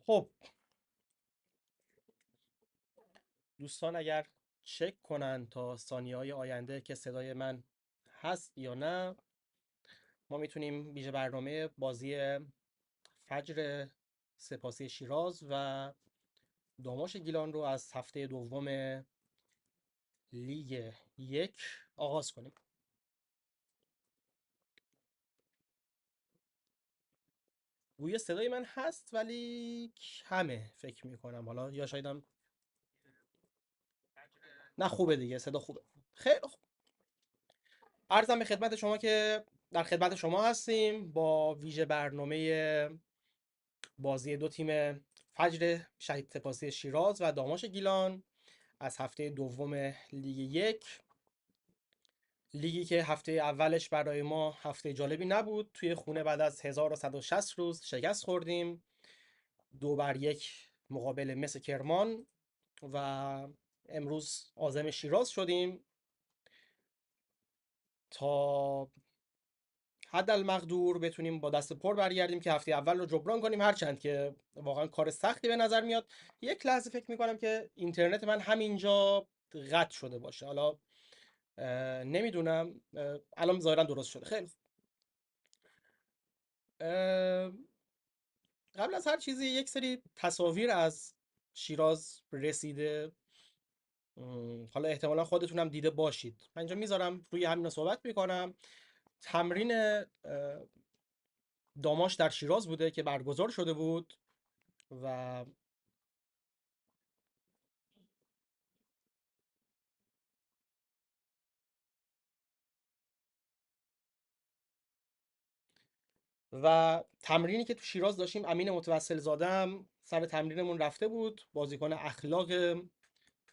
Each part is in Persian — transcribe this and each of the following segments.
خب دوستان اگر چک کنن تا ثانیه‌های آینده که صدای من هست یا نه، ما میتونیم ویژه برنامه بازی فجر سپاسی شیراز و داماش گیلان رو از هفته دوم لیگ یک آغاز کنیم. گویا صدای من هست ولی کمه فکر میکنم، حالا یا شایدم نه. خوبه دیگه، صدا خوبه. خیلی خوب. عرضم به خدمت شما که در خدمت شما هستیم با ویژه برنامه بازی دو تیم فجر شهید سپاسی شیراز و داماش گیلان از هفته دوم لیگ یک. لیگی که هفته اولش برای ما هفته جالبی نبود. توی خونه بعد از 1160 روز شکست خوردیم، 2-1 مقابل مس کرمان و امروز عازم شیراز شدیم تا حد المقدور بتونیم با دست پر برگردیم که هفته اول رو جبران کنیم، هرچند که واقعا کار سختی به نظر میاد. یک لحظه فکر میکنم که اینترنت من همینجا قطع شده باشه، حالا نمیدونم. الان ظاهرا درست شده. خیلی خوب. قبل از هر چیزی یک سری تصاویر از شیراز رسیده. حالا احتمالا خودتونم دیده باشید. من اینجا میذارم روی همین صحبت میکنم. تمرین داماش در شیراز بوده که برگزار شده بود و تمرینی که تو شیراز داشتیم، امین متوسل زاده هم سر تمرینمون رفته بود، بازیکن اخلاق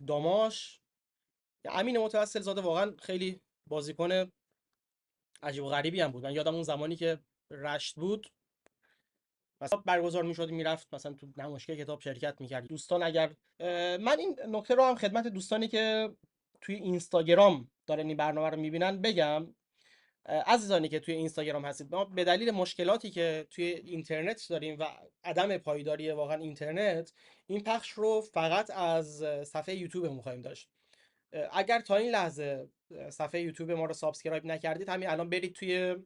داماش. امین متوسل زاده واقعا خیلی بازیکن عجیب و غریبی هم بود. من یادم اون زمانی که رشت بود مثلا برگزار میشد، میرفت مثلا تو نمایشگاه کتاب شرکت میکرد. دوستان اگر من این نکته رو هم خدمت دوستانی که توی اینستاگرام دارن این برنامه رو میبینن بگم. عزیزانی که توی اینستاگرام هستید، ما به دلیل مشکلاتی که توی اینترنت داریم و عدم پایداری واقعا اینترنت، این پخش رو فقط از صفحه یوتیوب می‌خوایم داشت. اگر تا این لحظه صفحه یوتیوب ما رو سابسکرایب نکردید، همین الان برید توی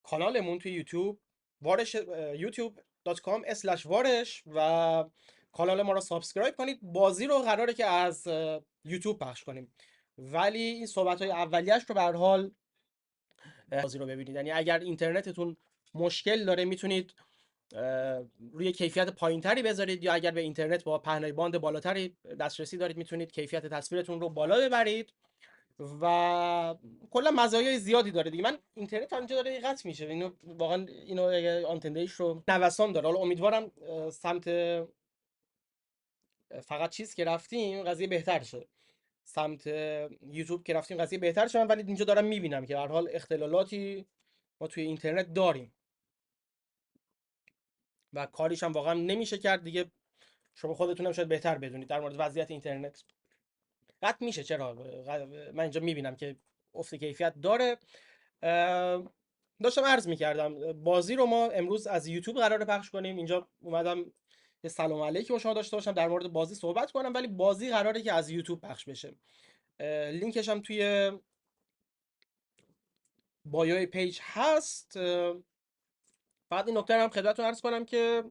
کانالمون توی یوتیوب، وارش youtube.com/وارش، و کانال ما رو سابسکرایب کنید. بازی رو قراره که از یوتیوب پخش کنیم، ولی این صحبت های اولیش رو به هر حال بازی رو ببینید. یعنی اگر اینترنتتون مشکل داره میتونید روی کیفیت پایینتری بذارید، یا اگر به اینترنت با پهنای باند بالاتری دسترسی دارید میتونید کیفیت تصویرتون رو بالا ببرید و کلا مزایای زیادی داره دیگه. من اینترنت هم اینجا داره قطع میشه، اینو واقعا اینو اگه آنتندهش رو نوسان داره. حالا امیدوارم سمت فقط چیز که رفتیم قضیه بهتر شه، سمت یوتیوب که رفتیم قضیه بهتر شه. ولی اینجا دارم میبینم که به هر حال اختلالاتی ما توی اینترنت داریم و کاریش هم واقعا نمیشه کرد دیگه. شما خودتونم شاید بهتر بدونید در مورد وضعیت اینترنت. قطع میشه چرا؟ من اینجا میبینم که افت کیفیت داره. داشتم عرض میکردم بازی رو ما امروز از یوتیوب قراره پخش کنیم. اینجا اومدم یه سلام علیکی با شما داشته باشم، در مورد بازی صحبت کنم، ولی بازی قراره که از یوتیوب پخش بشه. لینکش هم توی بایو پیج هست. فقط این نکته رو هم خدمتتون عرض کنم که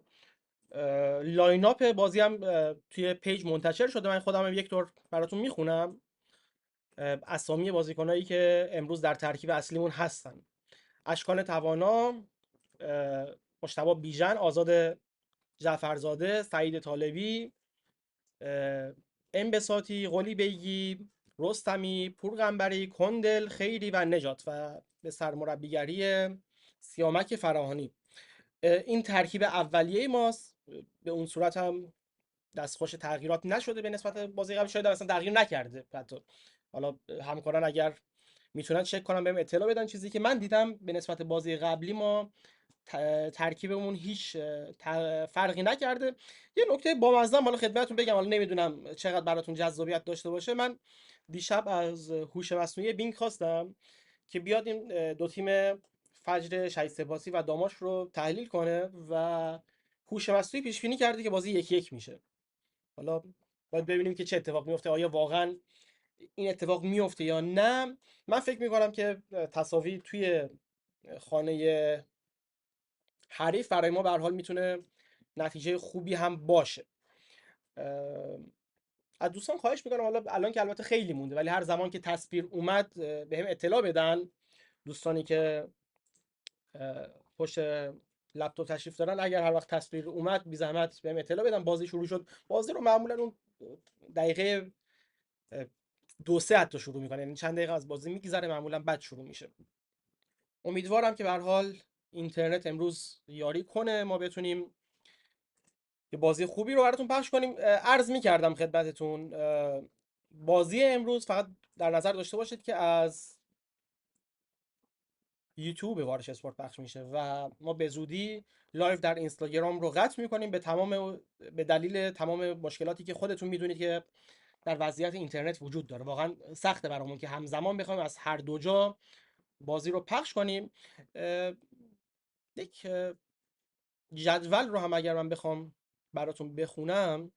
لاین اپ بازی هم توی پیج منتشر شده. من خودم هم یک طور براتون میخونم اسامی بازیکنایی که امروز در ترکیب اصلیمون هستن. اشکان توانا، مجتبی بیژن، آزاد جعفرزاده، سعید طالبی، ام بساطی، قلی بیگی، رستمی، پورقنبری، کندل، خیری و نجات، و به سرمربیگری سیامک فراهانی. این ترکیب اولیه ماست. به اون صورت هم دستخوش تغییرات نشده به نسبت بازی قبل، شاید اصلا تغییر نکرده حتی. حالا همکاران اگر میتونن چک کنم بهم اطلاع بدن. چیزی که من دیدم به نسبت بازی قبلی ما ترکیبمون هیچ فرقی نکرده. یه نکته بامزه حالا خدمتتون بگم، حالا نمیدونم چقدر براتون جذابیت داشته باشه. من دیشب از هوش مصنوعی بینگ خواستم که بیاد این دو تیم فجر شهید سپاسی و داماش رو تحلیل کنه و هوش مصنوعی پیش بینی کرده که بازی 1-1 میشه. حالا باید ببینیم که چه اتفاق میفته، آیا واقعا این اتفاق میفته یا نه. من فکر میکنم که تساوی توی خانه حریف برای ما به هر حال میتونه نتیجه خوبی هم باشه. اه، از دوستان خواهش میکنم، حالا الان که البته خیلی مونده، ولی هر زمان که تصویر اومد به هم اطلاع بدن. دوستانی که اه، پشت لپتاپ تشریف دارن، اگر هر وقت تصویر اومد بی زحمت بهم اطلاع بدن. بازی شروع شد، بازی رو معمولا اون دقیقه 2-3 حتی شروع میکنه، یعنی چند دقیقه از بازی میگذره معمولا، بعد شروع میشه. امیدوارم که به هر حال اینترنت امروز یاری کنه، ما بتونیم یه بازی خوبی رو براتون پخش کنیم. عرض می‌کردم خدمتتون بازی امروز فقط در نظر داشته باشید که از یوتیوب وارش اسپورت پخش میشه و ما به زودی لایو در اینستاگرام رو قطع می‌کنیم به دلیل تمام مشکلاتی که خودتون میدونید که در وضعیت اینترنت وجود داره. واقعا سخته برامون که همزمان بخوایم از هر دو جا بازی رو پخش کنیم. یک جدول رو هم اگر من بخوام براتون بخونم،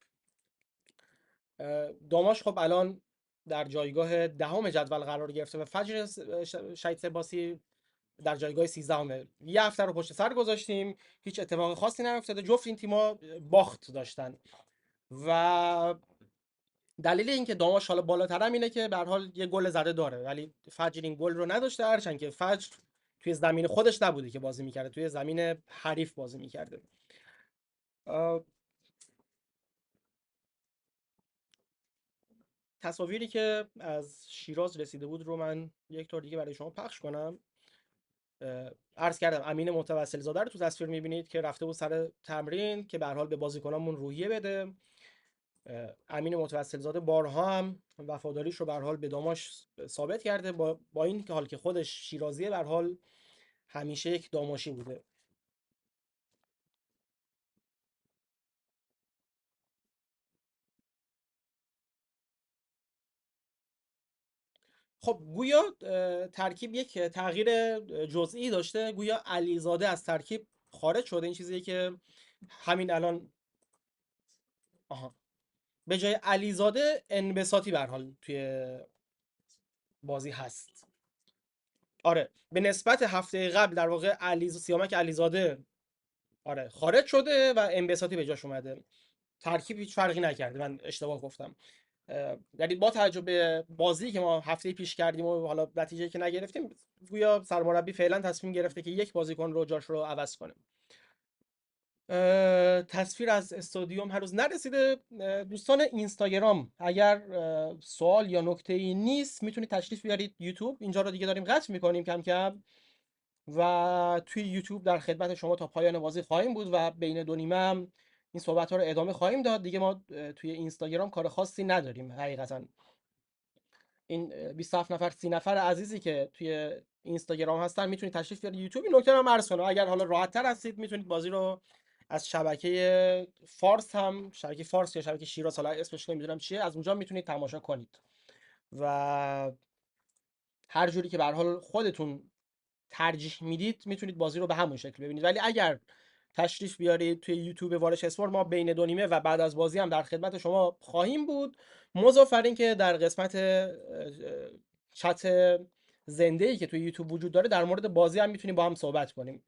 داماش خب الان در جایگاه دهم جدول قرار گرفته و فجر شهید سباسی در جایگاه 13. یه هفته رو پشت سر گذاشتیم، هیچ اتفاق خاصی نیفتاده، جفت این تیم‌ها باخت داشتن و دلیل اینکه داماش حالا بالاتر هم اینه که به هر حال یه گل زده داره، ولی فجر این گل رو نداشته، هرچند که فجر توی زمین خودش نبوده که بازی میکرده، توی زمین حریف بازی میکرده. تصاویری که از شیراز رسیده بود رو من یک طور دیگه برای شما پخش کنم. عرض کردم امین متوسل زاده رو تو تصویر میبینید که رفته بود سر تمرین که به هر حال به بازیکنامون روحیه بده. امین متوسل زاده بارها هم وفاداریش رو به هر حال به داماش ثابت کرده، با این حال که خودش شیرازیه، به هر حال همیشه یک داماشی بوده. خب گویا ترکیب یک تغییر جزئی داشته، گویا علیزاده از ترکیب خارج شده. این چیزیه که همین الان، آها، به جای علیزاده انبساطی به هر حال توی بازی هست. آره، به نسبت هفته قبل در واقع سیامک علیزاده آره خارج شده و انبساطی به جاش اومده. ترکیب هیچ فرقی نکرده، من اشتباه گفتم. یعنی با توجه به بازی که ما هفته پیش کردیم و حالا نتیجه که نگرفتیم، گویا سرمربی فعلا تصمیم گرفته که یک بازیکن رو جاش رو عوض کنه. تصویر از استادیوم هنوز نرسیده. دوستان اینستاگرام اگر سوال یا نکته ای نیست میتونید تشریف بیارید یوتیوب. اینجا رو دیگه داریم قطع میکنیم کم کم و توی یوتیوب در خدمت شما تا پایان بازی خواهیم بود و بین دو نیمه هم این صحبت ها رو ادامه خواهیم داد. دیگه ما توی اینستاگرام کار خاصی نداریم حقیقتا. این 27 نفر 30 نفر عزیزی که توی اینستاگرام هستن میتونید تشریف بیارید یوتیوب. این نکته رو هم عرض کنم، اگر حالا راحت تر هستید میتونید بازی رو از شبکه فارس، هم شبکه فارس یا شبکه شیراز، حالا اسمش نمیدونم چیه، از اونجا میتونید تماشا کنید و هر جوری که به هر حال خودتون ترجیح میدید میتونید بازی رو به همون شکل ببینید. ولی اگر تشریف بیارید توی یوتیوب وارش اسپورت، ما بین دو نیمه و بعد از بازی هم در خدمت شما خواهیم بود. مضاف بر این که در قسمت چت زنده ای که توی یوتیوب وجود داره در مورد بازی هم میتونیم با هم صحبت کنیم.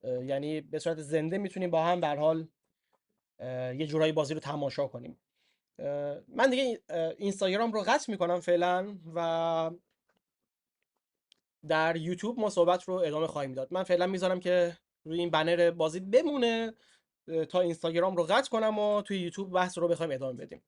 یعنی به صورت زنده میتونیم با هم به هر حال یه جورایی بازی رو تماشا کنیم. من دیگه اینستاگرام رو قطع میکنم فعلا و در یوتیوب ما صحبت رو ادامه خواهیم داد. من فعلا میذارم که روی این بنر بازی بمونه تا اینستاگرام رو قطع کنم و توی یوتیوب بحث رو بخوایم ادامه بدیم.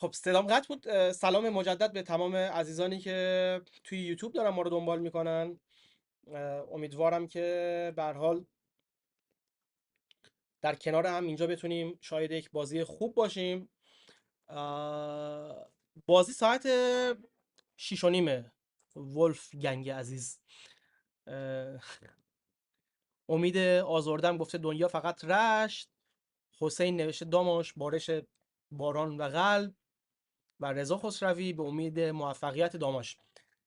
خب صدام قطع بود. سلام مجدد به تمام عزیزانی که توی یوتیوب دارن ما رو دنبال میکنن. امیدوارم که به هر حال در کنار هم اینجا بتونیم شاید یک بازی خوب باشیم. بازی ساعت 6:30. ولف گنگ عزیز. امید آزردم گفته دنیا فقط رشت. حسین نوشته داماش بارش باران و قلب. و رضا خسروی به امید موفقیت داماش.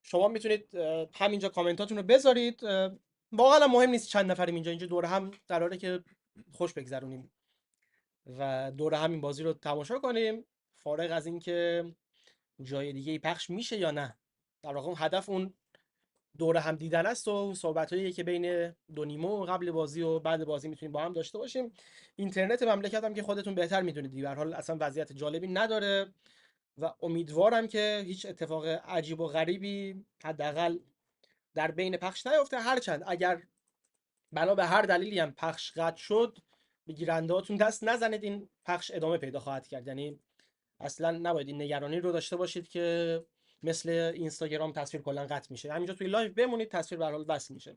شما میتونید همینجا کامنتاتون رو بذارید. واقعا هم مهم نیست چند نفریم اینجا دور هم قراره که خوش بگذرونیم و دور هم این بازی رو تماشا کنیم، فارغ از اینکه جای دیگه ای پخش میشه یا نه. در واقع اون هدف اون دور هم دیدن است و صحبتایی که بین دو نیمه قبل بازی و بعد بازی میتونیم با هم داشته باشیم. اینترنت مملکت هم که خودتون بهتر میدونید به هر حال اصلا وضعیت جالبی نداره و امیدوارم که هیچ اتفاق عجیب و غریبی حداقل در بین پخش نیفته. هرچند اگر بنا به هر دلیلی هم پخش قطع شد، به گیرنده‌هاتون دست نزنید، این پخش ادامه پیدا خواهد کرد. یعنی اصلا نباید این نگرانی رو داشته باشید که مثل اینستاگرام تصویر کلا قطع میشه. همینجا توی لایو بمونید، تصویر به هر حال وصل میشه.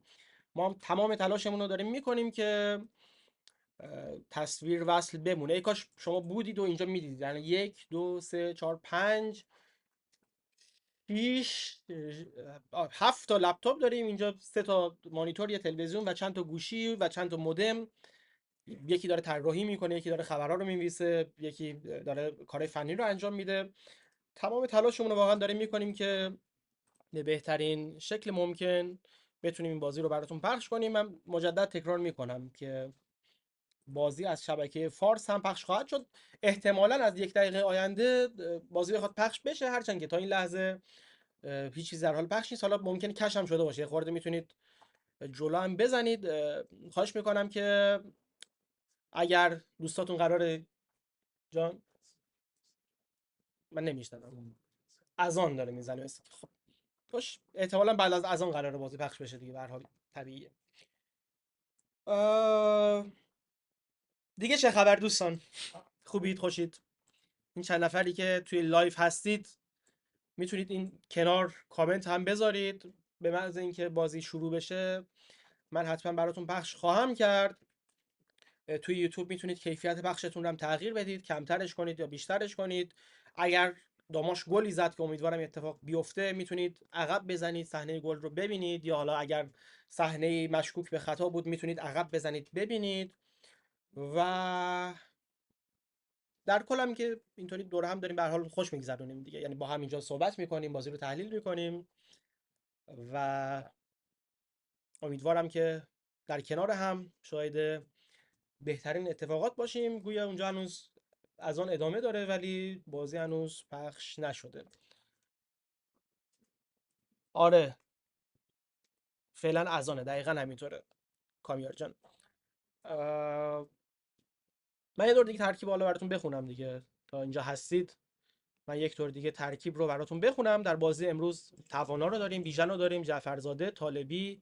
ما هم تمام تلاشمون رو داریم میکنیم که تصویر وصل بمونه. ای کاش شما بودید و اینجا میدیدید. یعنی 1 2 3 4 5 6 7 تا لپتاپ داریم اینجا، 3 تا مانیتور، یه تلویزیون و چند تا گوشی و چند تا مودم. یکی داره طراحی میکنه، یکی داره خبرها رو می‌نویسه، یکی داره کارهای فنی رو انجام میده. تمام تلاشمون رو واقعا داریم میکنیم که به بهترین شکل ممکن بتونیم این بازی رو براتون پخش کنیم. من مجدد تکرار میکنم که بازی از شبکه فارس هم پخش خواهد شد. احتمالاً از 1 دقیقه آینده بازی بخواد پخش بشه، هرچند که تا این لحظه هیچ چیز در حال پخش نیست. حالا ممکنه کش هم شده باشه، یه خورده میتونید جلو هم بزنید. خواهش میکنم که اگر دوستاتون قراره جان، من نمیشنوم، اذان داره میزنه مثل که. خب باش، احتمالاً بعد از اذان قراره بازی پخش بشه دیگه، به هر حال طبیعیه. دیگه چه خبر دوستان؟ خوبید، خوشید؟ این چند نفری که توی لایف هستید میتونید این کنار کامنت هم بذارید. به محض اینکه بازی شروع بشه من حتما براتون پخش خواهم کرد. توی یوتیوب میتونید کیفیت پخشتون رو هم تغییر بدید، کمترش کنید یا بیشترش کنید. اگر داماش گلی زد که امیدوارم اتفاق بیفته، میتونید عقب بزنید صحنه گل رو ببینید، یا حالا اگر صحنه مشکوک به خطا بود میتونید عقب بزنید ببینید. و در کل هم که اینطوری دور هم داریم به هر حال خوش میگذرونیم دیگه، یعنی با هم اینجا صحبت میکنیم، بازی رو تحلیل میکنیم و امیدوارم که در کنار هم شاید بهترین اتفاقات باشیم. گویا اونجا هنوز از آن ادامه داره ولی بازی هنوز پخش نشده. آره، فعلا اذانه، دقیقا همینطوره کامیار جان. من یه دور دیگه ترکیب حالا براتون بخونم دیگه تا اینجا هستید. من یک دور دیگه ترکیب رو براتون بخونم. در بازی امروز توانا رو داریم، بیژن رو داریم، جعفرزاده، طالبی،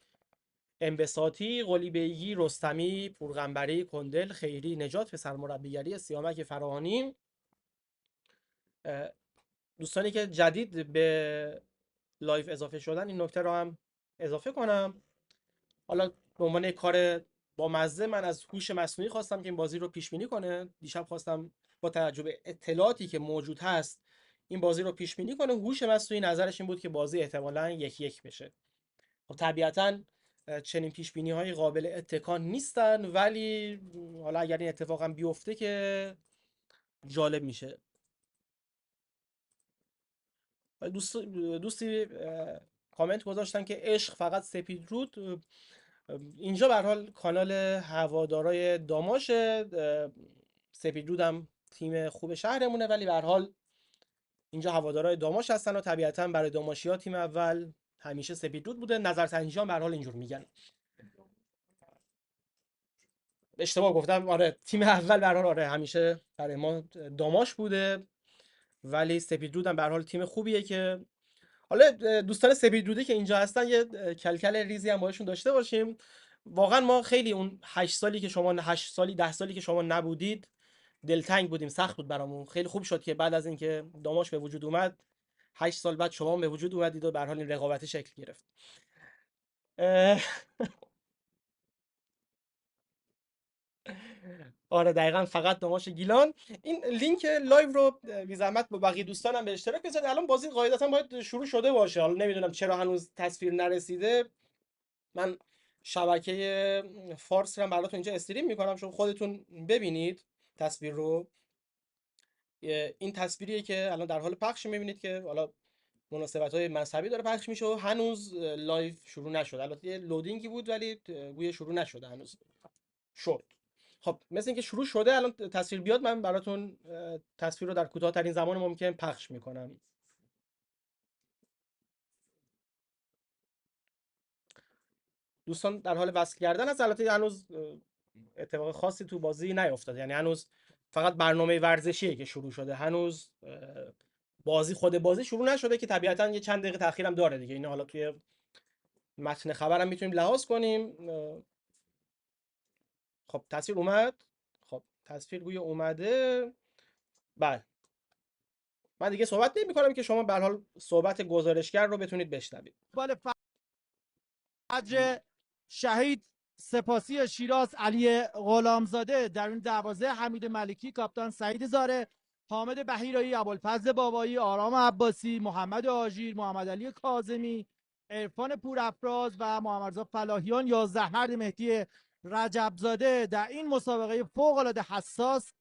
انبساطی، قلی بیگی، رستمی، پورغنبری، کندل، خیری، نجات، پسر مربیگری، سیامک فراهانی. دوستانی که جدید به لایف اضافه شدن این نکته رو هم اضافه کنم. حالا به عنوان کار با مزه، من از هوش مصنوعی خواستم که این بازی رو پیش بینی کنه. دیشب خواستم با توجه به اطلاعاتی که موجود هست این بازی رو پیش بینی کنه. هوش مصنوعی نظرش این بود که بازی احتمالاً 1-1 بشه. خب طبیعتاً چنین پیش بینی های قابل اتکا نیستن، ولی حالا اگر این اتفاق هم بیفته که جالب میشه. دوستی کامنت گذاشتن که عشق فقط سپید رود. اینجا به هر حال کانال هوادارای داماشه. سپید رود هم تیم خوب شهرمونه، ولی به هر حال اینجا هوادارای داماش هستن و طبیعتا برای داماشیا تیم اول همیشه سپید رود بوده. نظرسنجی هم به هر حال اینجور میگن. اشتباه گفتم، آره تیم اول به هر حال آره همیشه برای ما داماش بوده، ولی سپید رود هم به هر حال تیم خوبیه. که حالا دوستان سپیدروده که اینجا هستن یه کلکل ریزی هم باشون داشته باشیم. واقعا ما خیلی اون 8 سالی که شما 8 سالی 10 سالی که شما نبودید دلتنگ بودیم، سخت بود برامون. خیلی خوب شد که بعد از اینکه داماش به وجود اومد 8 سال بعد شما به وجود اومدید و به هر حال این رقابت شکل گرفت. اه، آره دقیقا فقط دماش گیلان. این لینک لایو رو بی زحمت با بقیه دوستانم به اشتراک بذارید. الان بازی قاعدتا باید شروع شده باشه، حالا نمیدونم چرا هنوز تصویر نرسیده. من شبکه فارس رو هم براتون اینجا استریم میکنم، شما خودتون ببینید تصویر رو. این تصویریه که الان در حال پخش میبینید که حالا مناسبت‌های مذهبی داره پخش میشه و هنوز لایو شروع نشده. البته یه لودینگی بود ولی گویا شروع نشده هنوز. شد. خب مثل اینکه شروع شده. الان تصویر بیاد من براتون تصویر رو در کوتاه‌ترین زمان ممکن پخش میکنم. دوستان در حال وصل کردن است. البته هنوز اتفاق خاصی تو بازی نیفتاده، یعنی هنوز فقط برنامه ورزشیه که شروع شده. هنوز بازی خود بازی شروع نشده که طبیعتا یه چند دقیقه تاخیر هم داره دیگه. این حالا توی متن خبرم میتونیم لحاظ کنیم. خب تصویر اومد. خب تصویر گویا اومده. بله. من دیگه صحبت نمی کنم که شما به هر حال صحبت گزارشگر رو بتونید بشنوید. بال فجر شهید سپاسی شیراز علی غلامزاده، در این دروازه حمید ملکی، کاپیتان سعید زاره، حامد بهیرایی، ابوالفضل بابایی، آرام عباسی، محمد آژیر، محمد علی کاظمی، عرفان پورافراز و محمدرضا فلاحیان، 11 مرد مهدی رجبزاده در این مسابقه فوق العاده حساس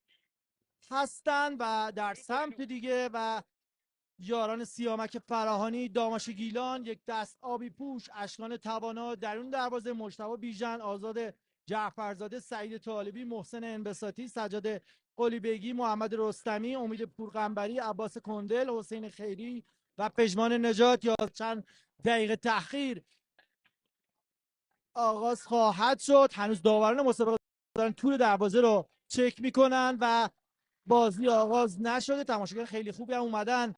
هستند. و در سمت دیگه و یاران سیامک فراهانی، داماش گیلان، یک دست آبی پوش، اشکان توانا، درون دروازه مجتبی بیژن، آزاد جعفرزاده، سعید طالبی، محسن انبساطی، سجاد قلیبگی، محمد رستمی، امید پورقنبری، عباس کندل، حسین خیری و پژمان نجات. یا چند دقیقه تأخیر آغاز خواهد شد. هنوز داوران مسابقه دارن طول دروازه رو چک میکنن و بازی آغاز نشده. تماشاگر خیلی خوبی هم اومدن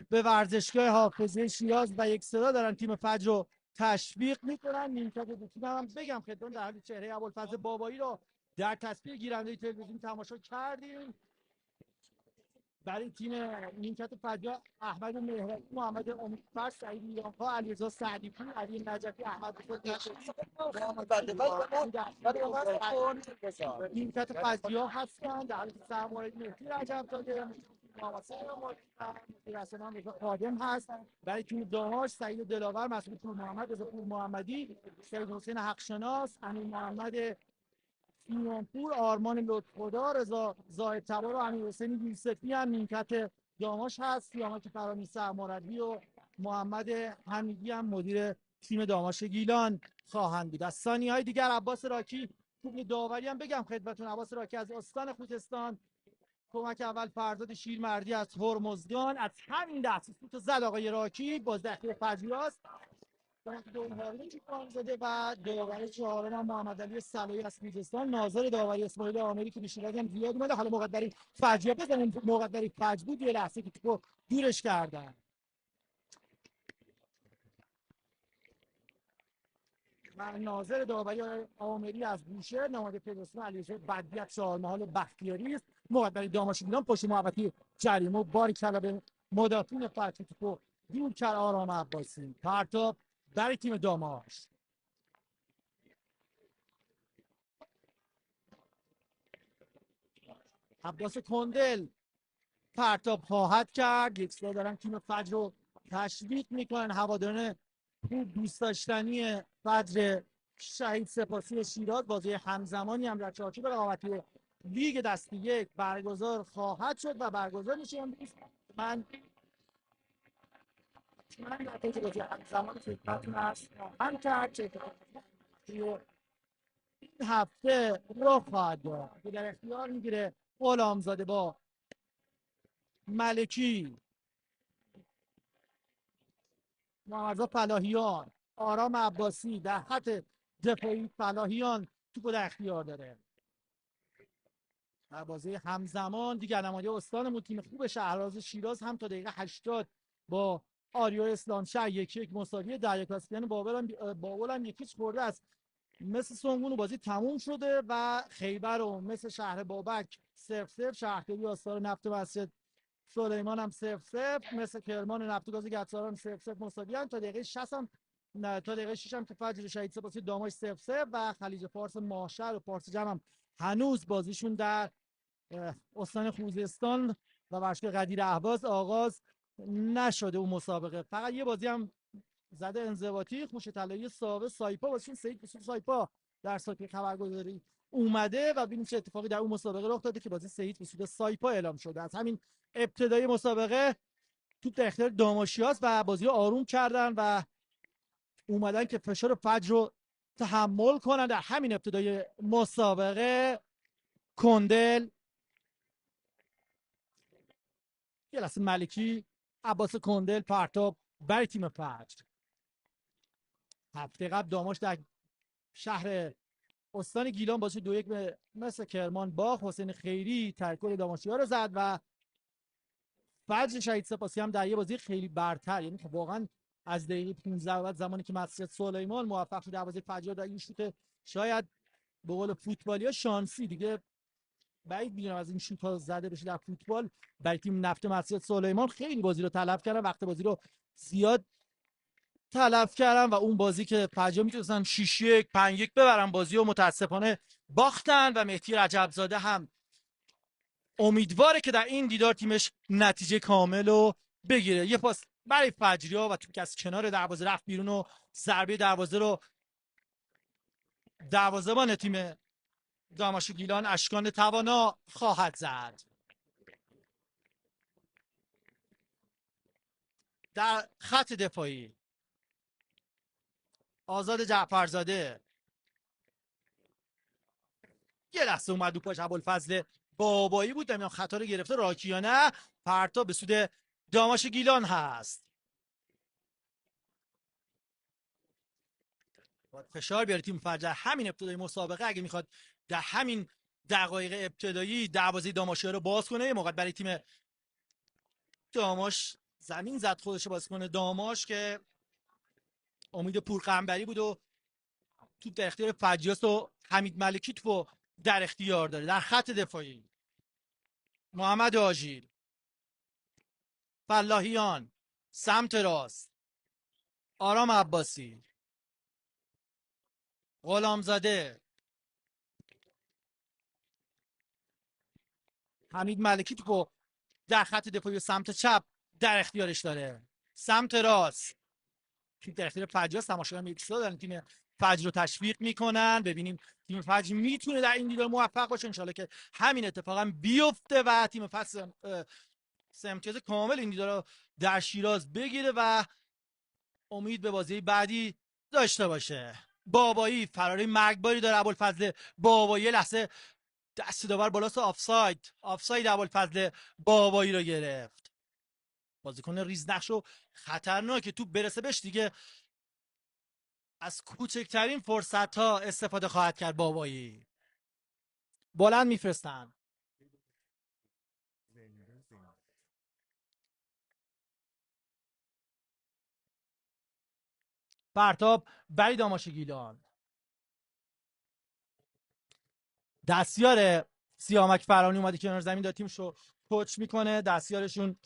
به ورزشگاه حافظه شیراز و یک صدا دارن تیم فجر رو تشویق میکنن. نیمکت دو تیم هم بگم خدمتتون در حال چهره ابوالفضل بابایی رو در تصویر گیرنده تلویزیون تماشا کردیم. برای تیم نیمکت فجر احمد مهرانی، محمد امیدفر، سعید ایران‌ها، علیرضا سعدی‌پور، علی نجفی، احمد نیمکت فجری‌ها هستند. در حال سرمایه‌گذاری مهدی رجب‌زاده، رسانه‌ام رضا خادم هست. برای تیم داماش سعید دلاور، مسعود پور محمد، رضا پور محمدی، سید حسین حقشناس، امین محمد سیمانپور، آرمان لطف‌خدا، رضا زاهد تبار و امیرحسین یوسفی هم نیمکت داماش هست. سیامک فرانی سرمربی و محمد حمیدی هم مدیر تیم داماش گیلان خواهند بود. از ثانیه‌های دیگر عباس راکی، توپ داوری هم بگم خدمتتون، عباس راکی از استان خوزستان، کمک اول فرزاد شیرمردی از هرمزگان. از همین لحظه سوت زد آقای راکی، بازدهنده فجیعاست زده. و داور چهارم هم محمد علی صلایی از خوزستان، ناظر داوری اسماعیل عامری که بیشتر هم زیاد اومده. حالا مقدری فجیعه بزنیم، مقدری فج بود، یه لحظه که توپو دورش کردن. و ناظر داوری عامری از بوشهر، نماینده فدراسیون علیرضا بدیعت چهارمحال بختیاری است. مقدری داماشگیلان پشت محوطه جریمه و باری کلا به مدافعین فرچه توپو دور کرد. آرام عباسی پرتاب برای تیم داماش. عباس کندل پرتاب خواهد کرد. یک سال دارن تیم فجر رو تشویق میکنن. هواداران خوب دوست داشتنی فجر شهید سپاسی شیراز. بازی همزمانی هم در چارچوب رقابتی لیگ دسته یک برگزار خواهد شد و برگزار میشه امروز. من در طی بازی همزمان خدمتتون عرض خواهم کرد که این هفته رخ خواهد داد که در اختیار میگیره غلامزاده با ملکی، محمدرضا فلاحیان، آرام عباسی در خط دفاعی. فلاحیان توپو در اختیار داره. در بازی همزمان دیگر نماینده استانمون تیم خوب شهرراز شیراز هم تا دقیقه 80 با آریو اسلامشهر 1-1 مساوی دریا کاسپیان بابل هم 1-0 خورده است. مثل سنگون بازی تموم شده و خیبر و مثل شهر بابک 0-0 شهرداری آستار نفت مسجد سلیمان هم 0-0 مثل کرمان و نفتگاز گچساران 0-0 مساویان. تا دقیقه 60 هم نه تا دقیقه 6 هم که فجر شهید سپاسی داماش 0-0 و خلیج فارس ماهشهر و پارس جم هم هنوز بازیشون در استان خوزستان و ورشگاه قدیر اهواز آغاز نشده اون مسابقه. فقط یه بازی هم زده انضباطی خوش طلایی ساوه سایپا واسه سعید بسیط سایپا در سایپا خبرگزاری اومده و ببینیم چه اتفاقی در اون مسابقه رخ داده که بازی سعید بسیط سایپا اعلام شده. از همین ابتدای مسابقه توپ در اختیار داماشیاست و بازی رو آروم کردن و اومدن که فشار فجر رو تحمل کنن. در همین ابتدای مسابقه کندل، یه لحظه ملکی، عباس کندل پرتاب برای تیم فجر. هفته قبل داماش در شهر استان گیلان بازی 2-1 به مثل کرمان باخت. حسین خیری ترکل داماشی‌ها رو زد و فجر شهید سپاسی هم در یه بازی خیلی برتر، یعنی واقعا از دقیقه 15 بعد زمانی که مسجد سلیمان موفق شد در بازی فجر در این شوت شاید به قول فوتبالیا شانسی، دیگه بعید میدونم از این شوت ها زده بشه در فوتبال، برای تیم نفت مسجد سلیمان خیلی بازی رو تلف کردن، وقت بازی رو زیاد تلف کردن و اون بازی که فجر میتونستن 6-1 5-1 ببرن بازی رو متاسفانه باختن و مهدی رجبزاده هم امیدواره که در این دیدار تیمش نتیجه کامل رو بگیره. یه پاس برای فجریا و توپ که از کنار دروازه رفت بیرون و ضربه دروازه رو دروازه‌بان تیم داماش گیلان اشکان توانا خواهد زد. در خط دفاعی آزاد جعفرزاده، یه لحظه اومد رو پاش ابوالفضل بابایی بود، نمیدونم خطا رو گرفته راکی یا نه. پرتاب به سود داماش گیلان هست. فشار بیاره تیم فجر همین ابتدای مسابقه اگه میخواد در همین دقایق ابتدایی دروازه داماشی رو باز کنه. یه موقع برای تیم داماش زمین زد خودش باز کنه. داماش که امید پورقنبری بود و توپ در اختیار فجیاست و حمید ملکی توپو در اختیار داره. در خط دفاعی محمد آژیل، فلاحیان سمت راست، آرام عباسی، غلامزاده، حمید ملکی توپو در خط دفاعی سمت چپ در اختیارش داره. سمت راست توپ در اختیار فجر است. تماشاگران میکسا دارن تیم فجر رو تشویق میکنن. ببینیم تیم فجر میتونه در این دیدار موفق باشه. انشالله که همین اتفاقا بیفته و تیم فجر سه امتیاز کامل این دیدار رو در شیراز بگیره و امید به بازی بعدی داشته باشه. بابایی فراری مرگباری داره ابوالفضل بابایی. لحظه دست داور بالاست آفساید ابوالفضل بابایی رو گرفت. بازیکن ریزنقش و خطرناکه، توپ برسه بهش دیگه از کوچکترین فرصت ها استفاده خواهد کرد. بابایی بلند میفرستن. پرتاب برای داماش گیلان. دستیار سیامک فرانی اومده کنار زمین داره تیمش رو کوچ میکنه. دستیارشون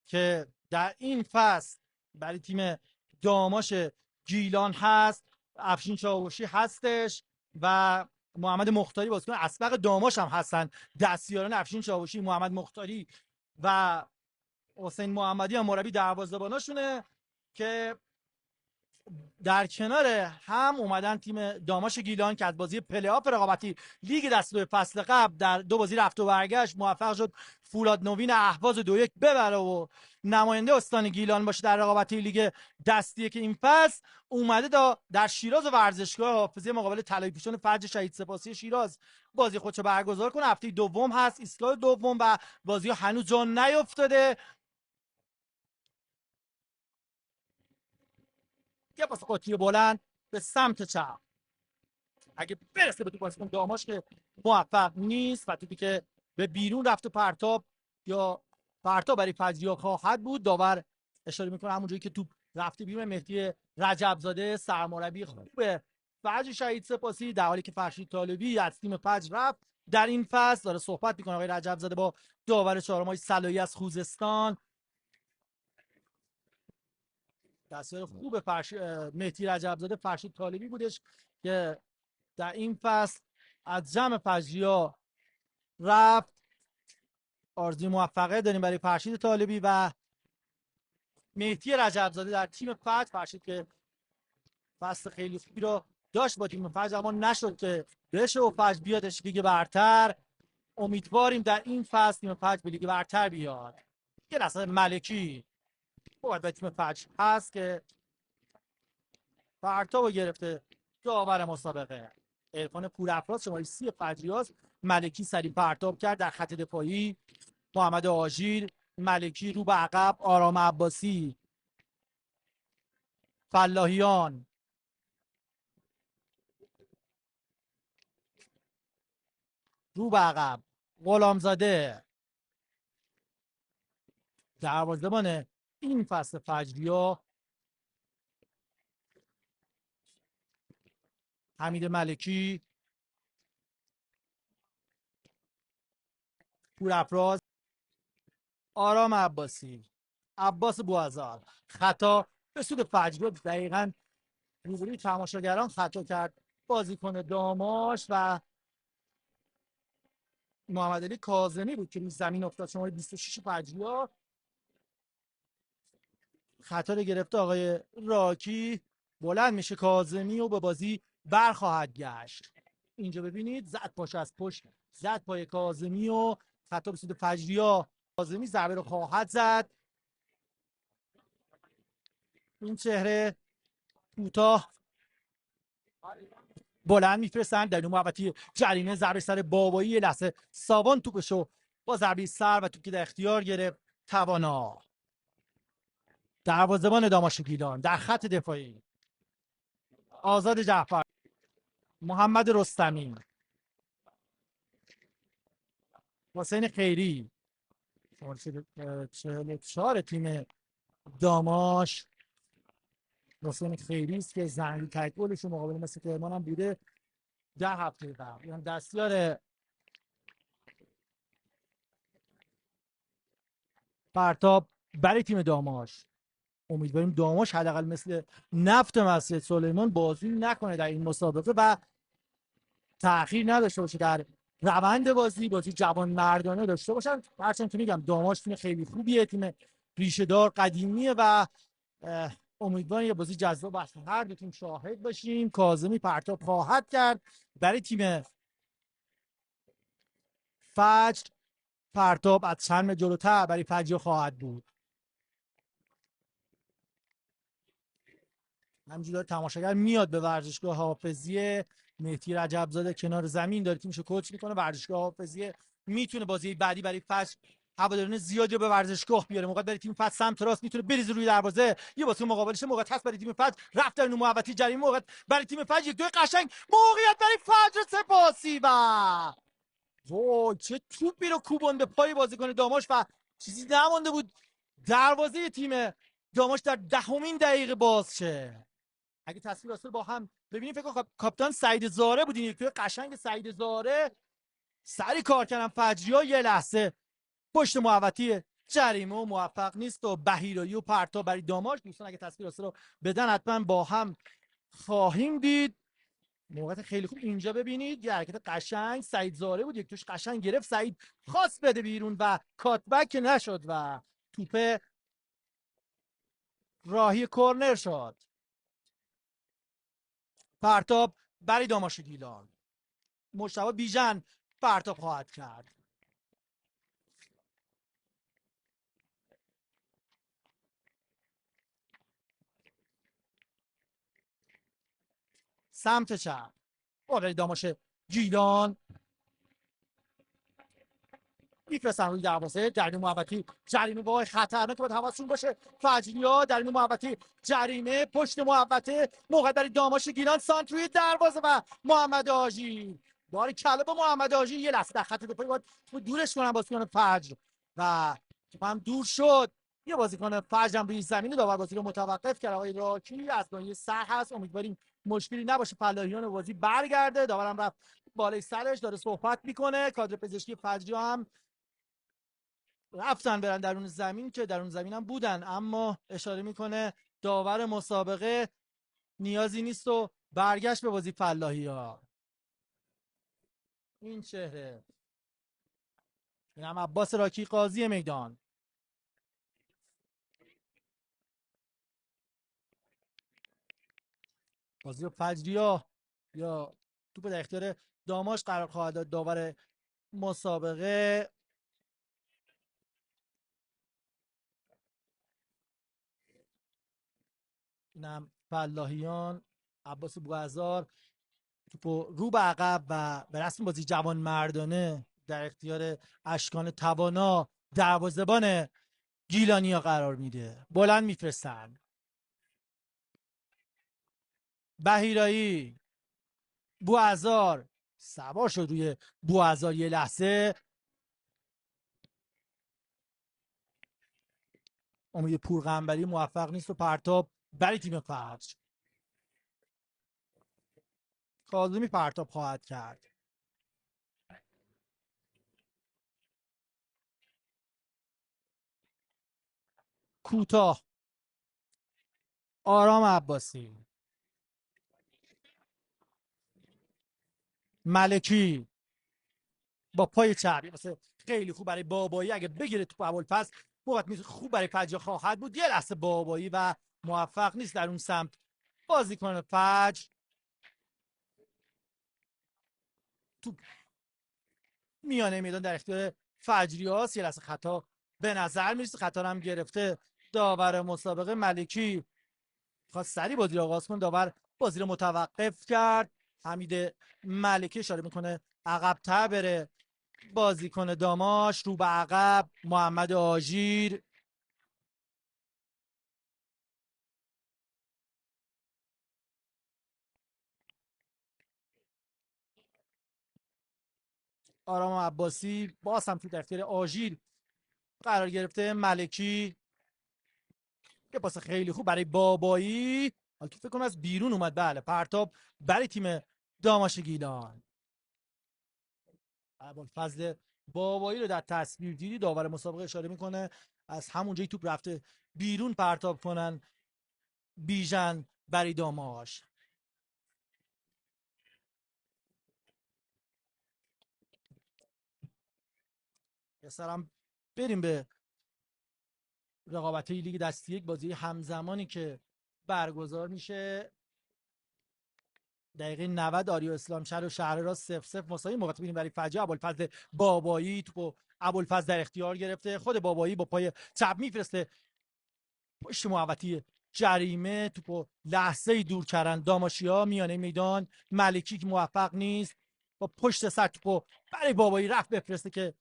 که در این فصل برای تیم داماش گیلان هست افشین چاوشی هستش و محمد مختاری بازیکن اسبق داماش هم هستن. دستیاران افشین چاوشی، محمد مختاری و حسین محمدی هم مربی دروازه‌باناشونه که در کنار هم اومدن تیم داماش گیلان که از بازی پلی آف رقابتی لیگ دست دو فصل قبل در دو بازی رفت و برگشت موفق شد فولاد نوین اهواز 2-1 ببره و نماینده استان گیلان باشه در رقابتی لیگ دستی که این فصل اومده در شیراز و ورزشگاه حافظی مقابل طلایی پوشان فجر شهید سپاسی شیراز بازی خودشو برگزار کنه. هفته دوم هست، ایستگاه دوم و بازی هنوز جا نیافتاده. یه پاس قاطی بلند به سمت چپ اگه برسه به تو بازیکن داماش که موفق نیست و توپی که به بیرون رفت و پرتاب یا پرتاب برای فجریا خواهد بود. داور اشاره میکنه همونجوری که توپ رفته بیرون. مهدی رجبزاده سرمربی خوب فجر شهید سپاسی، در حالی که فرشید طالبی از تیم فجر رفت در این فصل. داره صحبت میکنه آقای رجب زاده با داور چهارم صلایی از خوزستان. دستیار خوب مهدی رجب زاده فرشید طالبی بودش که در این فصل از جمع فجریا رفت. آرزوی موفقیت داریم برای فرشید طالبی و مهدی رجب زاده در تیم فجر. فرشید که فصل خیلی خوبی رو داشت با تیم فجر اما نشد که بشه و فجر بیادش لیگ برتر. امیدواریم در این فصل تیم فجر به لیگ برتر بیاد. یه لحظه ملکی باید به تیم فجر هست که پرتابو گرفته داور مسابقه. عرفان پورافراز شماره 30 فجریاست. ملکی سریع پرتاب کرد در خط دفاعی. محمد آژیر، ملکی رو به عقب، آرام عباسی، فلاحیان، رو به عقب، غلامزاده. دروازه‌بان این فصل فجریا حمید ملکی، پورافراز، آرام عباسی، عباس بوازار. خطا به سود فجریا دقیقاً روبروی تماشاگران خطا کرد بازیکن داماش و محمد علی کاظمی بود که روی زمین افتاد. شماره 26 فجریا خطا رو گرفته آقای راکی. بلند میشه کاظمی و به بازی برخواهد گشت. اینجا ببینید زد پاش از پشت، زد پای کاظمی و خطا به سود فجریا. کاظمی ضربه رو خواهد زد. این چهره کوتاه بلند میفرستند در محوطه جریمه. ضربه سر بابایی، یه لحظه ساوان توپشو با ضربه سر و توپ که در اختیار گرفت توانا. دروازه‌بان داماش گیلان در خط دفاعی آزاد جعفر، محمد رستمی، حسین خیری. 44 تیم داماش حسین خیری است که زنگی تایید گلش مقابل مثل کرمان هم بوده در هفته قبل. یعنی دستیار پرتاب برای تیم داماش. امیدواریم داماش حداقل مثل نفت مسجد سلیمان بازی نکنه در این مسابقه و تأخیر نداشته باشه در روند بازی جوان مردانه داشته باشن. هرچند که میگم داماش تیم خیلی خوبیه، تیم ریشه دار قدیمیه و امیدواریم یه بازی جذاب است. هر دو تیم شاهد باشیم. کاظمی پرتاب خواهد کرد برای تیم فجر. پرتاب از چند جلوتر برای فجر خواهد بود. همینجوری تماشاگر میاد به ورزشگاه حافظیه. مهدی رجب زاده کنار زمین داره تیمشو کوچ میکنه. ورزشگاه حافظیه میتونه بازی بعدی برای فجر هواداران زیادی به ورزشگاه بیاره. موقع برای تیم فجر سمت راست میتونه بریزه روی دروازه. یه واسه مقابلش موقع هست برای تیم فجر رفت در محوطه جریمه. موقع برای تیم فجر یک دو قشنگ موقعیت برای فجر سپاسی و وای چه توپی رو کوبون به پای بازیکن داماش و چیزی نمونده بود دروازه تیم داماش در دهمین دقیقه باز شه. اگه تصویر اصلا با هم ببینیم فکر کنم کاپیتان سعید زاره بود. این یک قشنگ سعید زاره سری کار کردن فجریا. یه لحظه پشت محوطه جریمه و موفق نیست و بهیرایی و پرتاب برای داماش. دوستان اگه تصویر اصلا رو بدن حتما با هم خواهیم دید. موقعیت خیلی خوب اینجا ببینید. یه حرکت قشنگ سعید زاره بود، یک توش قشنگ گرفت. سعید خواست بده بیرون و کاتبک نشد و توپ راهی کرنر شد. پرتاب برای داماش گیلان. مجتبی بیژن پرتاب خواهد کرد. سمت چپ برای داماش گیلان میفرستن روی دروازه. جریمه محوطه جریمه وای خطرناک باید حواستون باشه. فجریا در این محوطه جریمه پشت محوطه موقع برای داماش گیلان سانت روی دروازه و محمد حاجی باری کله با محمد حاجی. یه لحظه در خط دفاعی باید دورش کنن بازیکن فجر و هم دور شد. یه بازیکن فجر هم روی زمین داور بازی رو متوقف کرد. آقای راکی از ناحیه سر هست. امیدواریم مشکلی نباشه فلاحیان بازی برگرده. داورم رفت بالای سرش داره صحبت میکنه. کادر پزشکی فجری هم رفتن برن درون زمین که درون زمین هم بودن، اما اشاره میکنه داور مسابقه نیازی نیست و برگشت به بازی فلاحی ها. این چهره این هم عباس راکی قاضی میدان. بازی فجریا یا توپ در اختیار داماش قرار خواهد داد داور مسابقه. اینم فلاحیان. عباس بوعزار توپو رو به عقب و به رسم بازی جوان مردانه در اختیار اشکان توانا دروازه‌بان گیلانیا قرار میده. بلند میفرستن. بهیرایی بوعزار سوار شد روی بوعزار یه لحظه. امید پورغنبری موفق نیست و پرتاب برای تیم فجر. کاظمی پرتاب خواهد کرد. کوتاه آرام عباسی. ملکی با پای چپ مثلا خیلی خوب برای بابایی، اگه بگیره تو ابوالفضل بابت میشه خوب برای فجر خواهد بود. یه لحظه بابایی و موفق نیست در اون سمت بازی کنه. فجر تو میانه میدان در اختیار فجریاست. یه لحظه خطا به نظر میرسه، خطا هم گرفته داور مسابقه. ملکی خواست سری بازی رو آغاز کنه، داور بازی رو متوقف کرد. حمید ملکی اشاره میکنه عقب‌تر بره بازی کنه. داماش رو به عقب. محمد آژیر آرام عباسی باز هم تو دفتر آژیر قرار گرفته. ملکی یه پاس خیلی خوب برای بابایی، حالا که فکر کنم از بیرون اومد. بله پرتاب برای تیم داماش گیلان. ابوالفضل بابایی رو در تصویر دیدی داور مسابقه اشاره میکنه از همون جایی توپ رفته بیرون پرتاب کنن بیژن برای داماش. یه سرم بریم به رقابتی لیگ دستی یک، بازی همزمانی که برگزار میشه. دقیقه 90 آریو اسلام شهر و شهر را 0-0 مساوی. موقع ببینیم برای فجر ابوالفضل بابایی توپو ابوالفضل در اختیار گرفته. خود بابایی با پای چپ میفرسته پشت محوطه جریمه. توپو لحظه دور کردن داماشیا میانه میدان. ملکی که موفق نیست با پشت سر توپو برای بابایی رفت بفرسته که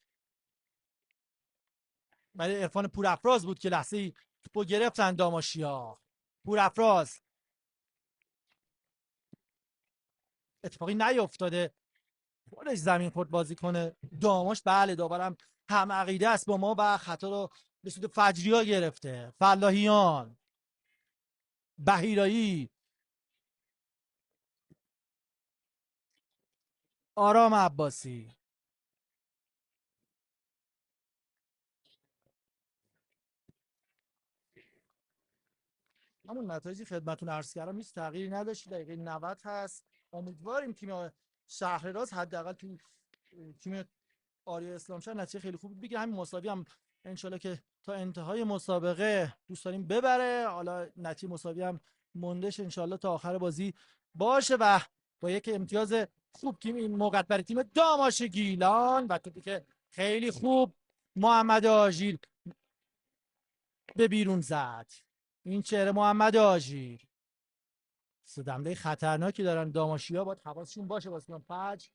برای عرفان پورافراز بود که لحظه توپو گرفتن داماشیا. پورافراز اتفاقی نیافتاده خودش زمین خورد بازی کنه داماش. بله داورم هم عقیده است با ما و خطا رو به سود فجریا گرفته. فلاحیان بهیرایی آرام عباسی. همون نتایجی خدمتتون عرض کردم هیچ تغییری نداشت. دقیقه 90 هست. امیدواریم تیم شهرراز حداقل تو تیم آریا اسلام شهر نتیجه خیلی خوب بگیره. همین مساوی هم انشالله که تا انتهای مسابقه دوست داریم ببره. حالا نتیجه مساوی هم موندهش انشالله تا آخر بازی باشه و با یک امتیاز خوب تیم این موقع برای تیم داماش گیلان و توپی که خیلی خوب محمد آژیر به بیرون زد. این چهره محمد آژیر. صدمه خطرناکی دارن داماشیا، باید حواسشون باشه واسه فجر.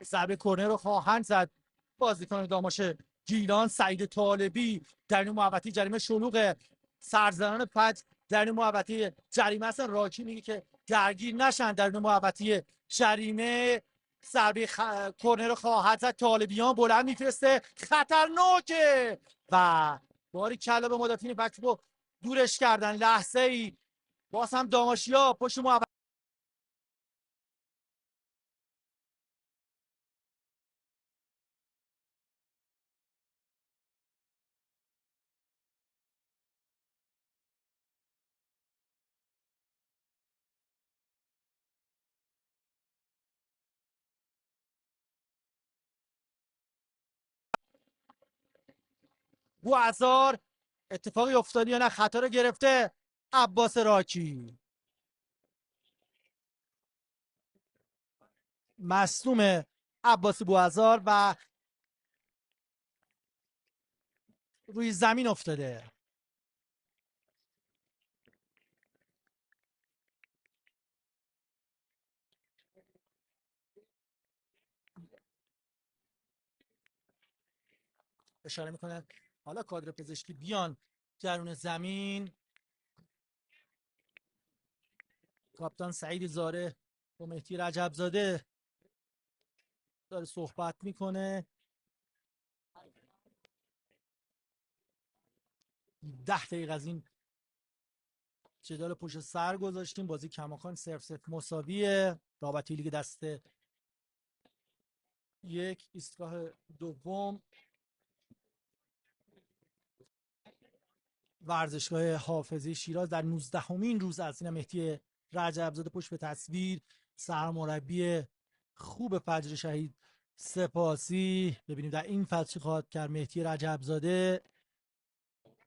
ضربه کرنر رو خواهند زد بازیکن داماش گیلان. سعید طالبی در این محوطه جریمه شلوغ سرزنان فجر در این محوطه جریمه هستن. راکی میگه که درگیر نشن در این محوطه جریمه. ضربه کرنر خواهد زد. طالبیان بلند میفرسته، خطرناکه و باری کلا به مدافعین فجر دورش کردن. لحظه ای باز هم داماشیا پشت محوطه بوعزار. اتفاقی افتادی یا نه؟ خطا رو گرفته عباس راکی. مصدوم عباس بوعزار و روی زمین افتاده. اشاره میکنه حالا کادر پزشکی بیان درون زمین. کاپیتان سعید زاره با مهدی رجبزاده داره صحبت میکنه. 10 دقیقه از این جدال پشت سر گذاشتیم. بازی کماکان 0-0 مساویه. رابطه لیگ دسته یک ایستگاه دوم ورزشگاه حافظی شیراز در 19مین روز از این مهدی رجبزاده پشت به تصویر، سرمربی خوب فجر شهید سپاسی. ببینیم در این فصل چی خواهد کرد مهدی رجبزاده.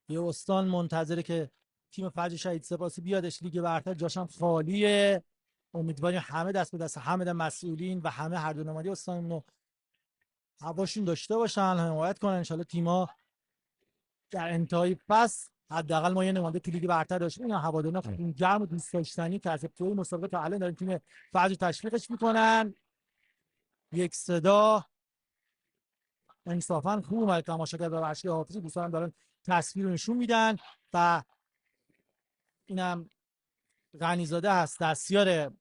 یه استان منتظره که تیم فجر شهید سپاسی بیادش لیگ برتر، جاشم خالیه. امیدواریم همه دست به دست همه مسئولین و همه هر دو نمادی استان رو هواشون داشته باشن، حمایت کنن. انشالله تیم‌ها در انتهای فصل حداقل ما یه نماینده تو لیگ برتر داشتیم. اینا هواداران خون گرم و دوست داشتنی که از ابتدای مسابقه تا الان دارن تیم فجر تشویقش میکنن. یک صدا انصافا خوب اومد. تماشاگر و ورزشگاه حافظی دوستان دارن تصویر رو نشون میدن و اینم غنیزاده هست دستیار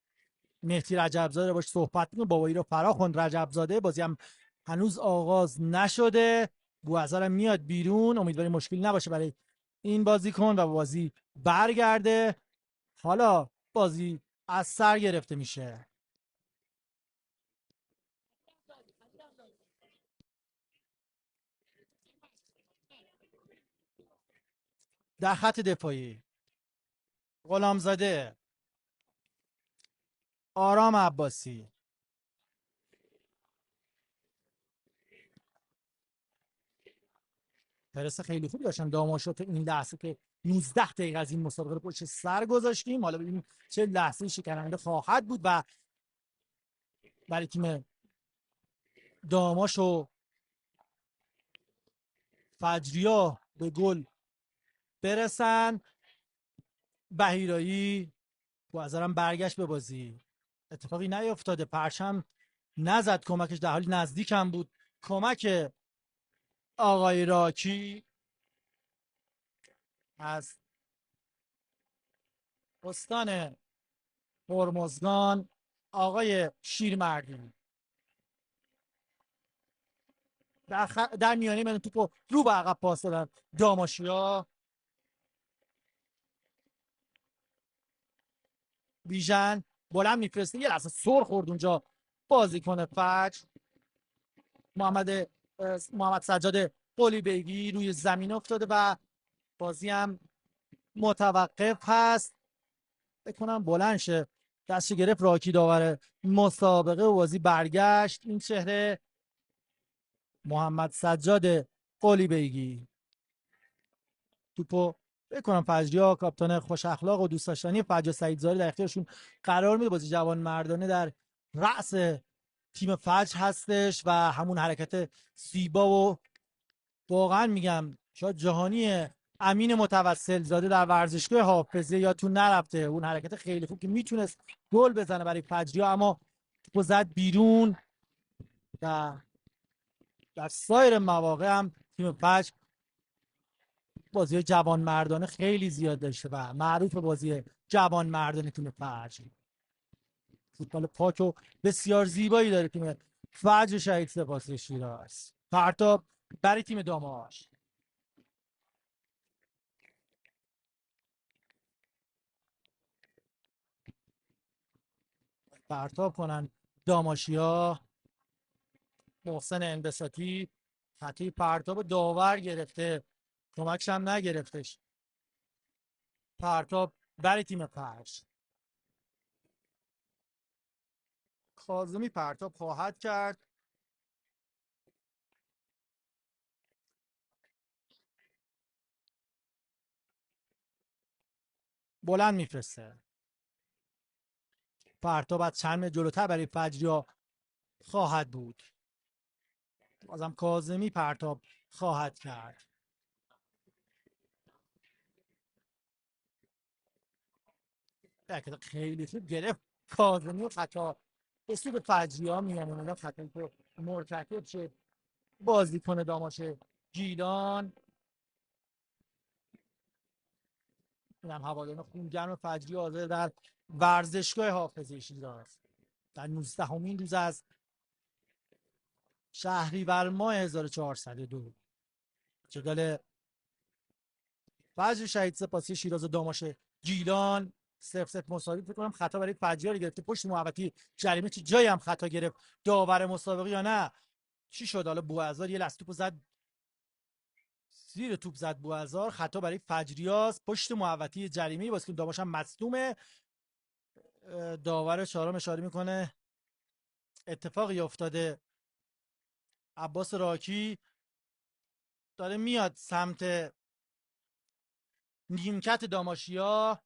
مهدی رجبزاده باش صحبت میکنه. بابایی رو فرا خوند رجبزاده. بازی هم هنوز آغاز نشده. بوعزارم میاد بیرون. امیدواریم مشکلی نباشه برای این بازیکن و بازی برگرده. حالا بازی از سر گرفته میشه. در خط دفاعی غلامزاده، آرام عباسی. پرس خیلی خوبی داشتن داماشات این لحظه که 19 دقیقه از این مسابقه رو پشت سر گذاشتیم. حالا ببینیم چه لحظه شکننده خواهد بود و برای تیم داماش و فجریا به گل برسن. بهیرایی با ازارم برگشت به بازی. اتفاقی نیفتاده، پرچم نزد، کمکش در حالی نزدیکم بود. کمک آقای راکی از استان هرمزگان، آقای شیرمردی در میانی من توپو رو به عقب پاس دادن داماشیا. بیژن بلند میفرسته، یه لحظه سر خورد اونجا بازیکن فجر. محمد سجاد قلی بیگی روی زمین افتاده و بازی هم متوقف هست. بکنم بلند شه. دستش گرفت راکی داور مسابقه و بازی برگشت. این چهره محمد سجاد قلی بیگی. توپو بکنم فجریا کاپیتان خوش اخلاق و دوست داشتنی فجر سعید زاری در اختیارشون قرار میده. بازی جوان مردانه در رأس تیم فجر هستش و همون حرکت زیبا و واقعا میگم شاید جهانی امین متوسل زاده در ورزشگاه حافظه یا تو نرفته. اون حرکت خیلی خوب که میتونست گل بزنه برای فجریا، اما توپو زد بیرون. در سایر مواقع هم تیم فجر بازی جوان مردانه خیلی زیاد داشته و معروف بازی جوان مردانه تیم فجر. فوتبال پاک و بسیار زیبایی داره تیم فجر شهید سپاسی شیراز. پرتاب برای تیم داماش. پرتاب کنن داماشیا. محسن انبساطی خطی پرتاب داور گرفته، کمکش هم نگرفتش. پرتاب برای تیم فجر. کاظمی پرتاب خواهد کرد. بلند میفرسته. پرتاب از چند متر جلوتر برای فجریا خواهد بود. بازم کاظمی پرتاب خواهد کرد. خیلی خوب گرفت کاظمی و خطا اسو به فجریا میانه اونا خطایی که مرتکب شد بازیکن داماش گیلان. اینم هواداران خونگرم فجری آزاد در ورزشگاه حافظ شیراز در 19مین روز از شهریور ماه 1402. جدال فجر شهید سپاسی شیراز و داماش گیلان 0-0 مساوی. فکر کنم خطا برای فجری‌ها رو گرفته پشت محوطه جریمه. چه جایی هم خطا گرفت داور مسابقه یا نه چی شد؟ حالا بوعزار یه لحظه توپو زد زیر توپ زد بوعزار. خطا برای فجریاست پشت محوطه جریمه. واسه داماش هم مصدومه. داور چهارم اشاره میکنه اتفاقی افتاده. عباس راکی داره میاد سمت نیمکت داماشیا.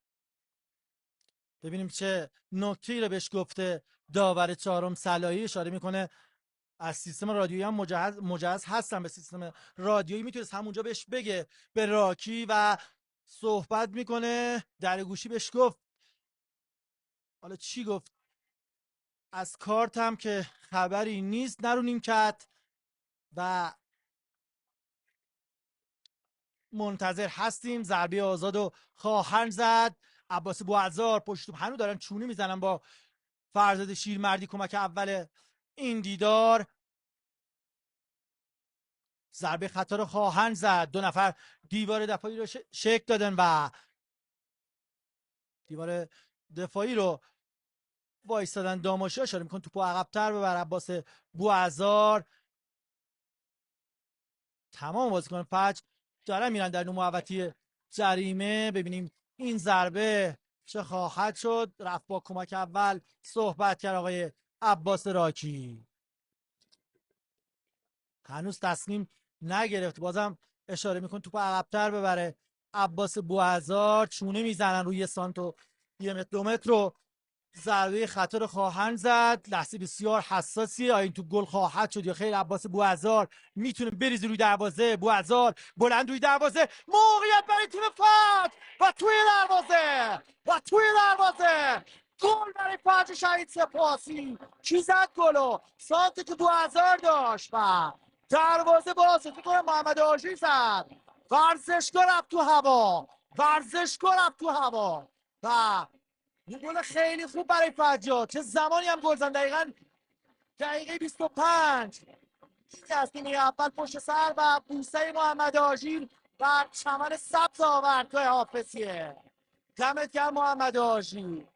ببینیم چه نکته‌ای رو بهش گفته داور چهارم صلاحی. اشاره میکنه از سیستم رادیویی هم مجهز هستن به سیستم رادیویی. میتونست همونجا بهش بگه به راکی و صحبت میکنه در گوشی بهش گفت. حالا چی گفت؟ از کارت هم که خبری نیست نرو نیمکت و منتظر هستیم. ضربه آزادو خواهند زد. عباس بوعزار پشت توپ هنوز دارن چونه میزنن با فرزاد شیرمردی کمک اول این دیدار. ضربه خطا رو خواهند زد. دو نفر دیوار دفاعی رو شکل دادن و دیوار دفاعی رو وایستادن. داماشی اشاره میکن توپو عقب‌تر ببر عباس بوعزار. تمام بازیکن فجر دارن میرن در نو محوطه جریمه. ببینیم این ضربه چه خواهد شد. رفت با کمک اول صحبت کرد آقای عباس راکی. هنوز تصمیم نگرفت. بازم اشاره میکن توپ عقب‌تر ببره عباس بوعزار. چونه میزنن روی سانتو 1 متر 2 متر رو. ضربه خطا رو خواهند زد. لحظه بسیار حساسیه. آیا این تو گل خواهد شد یا خیر؟ عباس بوعزار میتونه بریزه روی دروازه. بوعزار بلند روی دروازه. موقعیت برای تیم فجر و توی دروازه گل برای فجر شهید سپاسی. کی زد گلو؟ سانتی که بوعزار داشت و دروازه باز. فکر کنم محمد آژیر زد. ورزشگاه رفت تو هوا و یه گل خیلی خوب برای فجر. چه زمانی هم گل زدن. دقیقه 25 از نیمه اول پشت سر و بوسه محمد آژیر و چمن سبز آوردگاه حافظیه. دمت گرم محمد آژیر.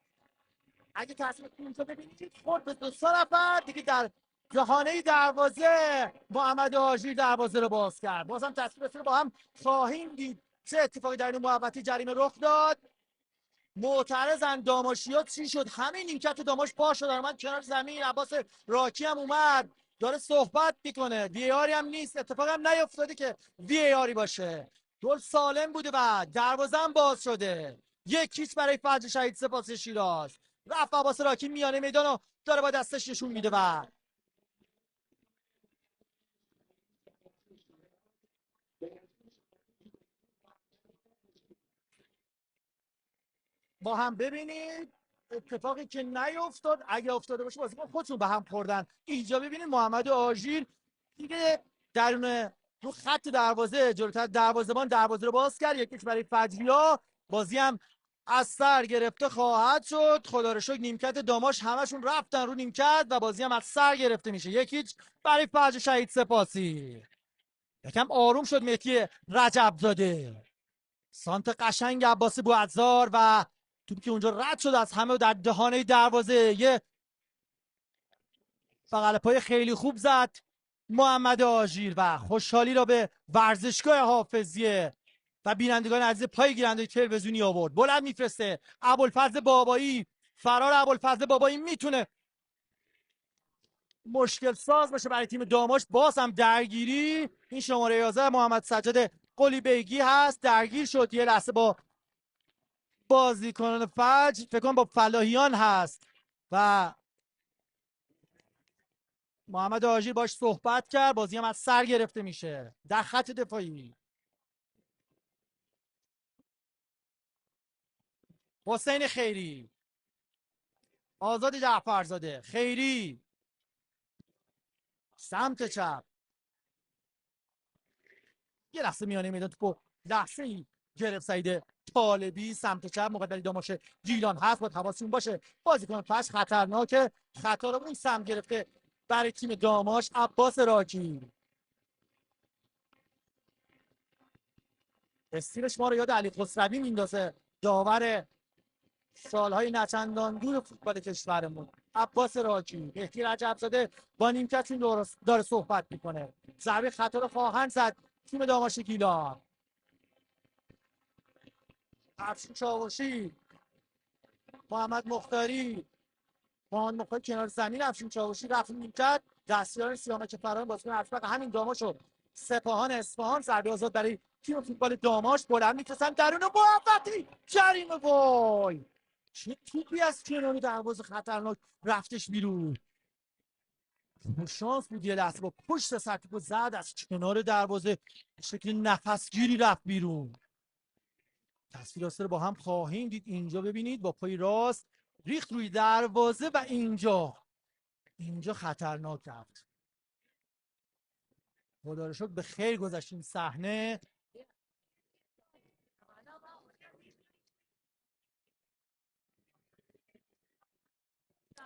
اگه تصویر اینجا ببینید خورد به 2 نفر دیگه در جهانه دروازه محمد آژیر دروازه رو باز کرد. بازم تصویر رو با هم خواهیم دید چه اتفاقی در این محوطه جریمه رخ داد. معترضن داماشیا. چی شد؟ همین نیمکت داماش پا شد اومد کنار زمین. عباس راکی هم اومد داره صحبت میکنه. وی آری هم نیست. اتفاقی هم نیافتاده که وی آری باشه. گل سالم بوده و دروازه هم باز شده. 1-0 برای فجر شهید سپاسی شیراز. رفت عباس راکی میانه میدانو داره با دستش نشون میده و با هم ببینید اتفاقی که نیافتاد. اگه افتاده باشه بازیکن خودشون به هم خوردن. اینجا ببینید محمد آژیر دیگه درون رو خط دروازه جلوتر دروازه‌بان دروازه رو باز کرد. 1-1 برای فجریا. بازی هم از سر گرفته خواهد شد. خدا رو شکر نیمکت داماش همشون رفتن رو نیمکت و بازی هم از سر گرفته میشه. 1-0 برای فرج شهید سپاسی. یکم آروم شد مهدی رجب زاده. سانت قشنگ عباس بوعزار و توپی که اونجا رد شد از همه در دهانه دروازه. یه بغل پای خیلی خوب زد محمد آژیر و خوشحالی را به ورزشگاه حافظیه و بینندگان عزیز پای گیرنده تلویزیونی آورد. بلند میفرسته ابوالفضل بابایی. فرار ابوالفضل بابایی میتونه مشکل ساز باشه برای تیم داماش. باز هم درگیری. این شماره 11 محمد سجاد قلی بیگی هست. درگیر شد یه لحظه با بازیکنان فجر، فکر کنم با فلاحیان هست و محمد آژیر باش صحبت کرد. بازی هم از سر گرفته میشه در خط دفاعی. حسین خیری، آزاد جعفرزاده، خیری سمت چپ. یه لحظه میانه میدان توپو لحظه ای گرفت سعید طالبی سمت چپ. مقدری داماش گیلان هست با حواستون باشه بازیکن فش خطرناکه. خطا رو اون سمت گرفته برای تیم داماش عباس راکی. استیلش ما رو یاد علی خسروی میندازه، داور سالهای نچندان دور فوتبال کشورمون. عباس راکی. مهدی رجب زاده با نیمکتشون داره صحبت میکنه. ضربه خطا رو خواهند زد تیم داماش گیلان. افشین چاوشی، محمد مختاری کنار زمین. افشین چاوشی رفت نیمکت. دستیار سیامک فران بازیکن افشین همین داماشو سپاهان اصفهان. ضربه آزاد برای تیم فوتبال داماش. بلند می‌کشن درون محوطه جریمه. وای چه توپی از کنار دروازه خطرناک رفتش بیرون. شانس بود یه لحظه با پشت سر توپو زد از کنار دروازه شکل نفسگیری رفت بیرون. تصویرات رو با هم خواهیم دید. اینجا ببینید با پای راست ریخت روی دروازه و اینجا خطرناک رفت. خدا رو شکر به خیر گذشتیم صحنه.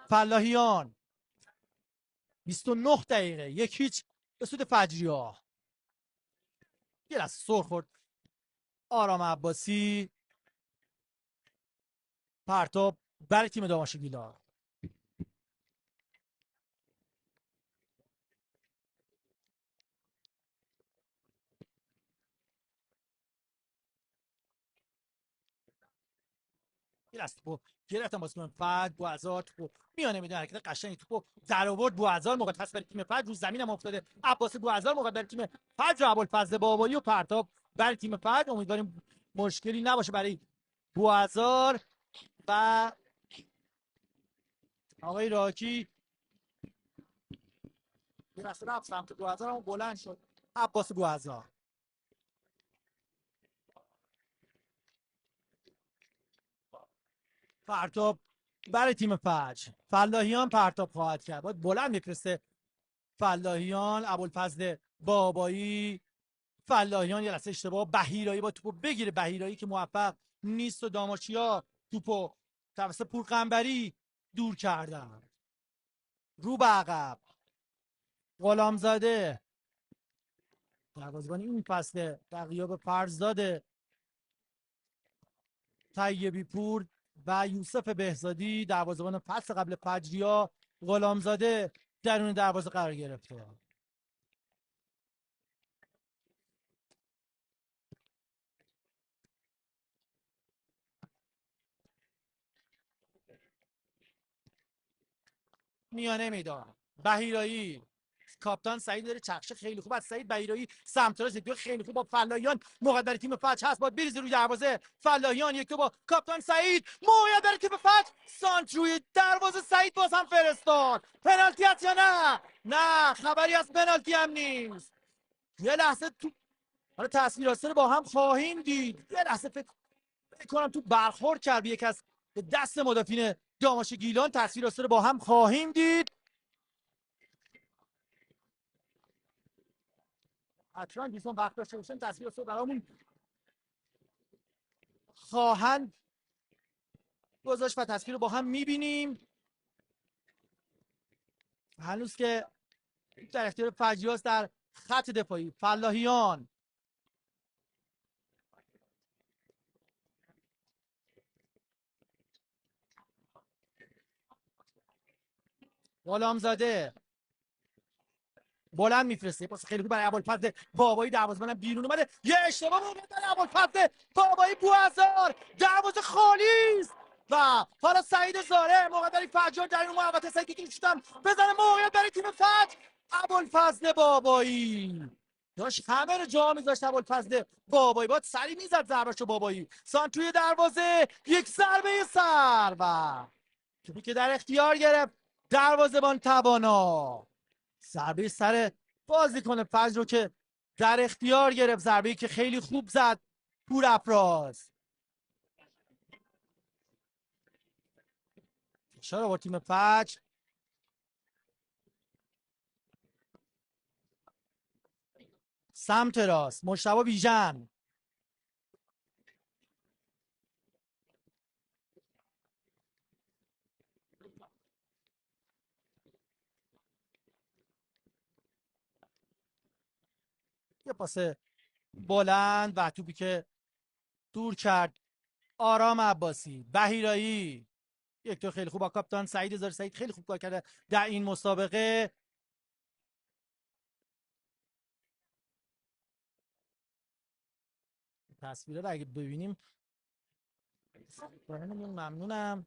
فلاحیان 29 دقیقه 1-0 به سود فجری‌ها. یه لحظه سر خورد آرام عباسی. پرتاب برای تیم داماش گیلان. یه لحظه توپو گرفتم بازیکن فجر. بوعزار توپو میانه میدون حرکت قشنگی توپو در آورد. بوعزار موقع پس برای تیم فجر رو زمین هم افتاده. عباس بوعزار موقع برای تیم فجر. ابوالفضل بابایی و پرتاب برای تیم فجر. امیدواریم مشکلی نباشه برای بوعزار و آقای راکی. یه لحظه رفت سمت بوعزار هم بلند شد عباس بوعزار. پرتاب برای تیم فجر. فلاحیان پرتاب خواهد کرد. باید بلند میفرسته فلاحیان. ابوالفضل بابایی. فلاحیان یه لحظه اشتباه. بهیرایی با توپو بگیره. بهیرایی که موفق نیست و داماچیا توپو توسط پورقنبری دور کردن. رو به عقب غلامزاده دروازه‌بان این فصل در غیاب فرزاد طیبی پور و یوسف بهزادی دروازه‌بان فصل قبل فجریا غلامزاده درون دروازه قرار گرفته. میانه میدان بهیرایی. کاپتان سعید داره چخشه خیلی خوب از سعید بهیرایی سمت راست دو خیلی خوب با فلاحیان. مقدر تیم فجر هست باید بریزه روی دروازه. فلاحیان یک تو با کاپتان سعید. مقدر تیم فجر سانت روی دروازه. سعید باز هم فرستاد. پنالتی است یا نه؟ نه خبری از پنالتی هم نیست. یه لحظه تو حالا تصویرات رو با هم خواهیم دید. یه لحظه فکر کنم تو برخورد کرد یک از دست مدافعین داماش گیلان. تصویرات رو با هم خواهیم دید. حتما دوستان وقت داشته باشن تصویرات رو برامون خواهند گذاشت و تصویر رو با هم میبینیم. هنوز که در اختیار فجریاست در خط دفاعی. فلاحیان غلامزاده بلند میفرسته، پاس خیلی خوب برای ابوالفضل بابایی، دروازه‌بان بیرون اومده، یه اشتباه موقع برای ابوالفضل بابایی. بوازار دروازه خالی است و حالا سعید زاره موقع برای فجر در این محوطه سعی که شدن بزنه موقعیت برای تیم فجر. ابوالفضل بابایی داشت همه رو جا میذاشت. ابوالفضل بابایی باید سری میزد ضربه‌شو. بابایی سان توی دروازه، یک ضربه سر و توپی که در اختیار گرفت دروازه‌بان توانا. ضربه سر بازیکن فجر رو که در اختیار گرفت، ضربه‌ای که خیلی خوب زد پورافراز. فشار آورد تیم فجر. سمت راست مجتبی بیژن، یه پاس بلند و توپی که دور کرد آرام عباسی. بهیرایی یک تو خیلی خوب با کاپیتان سعید زار. سعید خیلی خوب کار کرده در این مسابقه. تصویره رو اگه ببینیم ممنونم.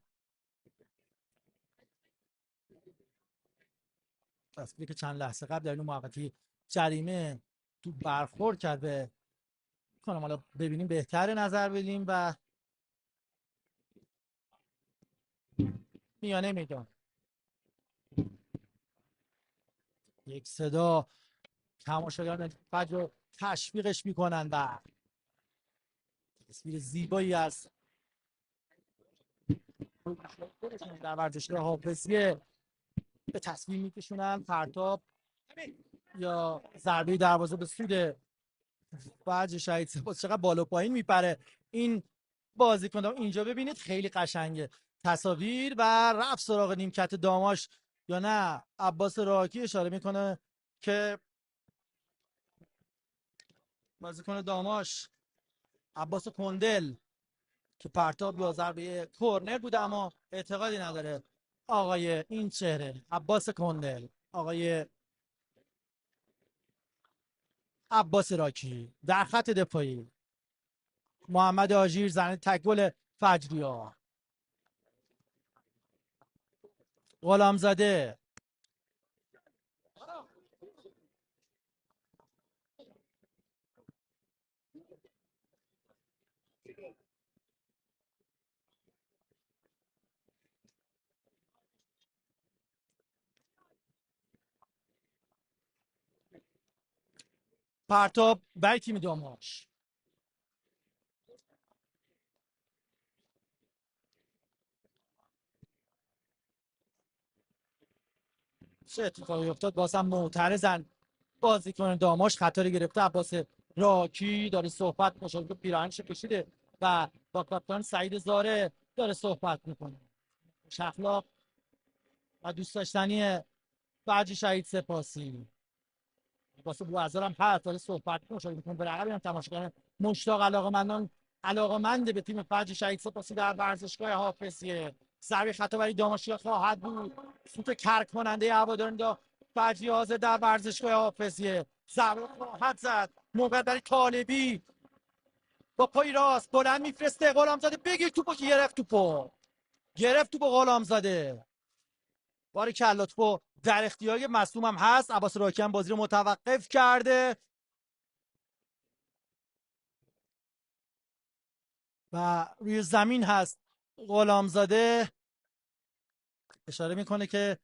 تصویری که چند لحظه قبل در این محوطه جریمه تو برخورد کرد به کنم، حالا ببینیم بهتر نظر بدیم. و میانه میدان یک صدا تماشاگران فجر رو تشویقش میکنن و تصویر زیبایی از در ورزشگاه حافظیه به تصویر میکشونن. پرتاب یا ضربه دروازه به سود فجر شهید سپاس. چقدر بالا پایین میپره این بازیکن. اینجا ببینید خیلی قشنگه تصاویر. و رفت سراغ نیمکت داماش یا نه عباس راکی اشاره میکنه که بازیکن داماش عباس کندل که پرتاب یا ضربه کورنر بوده، اما اعتقادی نداره آقای این چهره عباس کندل، آقای عباس راکی. در خط دفاعی محمد آژیر زنه تک گل فجریا. غلامزاده پرتاب برای تیم داماش. چه اتفاقی افتاد؟ بازم معترضن بازیکن داماش. خطا رو گرفته عباس راکی، داره صحبت مشابه پیراهنش کشیده و با کاپیتان سعید زاره داره صحبت میکنه. اخلاق و دوست داشتنی فرج شهید سپاسی. واسه بوازار هم هست داره صحبت مشابه میکنه. به رقبی هم تماشاگران مشتاق علاقمند به تیم فرج شهید سپاسی در ورزشگاه حافظیه. ضربه خطا برای داماشی خواهد بود. سوت کرک کننده هواداران دا فجری حاضر در ورزشگاه حافظیه. ضربه خواهد زد. موقع برای طالبی با پای راست بلند میفرسته. غلامزاده بگیر توپو که گرفت توپو غلامزاده. باری کلا توپو در اختیار مصدوم هم هست. عباس راکی هم بازی رو متوقف کرده و روی زمین هست. غلامزاده اشاره میکنه که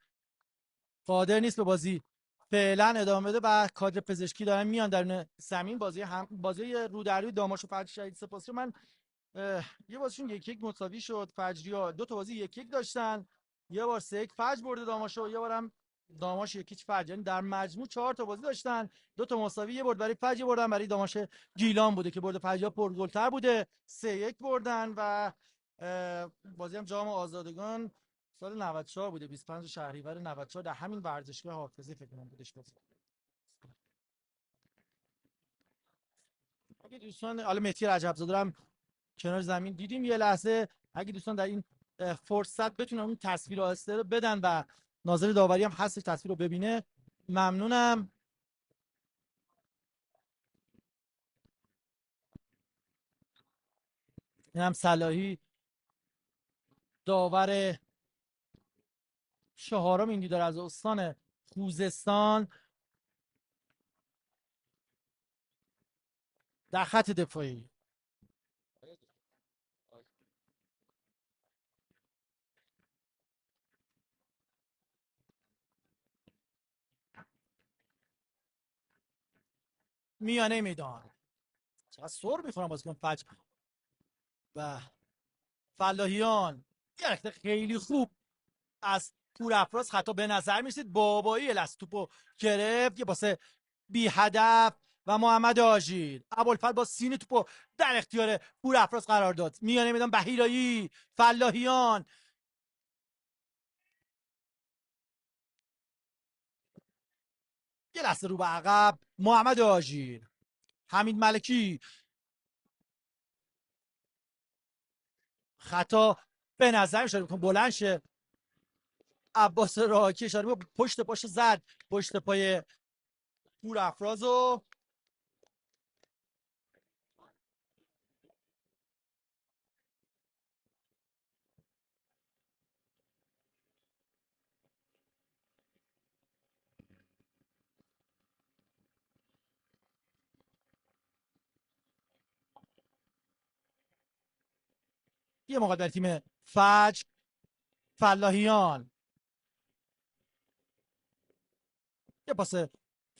قادر نیست به بازی فعلا ادامه بده و کادر پزشکی دارن میان در زمین. بازی رو در روی داماش و فرج شهید سپاسی من یه بازیشون 1-1 مساوی شد. فجری‌ها دو تا بازی 1-1 داشتن، یه بار 3-1 فجر برده داماشو، یه بارم داماش 1-1 فجر. یعنی در مجموع 4 تا بازی داشتن، دو تا مساوی، یه برد برای فجر، بردن برای داماش گیلان بوده که برد فجرها پرگل‌تر بوده. 3-1 بردن و بازی هم جام آزادگان سال 94 بوده، 25 شهریور 94 در همین ورزشگاه حافظی فکر کنم بودش. اگه دوستان حالا مهدی رجب‌زاده هم کنار زمین دیدیم یه لحظه، اگه دوستان در این فرصت بتونن اون تصویر آهسته رو بدن و ناظر داوری هم هستش تصویر رو ببینه ممنونم. این هم صلاحی داور چهارم این دیدار از استان خوزستان در خط دفاعی. میانه میدان چقدر سر میخورم بازیکن فجر و فلاحیان یه حرکت خیلی خوب از پورافراز، خطا به نظر میرسید بابایی توپو گرفت، یه پاس بی هدف و محمد آژیر ابوالفضل با سین توپو در اختیار پورافراز قرار داد. میانه میدان بهیرایی، فلاحیان یه لحظه رو به عقب، محمد آژیر، حمید ملکی، خطا به نظر میاد بلند شه عباس راکی اشاره به پشت زد پشت پای پورافرازو. یه موقع در تیم فجر فلاحیان یه پاس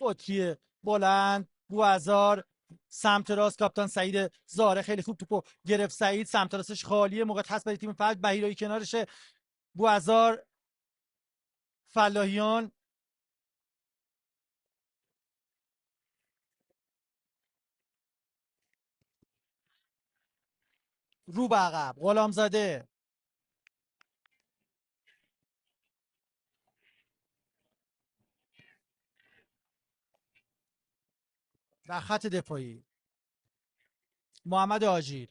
قطری بلند بوازار سمت راست، کاپتان سعید زاره خیلی خوب توپو گرفت، سعید سمت راستش خالیه، موقع هست برای تیم فجر، بهیرایی کنارشه، بوازار فلاحیان رو به عقب، غلامزاده در خط دفاعی محمد آژیر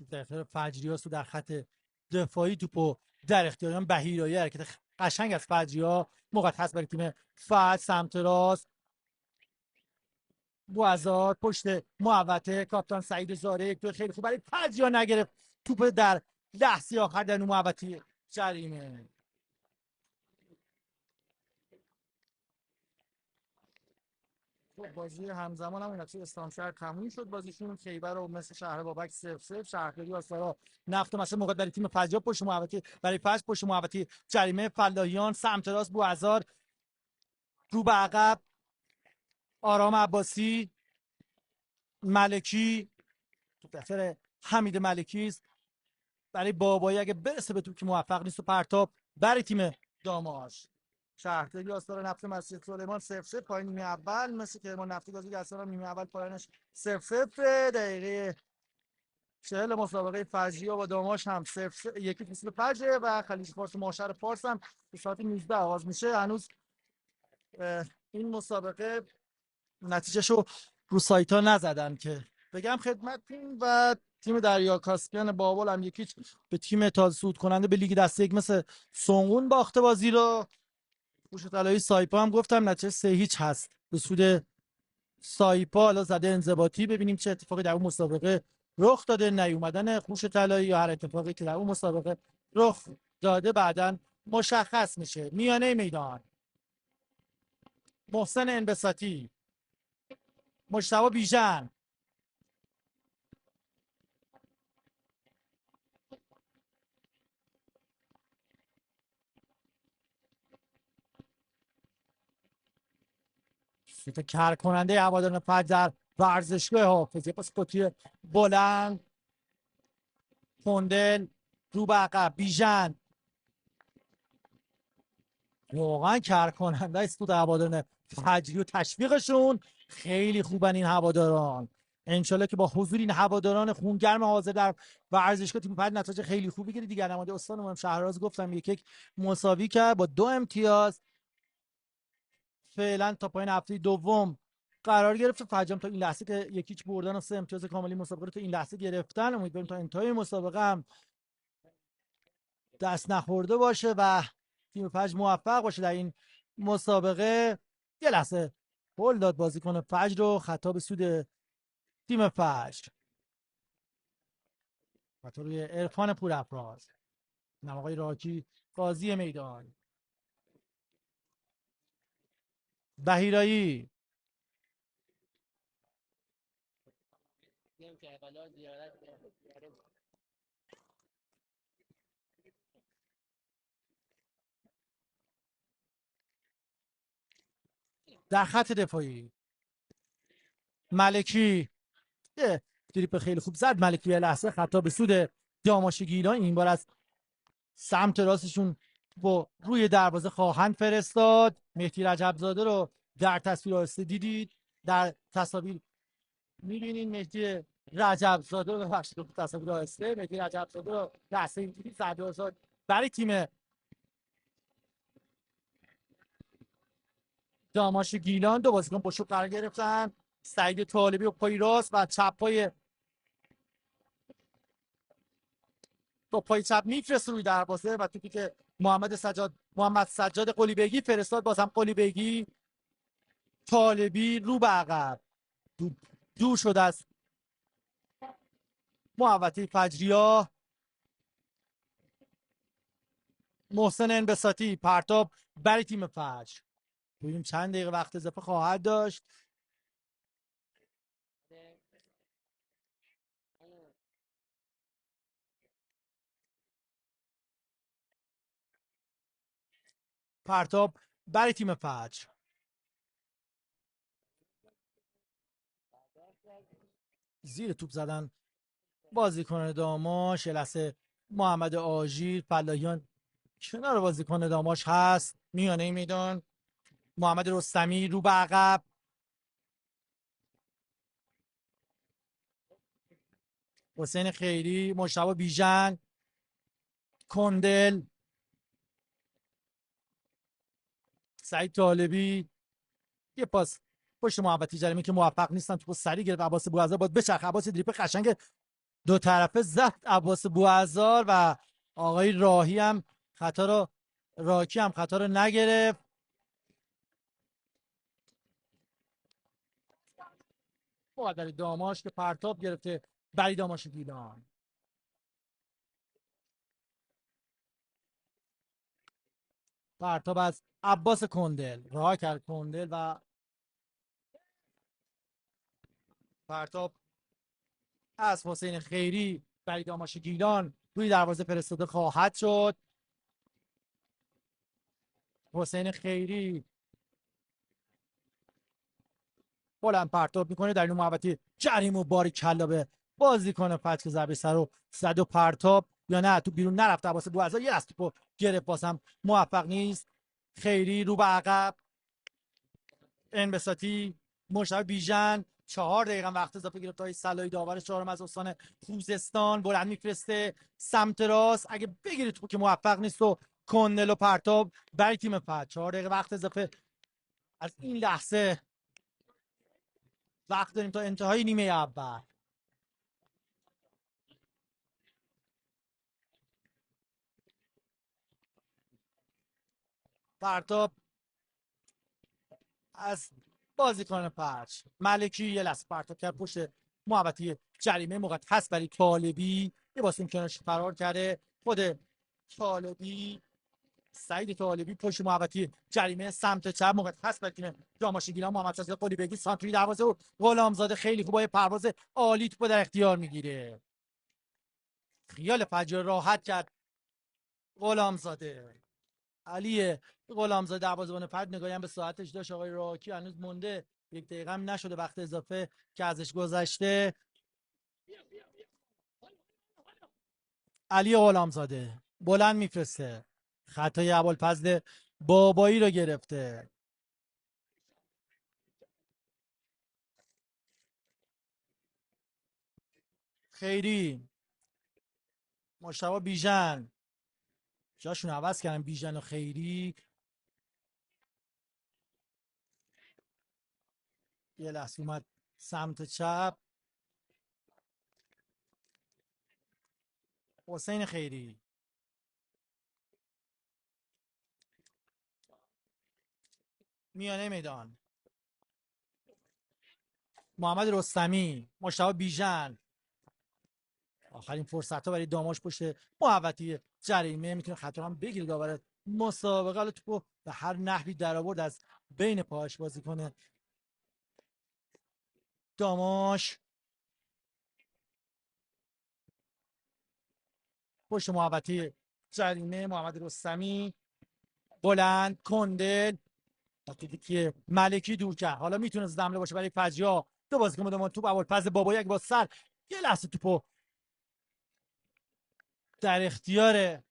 در اختیار فجریاس و در خط دفاعی توپو در اختیار بهیرایی، حرکت قشنگ از فجریا، موقع هست برای تیم فجر سمت راست، بوازار پشت محوطه، کاپتان سعید زاره یک دو خیلی خوب برای فجریا نگرفت توپ در لحظه آخر در محوطه جریمه. بازی همزمان هم نتیجه اسلام شهر تموم شد، بازیشون خیبر و مثل شهر بابک 0-0 شهرداری آستارا نفت مثلا موقع برای تیم فجر پشت محوطه، برای فجر پشت محوطه جریمه، فلاحیان سمت راست بوازار رو به عقب، آرام عباسی ملکی تو دفتر حمید ملکی است برای بابایی، اگه برسه به توپ که موفق نیست و پرتاب برای تیم داماش. شهرداری آستار نفت مسجد سلیمان 0-0 پایین نیمه اول، مثل که ما نفتی گازی گستان هم نیمه اول پایانش 0-0 دقیقه 40 مسابقه فجریه با داماش هم 0-0 یکی فیصل فجر و خلیج فارس و ماشر فارس هم به ساعت 19 آغاز میشه. هنوز این مسابقه نتیجهشو رو سایت ها نزدن که بگم خدمتتون. و تیم دریا کاسپیان بابل هم یکیچ به تیم تازه صعود کننده به لیگ دسته یک مثل سونگون باخته بازی رو. هوش طلایی سایپا هم گفتم نتیجه 3-0 هست به سود سایپا. حالا زده انضباطی، ببینیم چه اتفاقی در اون مسابقه رخ داده، نیومدن هوش طلایی یا هر اتفاقی که در اون مسابقه رخ داده بعداً مشخص میشه. میانه میدان محسن انبساطی، مجتبی بیژن، سوت کر کننده هواداران فجر در ورزشگاه حافظی، پس قطعی بلند کندل رو به عقب، بیژن واقعا کارکننده است تو هواداران فجری و تشویقشون خیلی خوبن این هواداران. انشالله که با حضور این هواداران خونگرم حاضر در ورزشگاه تیم فجر نتایج خیلی خوبی بگیره. دیگر نماینده استان شهرآز گفتم 1-1 مساوی کرد با 2 امتیاز. فعلا تا پایین هفته دوم قرار گرفته. فجرم تا این لحظه که 1-0 بردن و 3 امتیاز کاملی مسابقه رو تا این لحظه گرفتن. امیدواریم تا انتهای مسابقه هم دست نخورده باشه و تیم فجر موفق باشه در این مسابقه. یه لحظه هول داد بازیکن فجر رو، خطا به سود تیم فجر، خطا روی عرفان پورافراز. آقای راکی قاضی میدان. بهیرایی در خط دفاعی. ملکی یه دریپ خیلی خوب زد ملکی، یه لحظه خطا به سود داماش گیلان. این بار از سمت راستشون با روی دروازه خواهند فرستاد. مهدی رجبزاده رو در تصویر آسته دیدید، در تصاویر میبینین مهدی رجبزاده رو، ببخشید تصاویر آسته مهدی رجبزاده رو لحظه اینجوری زده آزاد برای تیم داماش گیلان. دو بازیکن با شوت قرار گرفتن، سعید طالبی و پای راست و چپ پای با پای چپ میفرست روی دروازه و توپی که محمد سجاد قلیبگی فرستاد. بازم قلیبگی، طالبی رو به عقب دور شده از محوطه فجریا. محسن انبساطی پرتاب برای تیم فجر. ببینیم چند دقیقه وقت اضافه خواهد داشت. پرتاب برای تیم فجر. زیر توپ زدن بازیکن داماش. یه لحظه محمد آژیر فلاحیان کنار بازیکن داماش هست میانه میدان. محمد رستمی رو به عقب. حسین خیری، مجتبی بیژن، کندل، سعید طالبی. یه پاس پشت محوطه جریمه که موفق نیستن توپ سری گرفت عباس بوعزار. باید بچرخه عباس، دریپ قشنگ دو طرفه زد عباس بوعزار و آقای راکی هم خطا رو نگرفت. برای داماش که پرتاب گرفته برای داماش گیلان. پرتاب از عباس کندل، رها کرد کندل و پرتاب از حسین خیری برای داماش گیلان روی دروازه فرستاده خواهد شد. حسین خیری بلند پرتاب میکنه در این محوطه جریمه و باری کلا به بازیکن فجر که ضربه سر رو زد و پرتاب یا نه تو بیرون نرفت. عباس بوعزار یه دست توپو گرفت بازم موفق نیست. خیری رو به عقب. انبساطی، مجتبی بیژن 4 دقیقه وقت اضافه گرفت. های صلاحی داور چهارم از استان خوزستان بلند میفرسته سمت راست. اگه بگیره تو که موفق نیست و کندل و پرتاب برای تیم فجر. 4 دقیقه وقت اضافه از این لحظه وقت داریم تا انتهای نیمه اول. پرتاب از بازیکن فجر. ملکی یه لحظه پرتاب کرد پشت محوطه جریمه، موقع هست برای طالبی. یه بازی کنارش فرار کرده خود طالبی. سعید طالبی پشت محوطه جریمه سمت چپ، موقع هست برای تیم جامعه گیلان. محمد سجاد قلیبگی سانتری دروازه و غلامزاده خیلی خوبه پرواز عالی توپ در اختیار میگیره. خیال فجر راحت کرد غلامزاده. علی غلامزاده دروازه‌بان فجر نگاهی هم به ساعتش داشت. آقای راکی هنوز مونده 1 دقیقه هم نشده وقت اضافه که ازش گذشته. علی غلامزاده بلند میفرسته. خطای ابوالفضل بابایی رو گرفته. خیری، مشتبه بیژن، جاشون عوض کردن بیژن و خیری. یه لحظه اومد سمت چپ. حسین خیری، میانه میدان محمد رستمی، مشتبه بیژن. آخرین فرصت ها برای داماش پشت محوطه جریمه، میتونه خطر هم بگیره داور مسابقه. حالا توپو به هر نحوی در آورد از بین پاهاش بازی کنه داماش. پشت محوطه جریمه محمد رستمی، بلند کندل، وقتی که ملکی دور کرد. حالا میتونه حمله باشه برای فجیا. دو بازیکن مدام توپ ابوالفضل بابایی با سر یه لحظه توپو در اختیار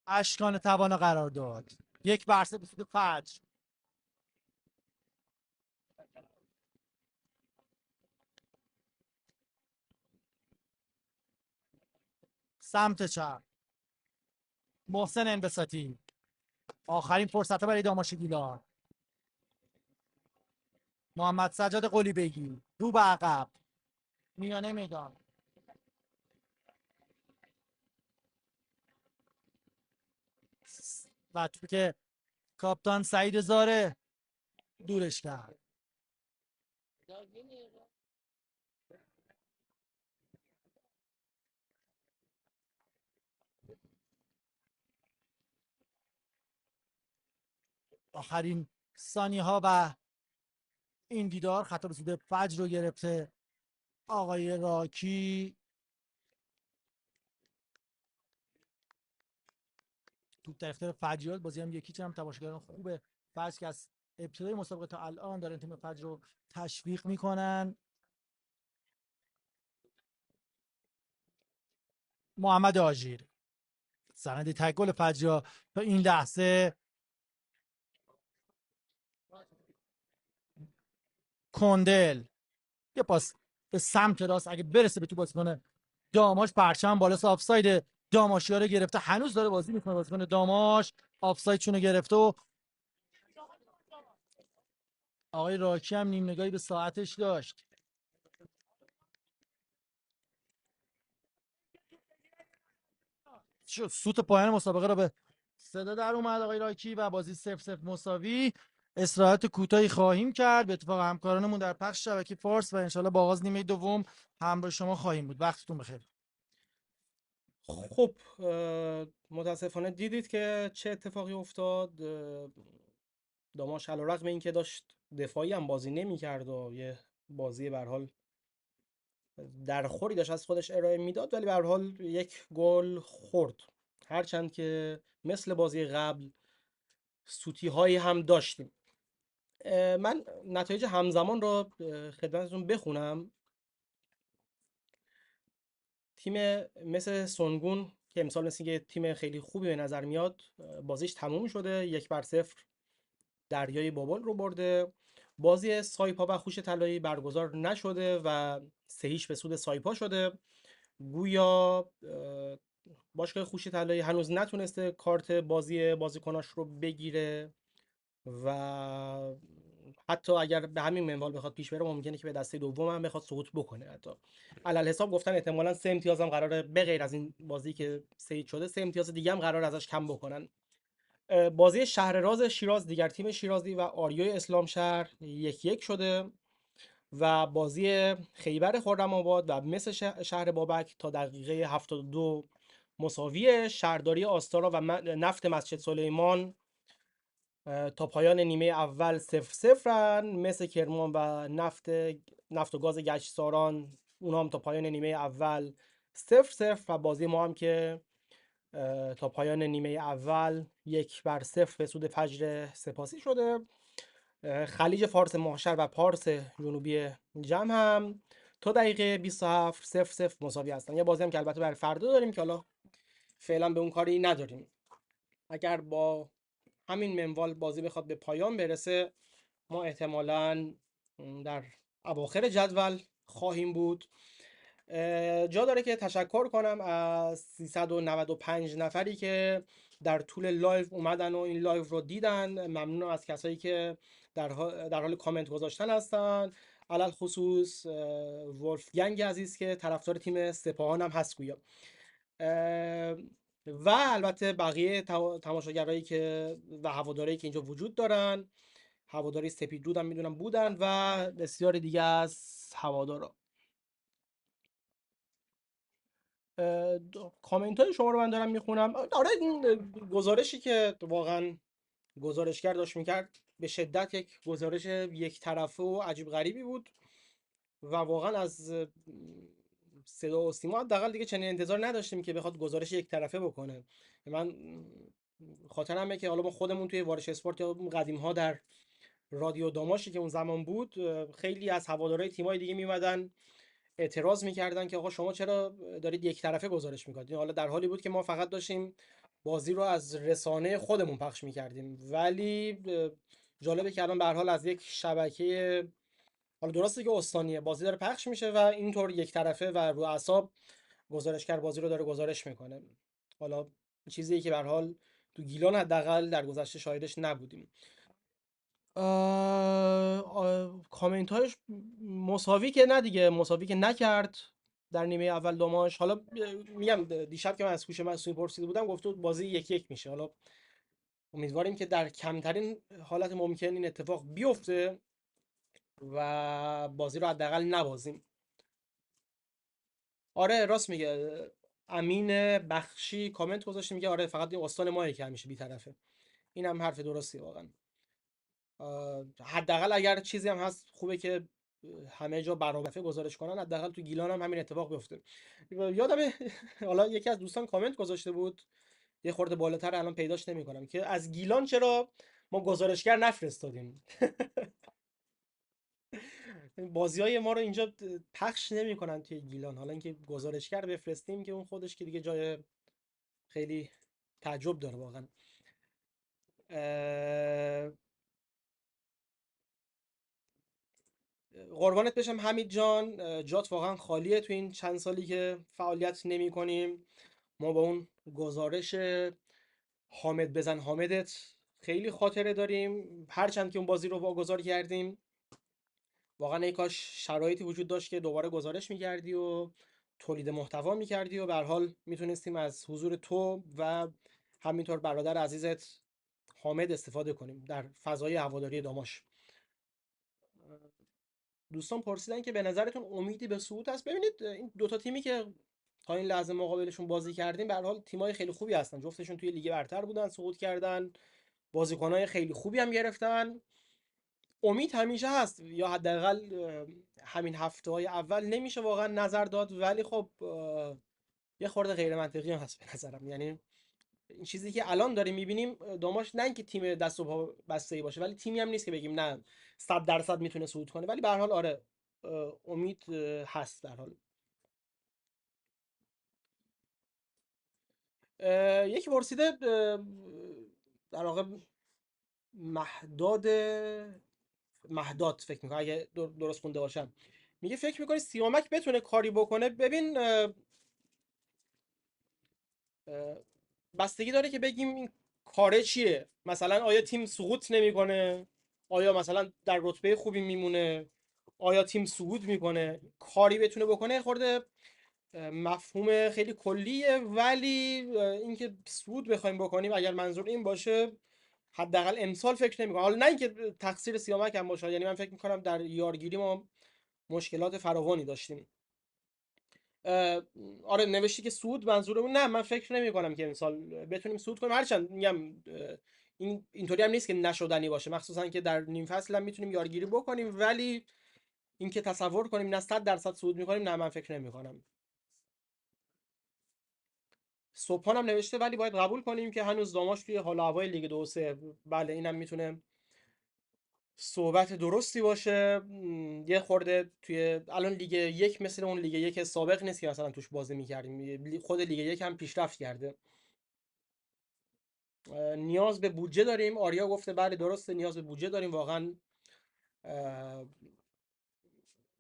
اشکان توانا قرار داد. یک برسه به سود فجر. سمت چپ محسن انبساطی، آخرین فرصت برای داماش گیلان. محمد سجاد قلی بگی رو به عقب، میانه میدان و توی که کاپتان سعید زاره دورش کرد. آخرین ثانیه ها و این دیدار خطا رسیده فجر رو گرفته آقای راکی. توپ در اختیار فجریات. بازی هم یکی هم تماشاگران خوبه فجر که از ابتدای مسابقه تا الان دارن تیم فجر رو تشویق میکنن. محمد آژیر سند تک گل فجر تا این لحظه. کندل یه پاس به سمت راست، اگه برسه به تو بازیکن داماش پرچم بالا آفساید داماشیا رو گرفته. هنوز داره بازی میکنه بازیکن داماش، آفسایدشون رو گرفته و آقای راکی هم نیم نگاهی به ساعتش داشت. سوت پایان مسابقه رو به صدا در اومد آقای راکی و بازی 0-0 مساوی. استراحت کوتاهی خواهیم کرد به اتفاق همکارانمون در پخش شبکه فارس و انشالله با آغاز نیمه دوم همراه شما خواهیم بود. وقتتون بخیر. خب متاسفانه دیدید که چه اتفاقی افتاد. داماش علیرغم اینکه داشت دفاعی هم بازی نمی‌کرد و یه بازی به هر حال در خوری داشت از خودش ارائه میداد، ولی به هر حال یک گل خورد. هرچند که مثل بازی قبل سوتی هایی هم داشتیم. من نتایج همزمان رو خدمتتون بخونم. تیم مثل سونگون که امسال مثل یه تیم خیلی خوبی به نظر میاد، بازیش تموم شده، 1-0 دریای بابل رو برده. بازی سایپا و خوش طلایی برگزار نشده و 3-0 به سود سایپا شده. گویا باشگاه خوش طلایی هنوز نتونسته کارت بازی بازیکناش رو بگیره و حتی اگر به همین منوال بخواد پیش بره ممکنه که به دسته دوم هم بخواد صعود بکنه. حتی علل حساب گفتن احتمالاً 3 امتیاز هم قراره به غیر از این بازی که سید شده 3 امتیاز دیگه هم قرار ازش کم بکنن. بازی شهرراز شیراز، دیگر تیم شیرازی و آریای اسلام شهر 1-1 شده و بازی خیبر خرم‌آباد و مس شهر بابک تا دقیقه 72 مساوی. شهرداری آستارا و نفت مسجد سلیمان تا پایان نیمه اول 0-0 مس کرمان و نفت و گاز گچساران اونا هم تا پایان نیمه اول 0-0 و بازی ما هم که تا پایان نیمه اول 1-0 به سود فجر سپاسی شده. خلیج فارس محشر و پارس جنوبی جمع هم تا دقیقه 27 0-0 مساوی هستن. یه بازی هم که البته برای فردا داریم که حالا فعلا به اون کاری نداریم. اگر با همین منوال بازی بخواد به پایان برسه، ما احتمالاً در اواخر جدول خواهیم بود. جا داره که تشکر کنم از 395 نفری که در طول لایو اومدن و این لایو رو دیدن. ممنونم از کسایی که در حال کامنت گذاشتن هستن، علل خصوص ولفگنگ عزیز که طرفدار تیم سپاهان هم هست گویا. و البته بقیه تماشاگرایی که و هوادارایی که اینجا وجود دارن، هواداری سپیدرود هم میدونم بودن و بسیار دیگه از هوادارا. کامنت های شما رو من دارم میخونم. آره این گزارشی که واقعا گزارشگر داشت میکرد به شدت یک گزارش یک طرفه و عجیب غریبی بود و واقعا از صدا و سیما حداقل دیگه چنین انتظار نداشتیم که بخواد گزارش یک طرفه بکنه. من خاطرمه که حالا ما خودمون توی وارش اسپورت یا قدیم ها در رادیو داماشی که اون زمان بود، خیلی از هوادارهای تیمای دیگه میمدن اعتراض میکردن که آقا شما چرا دارید یک طرفه گزارش میکنید. حالا در حالی بود که ما فقط داشتیم بازی رو از رسانه خودمون پخش میکردیم، ولی جالبه که الان به هر حال از یک شبکه، حالا درسته که استانیه، بازی داره پخش میشه و اینطور یک طرفه و رو اعصاب گزارشگر بازی رو داره گزارش میکنه. حالا چیزی که به هر حال تو گیلان حداقل در گذشته شاهدش نبودیم. کامنت هایش مساوی که نه دیگه، مساوی که نکرد در نیمه اول داماش. حالا میگم دیشب که من از کوش مسئول پرسیده بودم گفته بود بازی 1-1 میشه. حالا امیدواریم که در کمترین حالت ممکن این اتفاق بیفته و بازی رو حداقل نبازیم. آره راست میگه امین بخشی کامنت گذاشته، میگه آره فقط این استان مایه که همیشه بی‌طرفه. اینم حرف درستی واقعا. حداقل اگر چیزی هم هست خوبه که همه جا برابر گزارش کنن، حداقل تو گیلان هم همین اتفاق بیفته. یادم حالا یکی از دوستان کامنت گذاشته بود، یه خورده بالاتر الان پیداش نمی‌کنم، که از گیلان چرا ما گزارشگر نفرستادیم. بازیای ما رو اینجا پخش نمی‌کنن توی گیلان، حالا اینکه گزارشگر بفرستیم که اون خودش که دیگه جای خیلی تعجب داره واقعا. قربانت بشم حمید جان، جات واقعا خالیه تو این چند سالی که فعالیت نمی کنیم. ما با اون گزارش حامد بزن حامدت خیلی خاطره داریم، هرچند که اون بازی رو واگذار کردیم. واقعا ای کاش شرایطی وجود داشت که دوباره گزارش میکردی و تولید محتوا میکردی و به هر حال میتونستیم از حضور تو و همینطور برادر عزیزت حامد استفاده کنیم در فضای هواداری داماش. دوستان پرسیدن که به نظرتون امیدی به صعود هست؟ ببینید این دوتا تیمی که تا این لحظه مقابلشون بازی کردیم به هر حال تیمای خیلی خوبی هستن، جفتشون توی لیگ برتر بودن، صعود کردن، بازیکنای خیلی خوبی هم گرفتن. امید همیشه هست، یا حداقل همین هفته‌های اول نمیشه واقعا نظر داد، ولی خب یه خورده غیر منطقی هم هست به نظرم. یعنی این چیزی که الان داریم میبینیم داماش نه اینکه تیم دست و پا بسته باشه، ولی تیمی هم نیست که بگیم نه 100% میتونه صعود کنه، ولی به هر حال آره امید هست در حال. یکی پرسیده در واقع مهداد مهداد فکر میکنم اگه درست خونده باشم، میگه فکر میکنی سیامک بتونه کاری بکنه؟ ببین بستگی داره که بگیم این کاره چیه. مثلا آیا تیم سقوط نمیکنه، آیا مثلا در رتبه خوبی میمونه، آیا تیم صعود میکنه. کاری بتونه بکنه خورده مفهوم خیلی کلیه، ولی اینکه صعود بخوایم بکنیم اگر منظور این باشه حداقل امسال فکر نمی‌کنم. حالا نه اینکه تقصیر سیامک هم باشه، یعنی من فکر می‌کنم در یارگیری ما مشکلات فراوانی داشتیم. آره نوشتی که سود منظورمون، نه من فکر نمی کنم که امسال بتونیم سود کنیم، هرچند میگم این اینطوری هم نیست که نشدنی باشه، مخصوصا که در نیم فصل هم میتونیم یارگیری بکنیم، ولی اینکه تصور کنیم نه 100% سود میکنیم، نه من فکر نمی کنم. صبحان هم نوشته ولی باید قبول کنیم که هنوز داماش توی حال و هوای لیگ 2 3. بله اینم میتونه صحبت درستی باشه. یه خورده توی الان لیگ یک مثل اون لیگ یک سابق نیست که مثلا توش بازی میکردیم، خود لیگ یک هم پیشرفت کرده. نیاز به بودجه داریم. آریا گفته بله درسته نیاز به بودجه داریم واقعا. اه،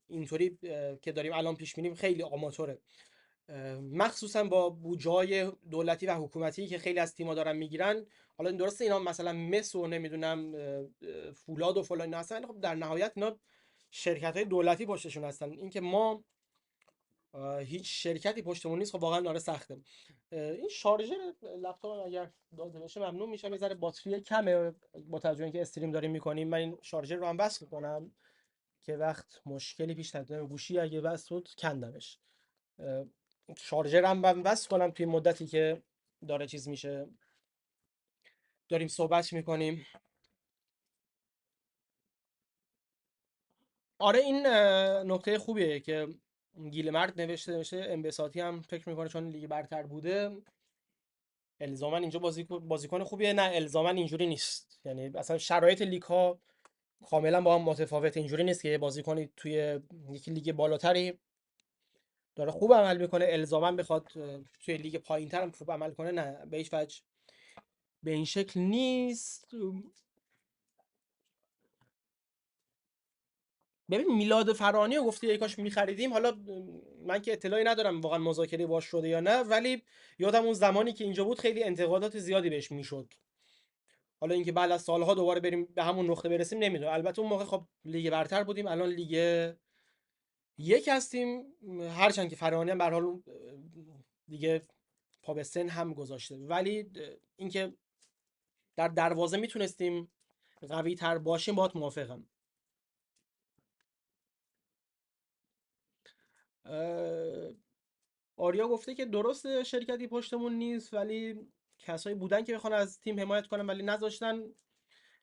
اینطوری که داریم الان پیش میریم خیلی آماتوره، مخصوصا با بودجه‌های دولتی و حکومتی که خیلی از تیم‌ها دارن میگیرن. حالا درسته اینا مثلا مس و نمیدونم فولاد و فلان اینا هستن، خب در نهایت اینا شرکت‌های دولتی پشتشون هستن. اینکه ما هیچ شرکتی پشتمون نیست، خب واقعا داره سخته. این شارژر لپتاپ اگر داده بشه ممنون میشم. یه ذره باتری کمه با توجه به اینکه استریم داریم میکنیم. من این شارژر رو هم وصل میکنم که وقت مشکلی پیش نیاد. گوشی اگه وصل شد کندمش. اه، شارژرم من وصل کنم توی مدتی که داره چیز میشه، داریم صحبت میکنیم. آره این نکته خوبیه که گیلمرد نوشته انبساطی هم فکر میکنه چون لیگ برتر بوده الزاما اینجا بازیکن خوبیه. نه الزاما اینجوری نیست، یعنی اصلا شرایط لیگ ها کاملا با هم متفاوته. اینجوری نیست که یه بازیکنی توی یکی لیگ بالاتری داره خوب عمل میکنه الزاما بخواد توی لیگ پایینتر هم خوب عمل کنه. نه به هیچ وجه به این شکل نیست. ببین میلاد فرانی رو گفتی ای کاش میخریدیم. حالا من که اطلاعی ندارم واقعا مذاکره باش شده یا نه، ولی یادم اون زمانی که اینجا بود خیلی انتقادات زیادی بهش میشد. حالا اینکه بعد از سالها دوباره بریم به همون نقطه برسیم نمیدونم. البته اون موقع خب لیگ برتر بودیم، الان لیگ یک هستیم. هرچند که فرانی هم به هر حال دیگه پا به سن هم گذاشته، ولی اینکه در دروازه میتونستیم قوی تر باشیم باهات موافقم. آریا گفته که درست شرکتی پشتمون نیست ولی کسایی بودن که بخوان از تیم حمایت کنن ولی نذاشتن.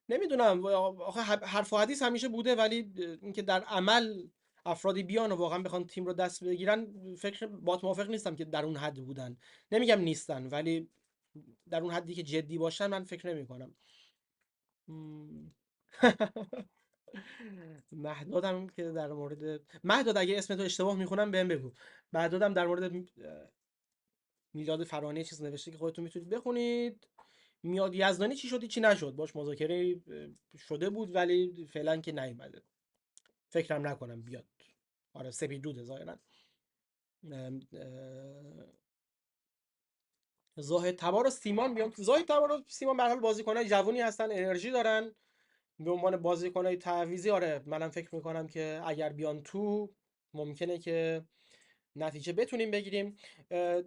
نمیدونم آخه حرف و حدیث همیشه بوده، ولی اینکه در عمل افرادی بیان و واقعا بخوان تیم رو دست بگیرن، فکر باهات موافق نیستم که در اون حد بودن. نمیگم نیستن، ولی در اون حدی که جدی باشن من فکر نمی کنم. مهدادم که در مورد مهداد اگه اسم تو اشتباه میخونم بهم بگو. مهدادم در مورد میلاد فرانی چیز نوشته که خودتون میتونید بخونید. میاد یزدانی چی شدی چی نشد، باش مذاکره شده بود ولی فعلا که نیومده. فکرم نکنم بیاد. آره سپید روده ظاهرا. زاهد تبار و سیمان بیان. زاهد تبار و سیمان به هر حال بازیکنای جوونی هستن، انرژی دارن. به عنوان بازیکنای تعویضی آره منم فکر میکنم که اگر بیان تو ممکنه که نتیجه بتونیم بگیریم.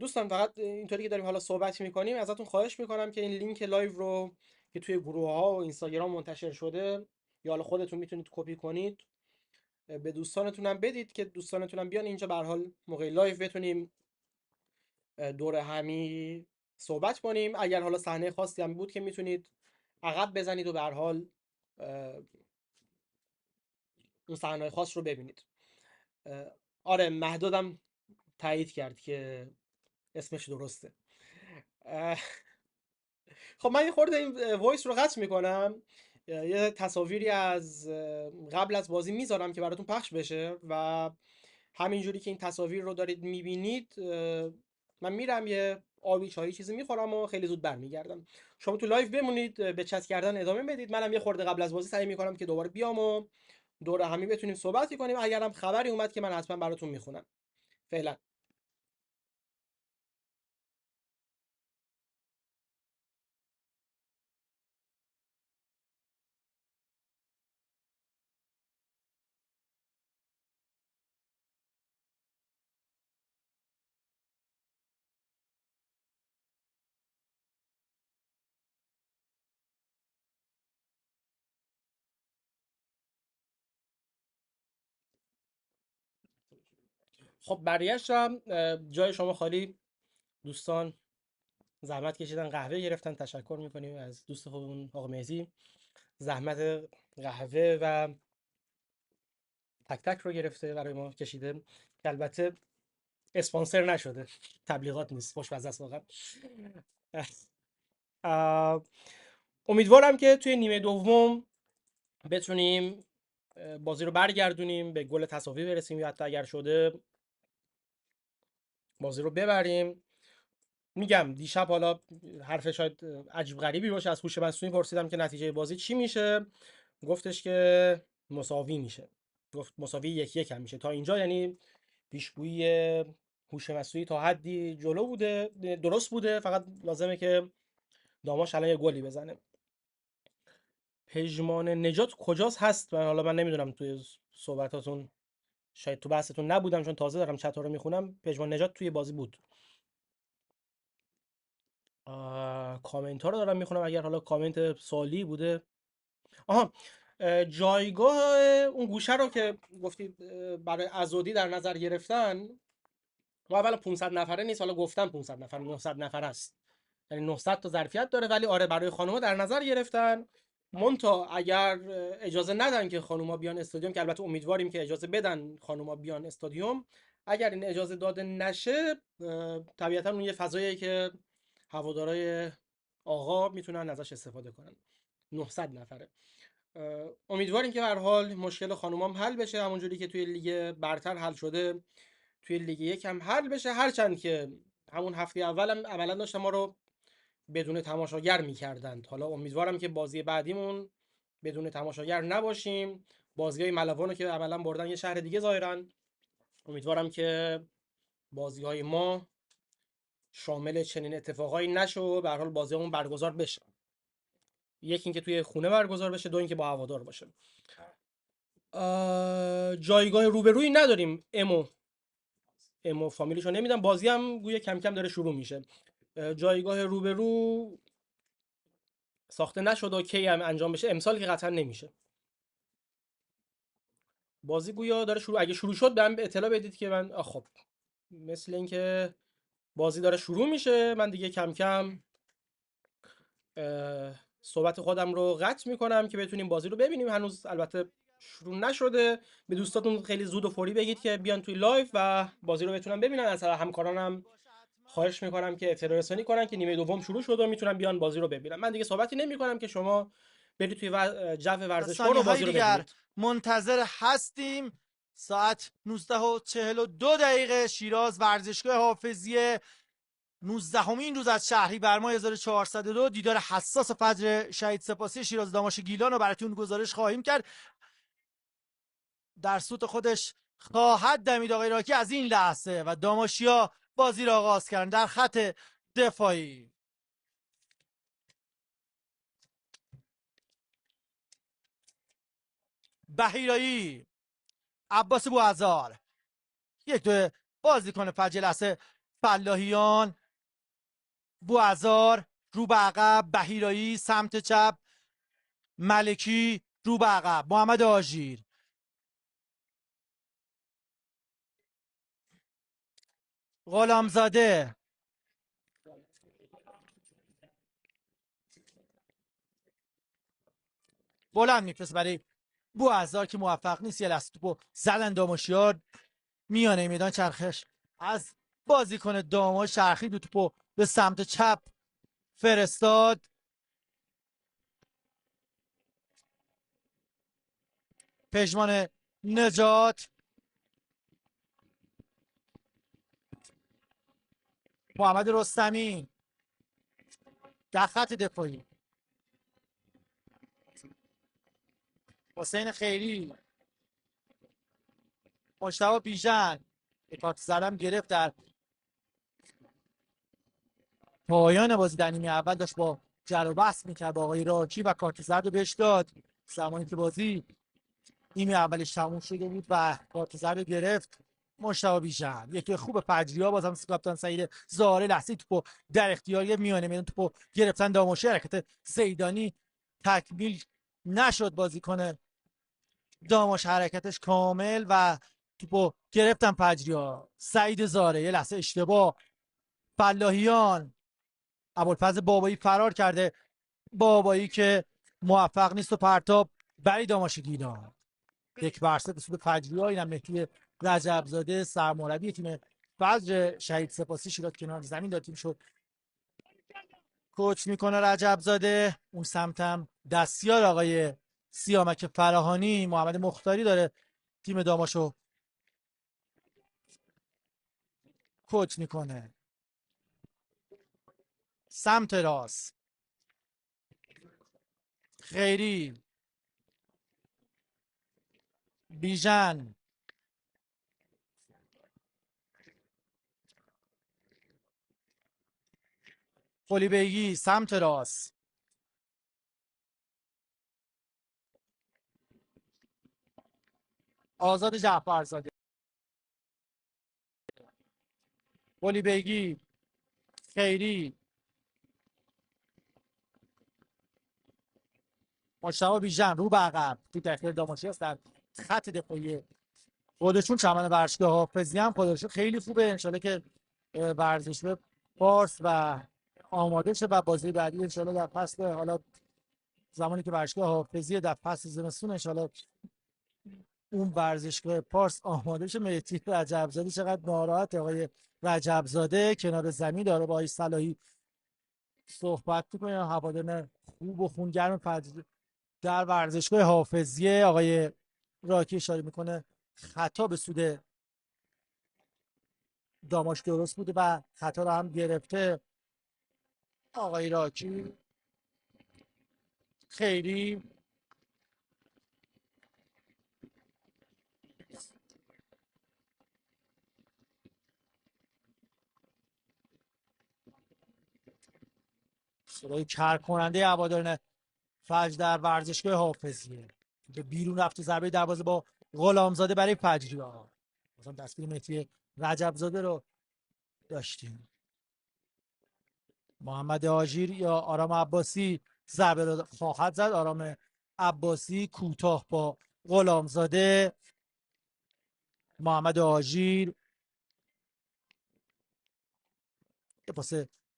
دوستان فقط اینطوری که داریم حالا صحبت میکنیم ازتون خواهش میکنم که این لینک لایو رو که توی گروه ها و اینستاگرام منتشر شده یا حالا خودتون میتونید کپی کنید به دوستانتونم بدید که دوستانتونم بیان اینجا. به هر حال موقع لایو بتونیم دور همی صحبت کنیم. اگر حالا صحنه خاصی هم بود که میتونید عقب بزنید و به هر حال اون صحنه خاص رو ببینید. آره مهدادم تایید کرد که اسمش درسته. خب من یه خورده این وایس رو قطع میکنم، یه تصاویری از قبل از بازی میذارم که براتون پخش بشه و همینجوری که این تصاویر رو دارید میبینید من میرم یه آبی چایی چیزی میخورم و خیلی زود برمیگردم. شما تو لایو بمونید به چت کردن ادامه بدید. منم یه خورده قبل از بازی سعی میکنم که دوباره بیام و دور همی بتونیم صحبتی کنیم. اگرم خبری اومد که من حتما براتون میخونم. فعلا. خب بقیه‌اش جای شما خالی. دوستان زحمت کشیدن قهوه گرفتن، تشکر میکنیم از دوست خوبمون آقا مهدی. زحمت قهوه و تک تک رو گرفته برای ما کشیده که البته اسپانسر نشده، تبلیغات نیست، خوشمزه است واقعا. اه، امیدوارم که توی نیمه دوم بتونیم بازی رو برگردونیم به گل تساوی برسیم یا حتی اگر شده بازی رو ببریم. میگم دیشب حالا حرف شاید عجیب غریبی باشه، از هوش مصنوعی پرسیدم که نتیجه بازی چی میشه، گفتش که مساوی میشه، گفت مساوی 1-1 هم میشه. تا اینجا یعنی پیشگویی هوش مصنوعی تا حدی جلو بوده، درست بوده، فقط لازمه که داماش الان یه گلی بزنه. پژمان نجات کجاست هست؟ من نمیدونم، توی صحبتاتون شاید تو بحثتون نبودم چون تازه دارم چت رو میخونم. پژمان نجات توی بازی بود. کامنت ها رو دارم میخونم اگر حالا کامنت سوالی بوده. آها، جایگاه اون گوشه رو که گفتید برای ازودی در نظر گرفتن، و اولا 500 نفره نیست، حالا گفتم 500 نفر 900 نفر است، یعنی 900 تا ظرفیت داره، ولی آره برای خانوما در نظر گرفتن. مونتا اگر اجازه ندن که خانوما بیان استادیوم، که البته امیدواریم که اجازه بدن خانوما بیان استادیوم، اگر این اجازه داده نشه طبیعتا اون یه فضاییه که هوادارای آقا میتونن ازش استفاده کنن. 900 نفره. امیدواریم که به هر حال مشکل خانومام حل بشه، همونجوری که توی لیگ برتر حل شده توی لیگ یک هم حل بشه. هرچند که همون هفته اولم عملا داشتن ما رو بدون تماشاگر میکردند. حالا امیدوارم که بازی بعدیمون بدون تماشاگر نباشیم. بازی های ملوان رو که عملا بردن یه شهر دیگه ظاهرا، امیدوارم که بازی های ما شامل چنین اتفاقایی نشه و به هر حال بازیمون برگزار بشه. یکی اینکه توی خونه برگزار بشه، دو اینکه با هوادار باشه. جایگاه روبرویی نداریم. امو فامیلیشو نمیدم، بازی هم گویا کم کم داره شروع میشه. جایگاه روبرو ساخته نشد و کی هم انجام بشه امسال که قطعا نمیشه. بازی گویا داره شروع، اگه شروع شد بهم اطلاع بدید که من خب مثل اینکه بازی داره شروع میشه. من دیگه کم کم صحبت خودم رو قطع میکنم که بتونیم بازی رو ببینیم. هنوز البته شروع نشده. به دوستاتون خیلی زود و فوری بگید که بیان توی لایف و بازی رو بتونن ببینن. از همکارانم خواهش میکنم که اطلاع رسانی کنن که نیمه دوم شروع شده و میتونن بیان بازی رو ببینن. من دیگه صحبتی نمیکنم که شما برید توی جو ورزشگاه رو ثانیه‌های بازی رو دیگر ببینید. منتظر هستیم. ساعت 19:42 شیراز، ورزشگاه حافظیه، 19مین روز از شهریور ماه 1402. دیدار حساس فجر شهید سپاسی شیراز داماش گیلان رو براتون گزارش خواهیم کرد. در سوت خودش خواهد دمید آقای راکی از این لحظه و داماشیا بازی را آغاز کردن در خط دفاعی. بهیرایی، عباس بوعزار، یک دو بازیکن فجر لحظه، فلاحیان، بوعزار رو به عقب، بهیرایی سمت چپ، ملکی رو به عقب، محمد آژیر، غلامزاده، بلند میفرست برای بوعزار که موفق نیست. یه لحظه توپو زدن داموشیار، میانه میدان چرخش از بازیکن داماش چرخید و توپو به سمت چپ فرستاد. پژمان نجات، محمد رستمی در خط دفاعی، حسین خیری، مجتبی بیژن کارت زدم گرفت در پایان بازی. در نیمه اول داشت با جر و بحث میکرد با آقای راکی و کارت زرد رو بهش داد زمانی که بازی نیمه اولش تموم شده بود و کارت زرد گرفت. مجتبی بیژن یکی خوب فجری‌ها، بازم کاپیتان سعید زاره لحظه توپو در اختیار میانه میدان توپو گرفتن داموشی. حرکت زیدانی تکمیل نشد، بازیکن داماش حرکتش کامل و توپو گرفتن فجری‌ها. سعید زاره یه لحظه اشتباه، فلاحیان، ابوالفضل بابایی فرار کرده، بابایی که موفق نیست و پرتاب برای داماش گیلان. یک برسه به سود فجری‌ها. اینم مهدی رجبزاده سرمربی تیم فجر شهید سپاسی شیراز کنار زمین داد تیم شد کوچ میکنه رجبزاده. اون سمتم دستیار آقای سیامک فراهانی محمد مختاری داره تیم داماشو کوچ میکنه. سمت راست، خیری، بیژن، قلیبیگی سمت راست، آزاد جعفرزاده، قلیبیگی، خیری، مجتبی بیژن رو به عقب تو تحقیر داماچی هست در خط دفاعی خودشون. چمن ورزشگاه حافظی هم خودشون خیلی خوبه، انشالله که ورزشگاه پارس و آماده شه و بازی بعدی انشالله در فصل، حالا زمانی که ورزشگاه حافظی در فصل زمستون انشالله اون ورزشگاه پارس آماده شه. مهدی رجبزاده چقدر ناراحت، آقای رجبزاده کنار زمین داره با آقای صلاحی صحبت میکنه. هوادار خوب و خونگرم در ورزشگاه حافظیه. آقای راکی اشاره میکنه خطا به سود داماش درست بوده و خطا رو هم گرفته آقای راکی. خیلی صدای کر کننده هواداران فجر در ورزشگاه حافظیه به بیرون رفت و ضربه دروازه با غلامزاده برای فجری ها. مثلا تصویر مهدی رجبزاده رو داشتیم. محمد آژیر یا آرام عباسی ضربه رو خواهد زد. آرام عباسی کوتاه با غلامزاده. محمد آژیر یه پاس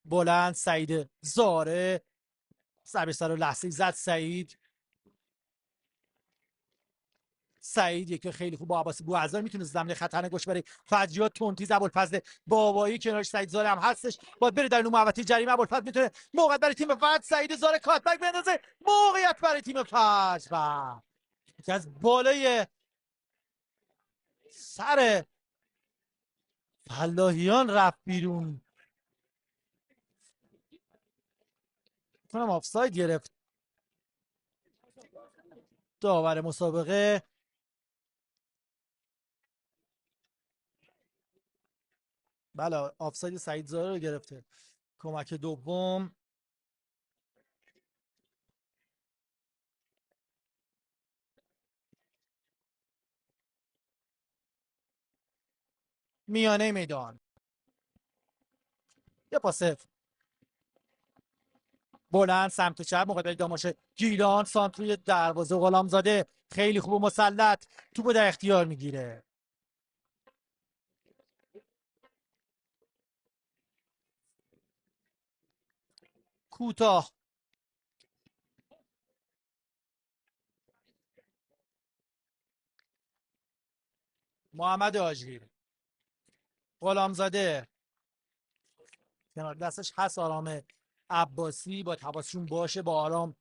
بلند، سعید زاره ضربه سر رو لحظه زد. سعید یکی خیلی خوب با عباسی بوعزا میتونه زمین خطرناک باشه برای فجریات. تونتیز ابوالفضل بابایی کنارش سعید زاره هم هستش، باید بره در محوطه جریمه. ابوالفضل میتونه موقعیت برای تیم فجر، سعید زاره کاتبک بندازه، موقعیت برای تیم فجر و یکی از بالای سر فلاحیان رفت بیرون. کنم آفساید گرفت داور مسابقه. بله آفساید سعید زاره رو گرفته. کمک دوم میانه میدان. یه پاس بلند سمت چپ مقابل داماش گیلان، سانتروی دروازه غلامزاده خیلی خوب و مسلط توپو در اختیار میگیره. کوتاه محمد آژیر، غلامزاده کنار دستش هست آرام عباسی، با حواسشون باشه با آرام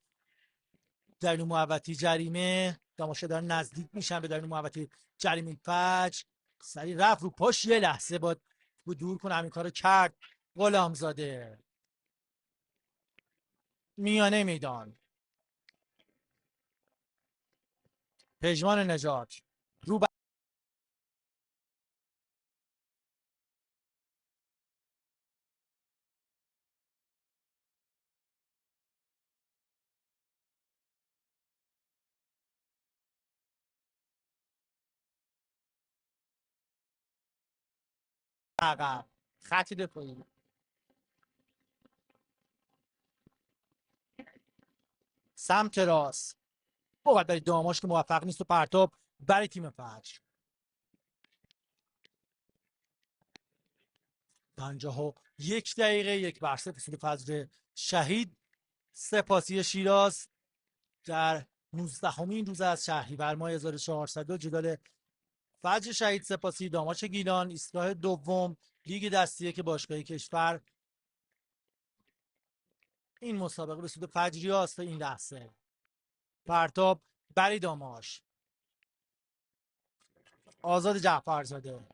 در محوطه جریمه. داماشه دارن نزدیک میشن به در محوطه جریمه فجر. سری رفت رو پاش، یه لحظه با دور کنه، همین کارو کرد غلامزاده. میانه میدان پژمان نجات رو عقب خط دفاعی سمت راست، فقط برای داماش که موفق نیست و پرتاب برای تیم فجر. 51 دقیقه 1-0 فصول فجر شهید سپاسی شیراز در 19مین روز از شهریور ماه 1402 جدال فجر شهید سپاسی داماش گیلان، ایستگاه دوم لیگ دستی که باشگاهی کشور. این مسابقه به سود فجری هاست تا این لحظه. پرتاب برای داماش، آزاد جعفرزاده،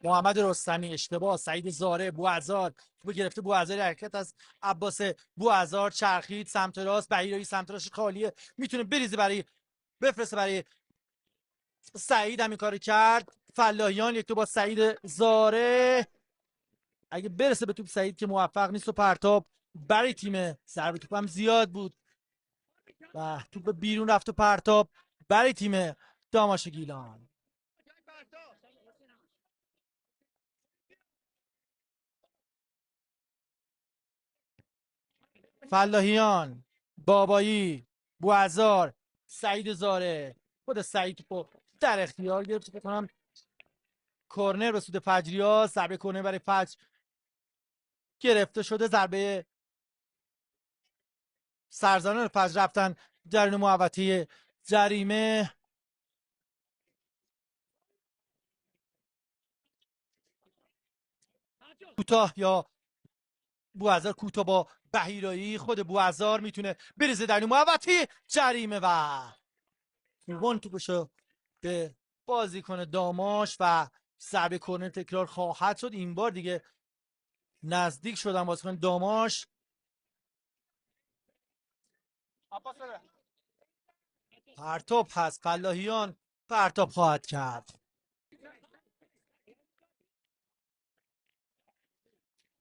محمد رستمی اشتباه، سعید زاره، بوعزار توپ گرفته، بوعزار حرکت از عباس بوعزار، چرخید سمت راست، بهیرایی سمت راست خالیه، میتونه بریزه برای بفرسته برای سعید، همین کارو کرد. فلاحیان یک تو با سعید زاره، اگه برسه به توپ سعید که موفق نیست و پرتاب برای تیم، ضربه توپ هم زیاد بود و توپ بیرون رفت و پرتاب برای تیم داماش گیلان. فلاحیان، بابایی، بوعزار، سعید زاره، خود سعید توپو در اختیار گرفت. فکر کنم کرنر به سود فجری‌ها، ضربه کرنر برای فجر گرفته شده. ضربه سرزنان فجر رفتن درون محوطه جریمه. کوتاه یا بوعزار کوتاه با بهیرایی، خود بوعزار میتونه بریزه درون محوطه جریمه و وان توپشو به بازیکن داماش و ضربه کرنر تکرار خواهد شد. این بار دیگه نزدیک شدن بازیکن داماش. پرتاب هست، فلاحیان پرتاب خواهد کرد.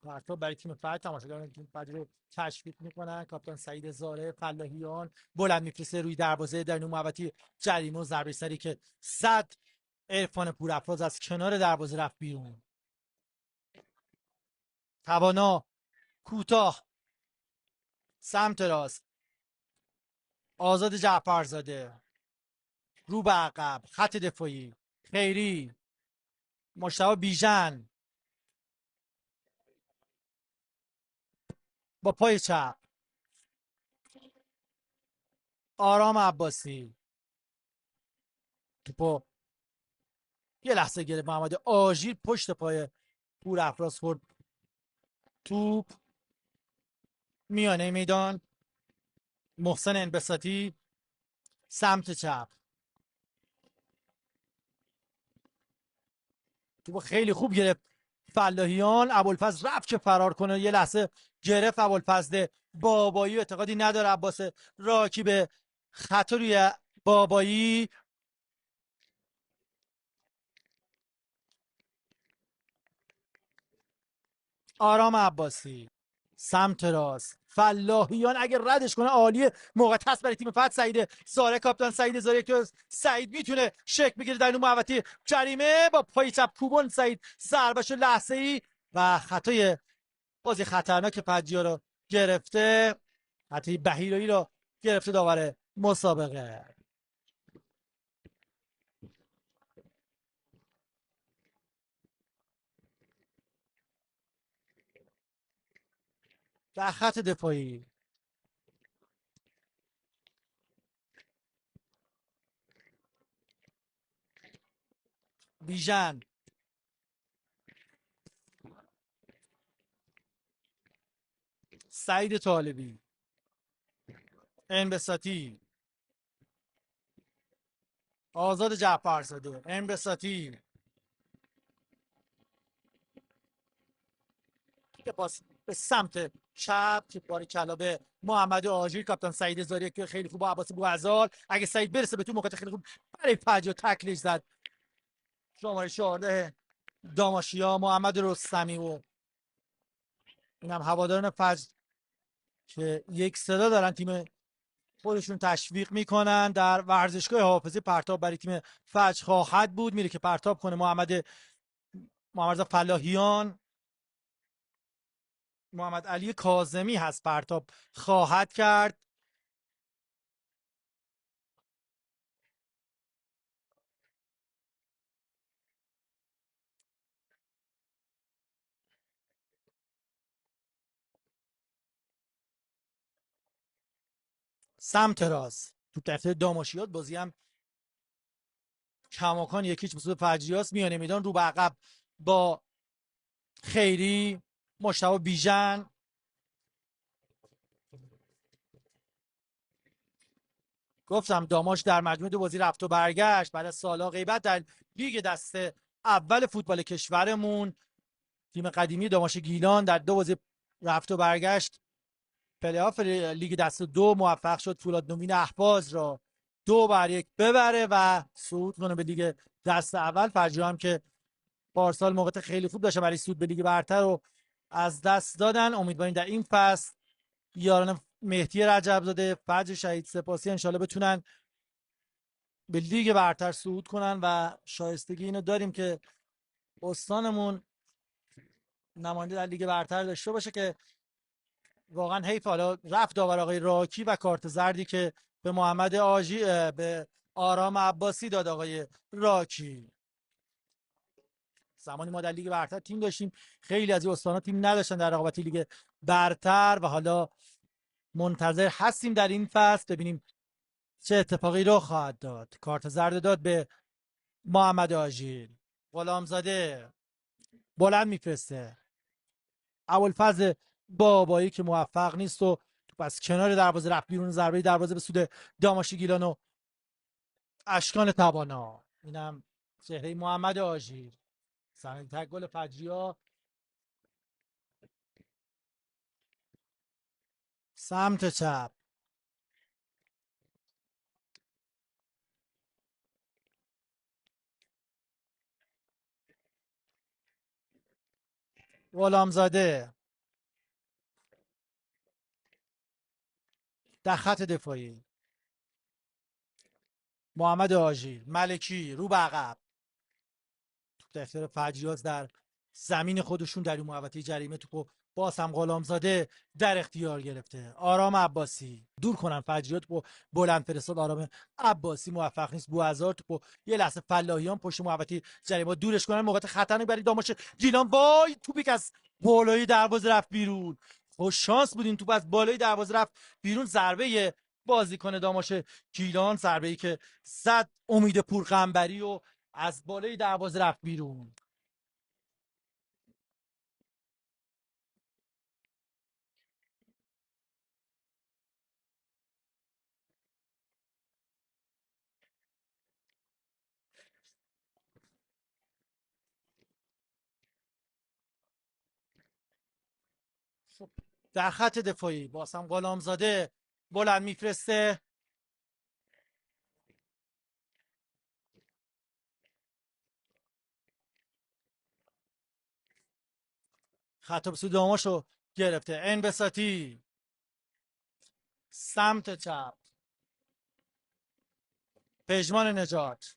پرتاب برای تیم فجر، تماشاگران تیم فجر رو تشویق میکنن. کاپیتان سعید زاره، فلاحیان بلند میفرسته روی دروازه درون محوطه جریمه و ضربه سری که صد عرفان پورافراز از کنار دروازه رفت بیرون. توانا کوتاه سمت راست، آزاد جعفرزاده رو به عقب، خط دفاعی خیری، مجتبی بیژن با پای چپ، آرام عباسی توپو یه لحظه گرفت محمد آژیر، پشت پای پورافراز خورد توپ میانه میدان. محسن انبساطی سمت چپ، توپو خیلی خوب گرفت فلاحیان. ابوالفضل رفت که فرار کنه، یه لحظه گرفت ابوالفضل بابایی، اعتقادی نداره عباس راکی به خطا روی بابایی. آرام عباسی سمت راست، فلاحیان اگه ردش کنه عالیه، موقع هست برای تیم فتح. سعید زاره، کاپیتان سعید زاره که سعید میتونه شک بگیره در اون محوطه جریمه، با پای چپ کوبون سعید ضربهشو لحظه ای و خطای بازی خطرناک فجیا رو گرفته، خطای بهیرایی رو گرفته داور مسابقه. در خط دفاعی بیژن، سعید طالبی، انبساطی، آزاد جعفرزاده، انبساطی که پاس به سمت چپ که باری کلا به محمد آژیر. کاپیتان سعید زاریه که خیلی خوب با عباس بوعزار، اگه سعید برسه به تو موقع خیلی خوب برای فجر تکلیش زد. شماره 14 داماشیا محمد رستمی و اینم هواداران فجر که یک صدا دارن تیم خودشون تشویق میکنن. در ورزشگاه حافظی پرتاب برای تیم فجر خواهد بود، میره که پرتاب کنه محمد فلاحیان. محمد علی کاظمی هست پرتاب خواهد کرد. سمت راست تو دفعه داماشیات بازی هم کماکان یکیچ بسود فجریاست. میانه میدان رو به عقب با خیری، مجتبی بیژن، گفتم داماش در مجموع دو بازی رفت و برگشت بعد از سالها غیبت در لیگ دسته اول فوتبال کشورمون، تیم قدیمی داماش گیلان در 2 بازی رفت و برگشت پلی‌آف لیگ دست دو موفق شد فولاد نوین اهواز را 2-1 ببره و صعود کنه به لیگ دست اول. فجر هم که پارسال موقعیت خیلی خوب داشته برای صعود به لیگ برتر رو از دست دادن. امیدواریم در این فصل یاران مهدی رجبزاده، فجر شهید سپاسی انشالله بتونن به لیگ برتر صعود کنن و شایستگی اینو داریم که استانمون نماینده در لیگ برتر داشته باشه که واقعا حیف حالا رفت داور آقای راکی و کارت زردی که به محمد آژی به آرام عباسی داد آقای راکی. زمانی ما در لیگ برتر تیم داشتیم، خیلی از این استان‌ها تیم نداشتن در رقابت لیگ برتر و حالا منتظر هستیم در این فصل ببینیم چه اتفاقی رخ خواهد داد. کارت زرد داد به محمد آژیر. غلامزاده بلند میفرسته، ابوالفضل بابایی که موفق نیست و پس کنار دروازه رفت بیرون، ضربه دروازه به سود داماش گیلان و اشکان توانا. اینم چهره محمد آژیر. صحنه تک گل فجریا سمت چپ. غلامزاده در خط دفاعی، محمد آژیر، ملکی رو به عقب، در اختیار فجریات در زمین خودشون در اون محوطه جریمه توپو باز هم غلامزاده در اختیار گرفته. آرام عباسی دور کنن فجریات توپو بلند فرستاد. آرام عباسی موفق نیست. بوعزار توپو یه لحظه فلاحیان پشت محوطه جریمه دورش کنن، موقع خطرناک برای داماش گیلان. وای توپی که از بالای دروازه رفت بیرون. خوش شانس بود این توپ از بالای دروازه رفت بیرون. ضربه بازیکن داماش گیلان، ضربه ای که زد امید پورقنبری و از بالای دروازه رفت بیرون. در خط دفاعی باسم غلامزاده بلند میفرسته، خط به سود داماشو گرفته. انبساطی سمت چپ، پژمان نجات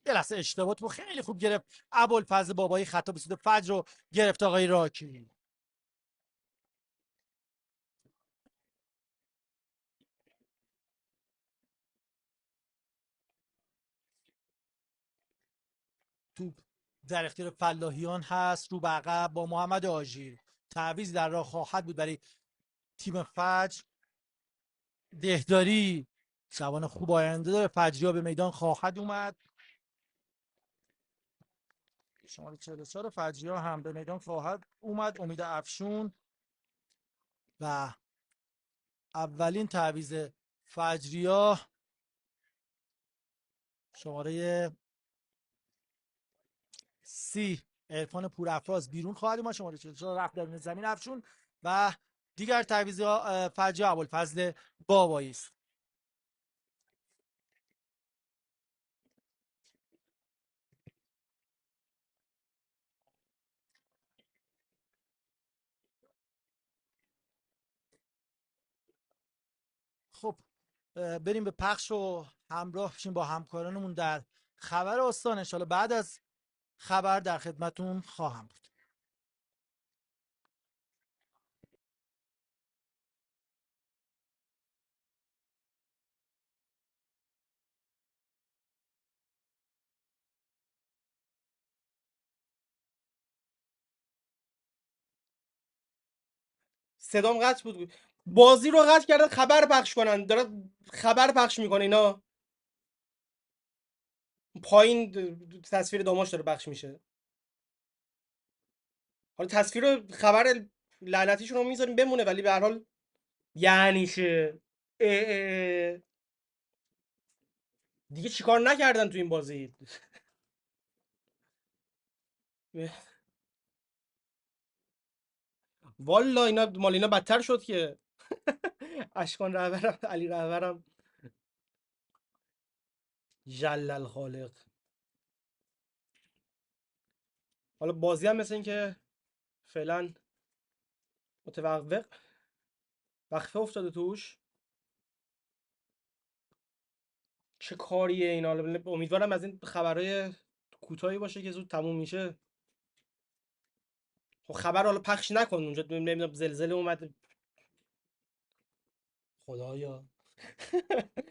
یه لحظه اشتباه تو خیلی خوب گرفت. ابوالفضل بابایی خط به سود فجر رو گرفت آقای راکی. توپ در اختیار فلاحیان هست رو به عقب با محمد آژیر. تعویض در راه خواهد بود برای تیم فجر. دهداری جوان خوب آینده داره. فجریا به میدان خواهد اومد. شماره 44 فجریا هم به میدان خواهد اومد. امید افشون و اولین تعویض فجریا شماره 30 عرفان پورافراز بیرون خواهد اومد. شماره 44 رفت در زمین افشون و دیگر تعویض فجریا ابوالفضل بابایی است. خب بریم به پخش و همراه بشیم با همکارانمون در خبر استان. انشالله بعد از خبر در خدمتون خواهم بود. صدام قطع بود. بازی رو قطع کردن خبر پخش کنن، دارن خبر پخش میکنه اینا. پایین تصویر داماش داره پخش میشه. حالا تصویر خبر لعنتیشون رو میذاریم بمونه، ولی به هر حال یعنی چه؟ اه. دیگه چیکار نکردن تو این بازی؟ والا اینا مال اینا بدتر شد که اشکان رهبرم، علی رهبرم، جل الخالق. حالا بازی هم مثل این که فعلا متوقف، وقفه افتاده توش. چه کاریه اینا؟ حالا امیدوارم از این خبرهای کوتاهی باشه که زود تموم میشه. خب خبر حالا پخش نکن اونجا، نمیدونم زلزله اومد خدایا.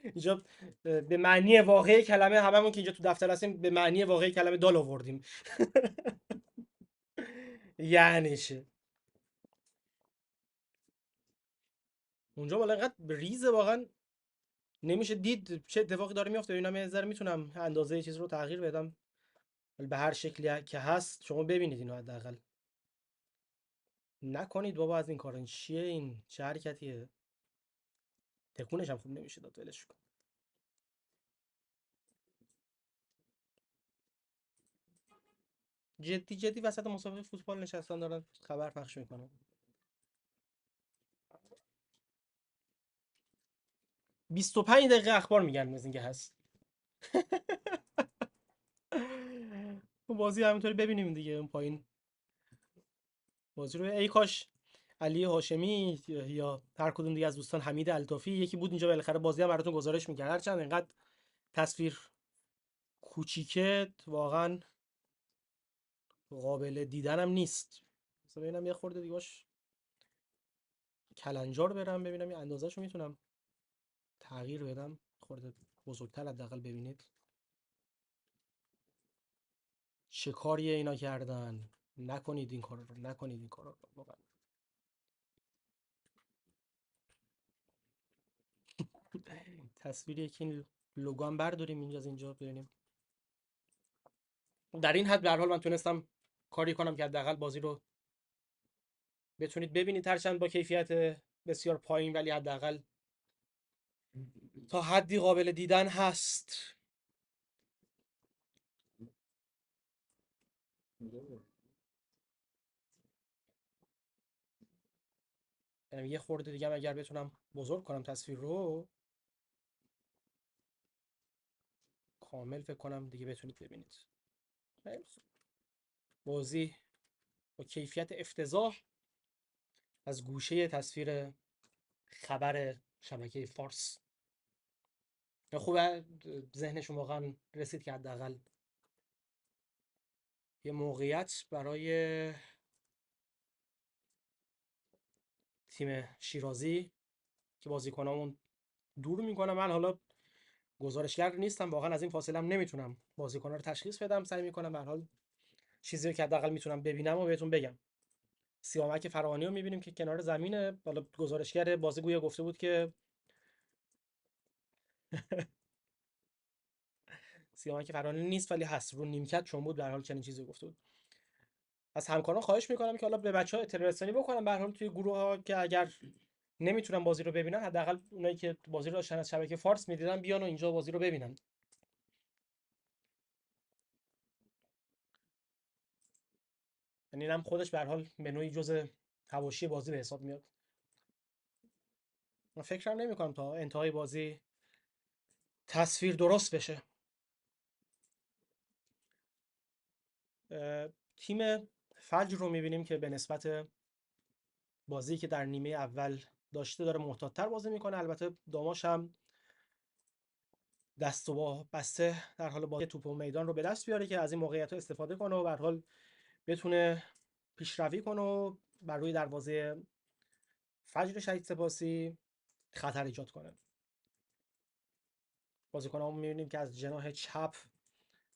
اینجا به معنی واقعی کلمه، هممون که اینجا تو دفتر هستیم به معنی واقعی کلمه دال آوردیم. یعنی چه؟ اونجا بالا اینقدر ریزه واقعا، نمیشه دید چه اتفاقی داره میفته. ببینم یه ذره میتونم اندازه چیز رو تغییر بدم، ولی به هر شکلی که هست شما ببینید اینو حداقل. نکنید بابا از این کارا. این چیه؟ این چه حرکتیه؟ تکونش هم خوب نمیشه داد، ولش کن. جدی جدی وسط مسابقه فوتبال نشستن دارن خبر پخش میکنن. 25 دقیقه اخبار میگن از اینکه هست. بازی همینطوری ببینیم دیگه. اون پایین بازی رو ای کاش علی هاشمی یا هر کدوم دیگه از دوستان، حمید الطافی یکی بود اینجا بالاخره بازی هم براتون گزارش میکرد. هرچند اینقدر تصویر کوچیکه واقعا قابل دیدنم نیست. مثلا ببینم یه خورده دیگه باش کلنجار برم ببینم یه اندازه‌شو میتونم تغییر بدم، خورده بزرگتر حداقل ببینید. چه کاریه اینا کردن؟ نکنید این کارا رو، نکنید این کارا رو واقعا. تصویری که این لوگو هم برداریم اینجا از اینجا ببینیم. در این حد به هر حال من تونستم کاری کنم که حداقل بازی رو بتونید ببینید، هرچند با کیفیت بسیار پایین، ولی حداقل تا حدی قابل دیدن هست. یعنی یه خورده دیگه هم اگر بتونم بزرگ کنم تصویر رو کامل، فکر کنم دیگه بتونید ببینید. خیلی خوب. بازی با کیفیت افتضاح از گوشه تصویر خبر شبکه فارس. خوبه ذهنشون واقعا رسید که حداقل یه موقعیت برای تیم شیرازی که بازیکنامون دور میکنه. من حالا گزارشگر نیستم واقعا، از این فاصله هم نمیتونم بازیکن‌ها رو تشخیص بدم. سعی میکنم به هر حال چیزی رو که حداقل میتونم ببینم و بهتون بگم. سیامک فراهانی رو میبینیم که کنار زمینه. حالا گزارشگر بازیگوی گفته بود که سیامک فراهانی نیست ولی هست رو نیمکت چون بود، به هر حال چنین چیزی گفته بود. از همکاران خواهش میکنم که حالا به بچه‌ها اطلاع رسانی بکنم به هر حال توی گروه ها، که اگر نمیتونن بازی رو ببینن حداقل اونایی که بازی رو داشتن از شبکه فارس میدیدن بیان و اینجا بازی رو ببینن. یعنی اینم خودش به هر حال به نوعی جزء حواشی بازی به حساب میاد. من فکرم نمی‌کنم تا انتهای بازی تصویر درست بشه. تیم فجر رو می‌بینیم که به نسبت بازی که در نیمه اول داشته داره محتاط‌تر بازی میکنه. البته داماش هم دست و با بسته در حال بازی توپ و میدان رو به دست بیاره که از این موقعیت‌ها استفاده کنه و به هر حال بتونه پیشروی کنه و بر روی دروازه فجر شهید سپاسی خطر ایجاد کنه. بازیکن‌ها رو می‌بینیم که از جناح چپ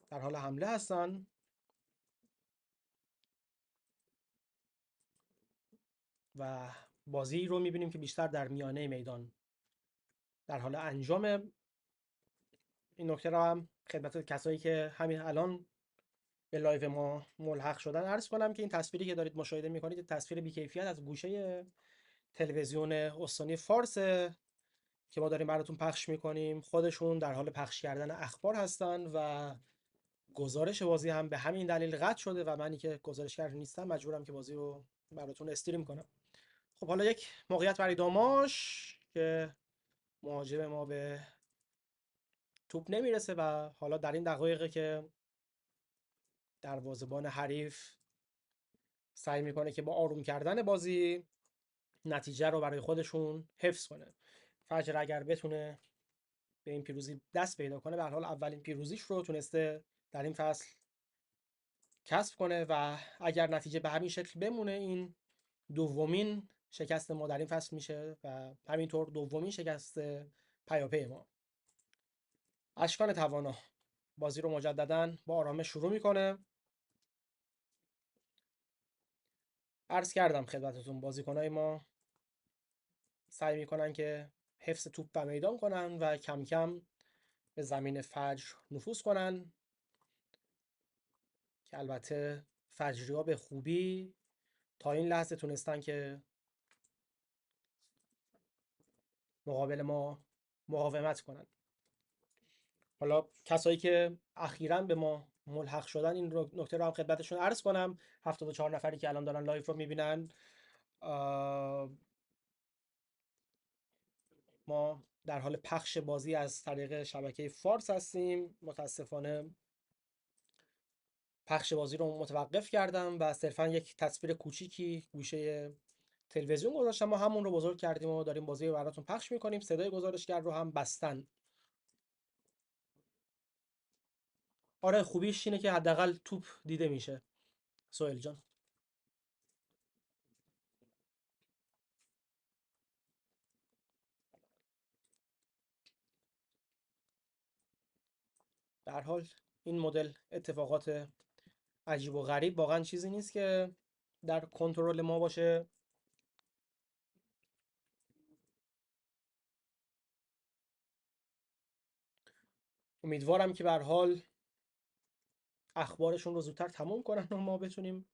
در حال حمله هستن و بازی رو می‌بینیم که بیشتر در میانه میدان در حال انجام. این نکته رو هم خدمت کسایی که همین الان به لایو ما ملحق شدن عرض کنم که این تصویری که دارید مشاهده می‌کنید تصویر بی‌کیفیت از گوشه تلویزیون استانی فارس که ما داریم براتون پخش می‌کنیم. خودشون در حال پخش کردن اخبار هستن و گزارش بازی هم به همین دلیل قطع شده و منی که گزارشگر نیستم مجبورم که بازی رو براتون استریم کنم. خب حالا یک موقعیت برای داماش که مهاجم ما به توپ نمیرسه و حالا در این دقایقه که دروازه‌بان حریف سعی میکنه که با آروم کردن بازی نتیجه رو برای خودشون حفظ کنه. فجر اگر بتونه به این پیروزی دست پیدا کنه، به هر حال اولین پیروزیش رو تونسته در این فصل کسب کنه و اگر نتیجه به همین شکل بمونه، این دومین شکست ما در این فصل میشه و همینطور دومین شکست پیاپی ما. اشکان توانا بازی رو مجددا با آرامش شروع میکنه. عرض کردم خدمتتون بازیکنای ما سعی میکنن که حفظ توپ و میدان کنن و کم کم به زمین فجر نفوذ کنن که البته فجری‌ها به خوبی تا این لحظه تونستن که مقابل ما مقاومت کنن. حالا کسایی که اخیراً به ما ملحق شدن این نکته رو هم خدمتشون عرض کنم. 74 نفری که الان دارن لایف رو میبینن، ما در حال پخش بازی از طریق شبکه فارس هستیم. متاسفانه پخش بازی رو متوقف کردم و صرفا یک تصویر کوچیکی گوشه تلویزیون گذاشتم. ما همون رو بزرگ کردیم و داریم بازی رو براتون پخش میکنیم. صدای گزارشگر رو هم بستن. آره، خوبیش اینه که حداقل توپ دیده میشه. سهیل جان، به هر حال این مدل اتفاقات عجیب و غریب واقعا چیزی نیست که در کنترل ما باشه. امیدوارم که به هر حال اخبارشون رو زودتر تموم کنن و ما بتونیم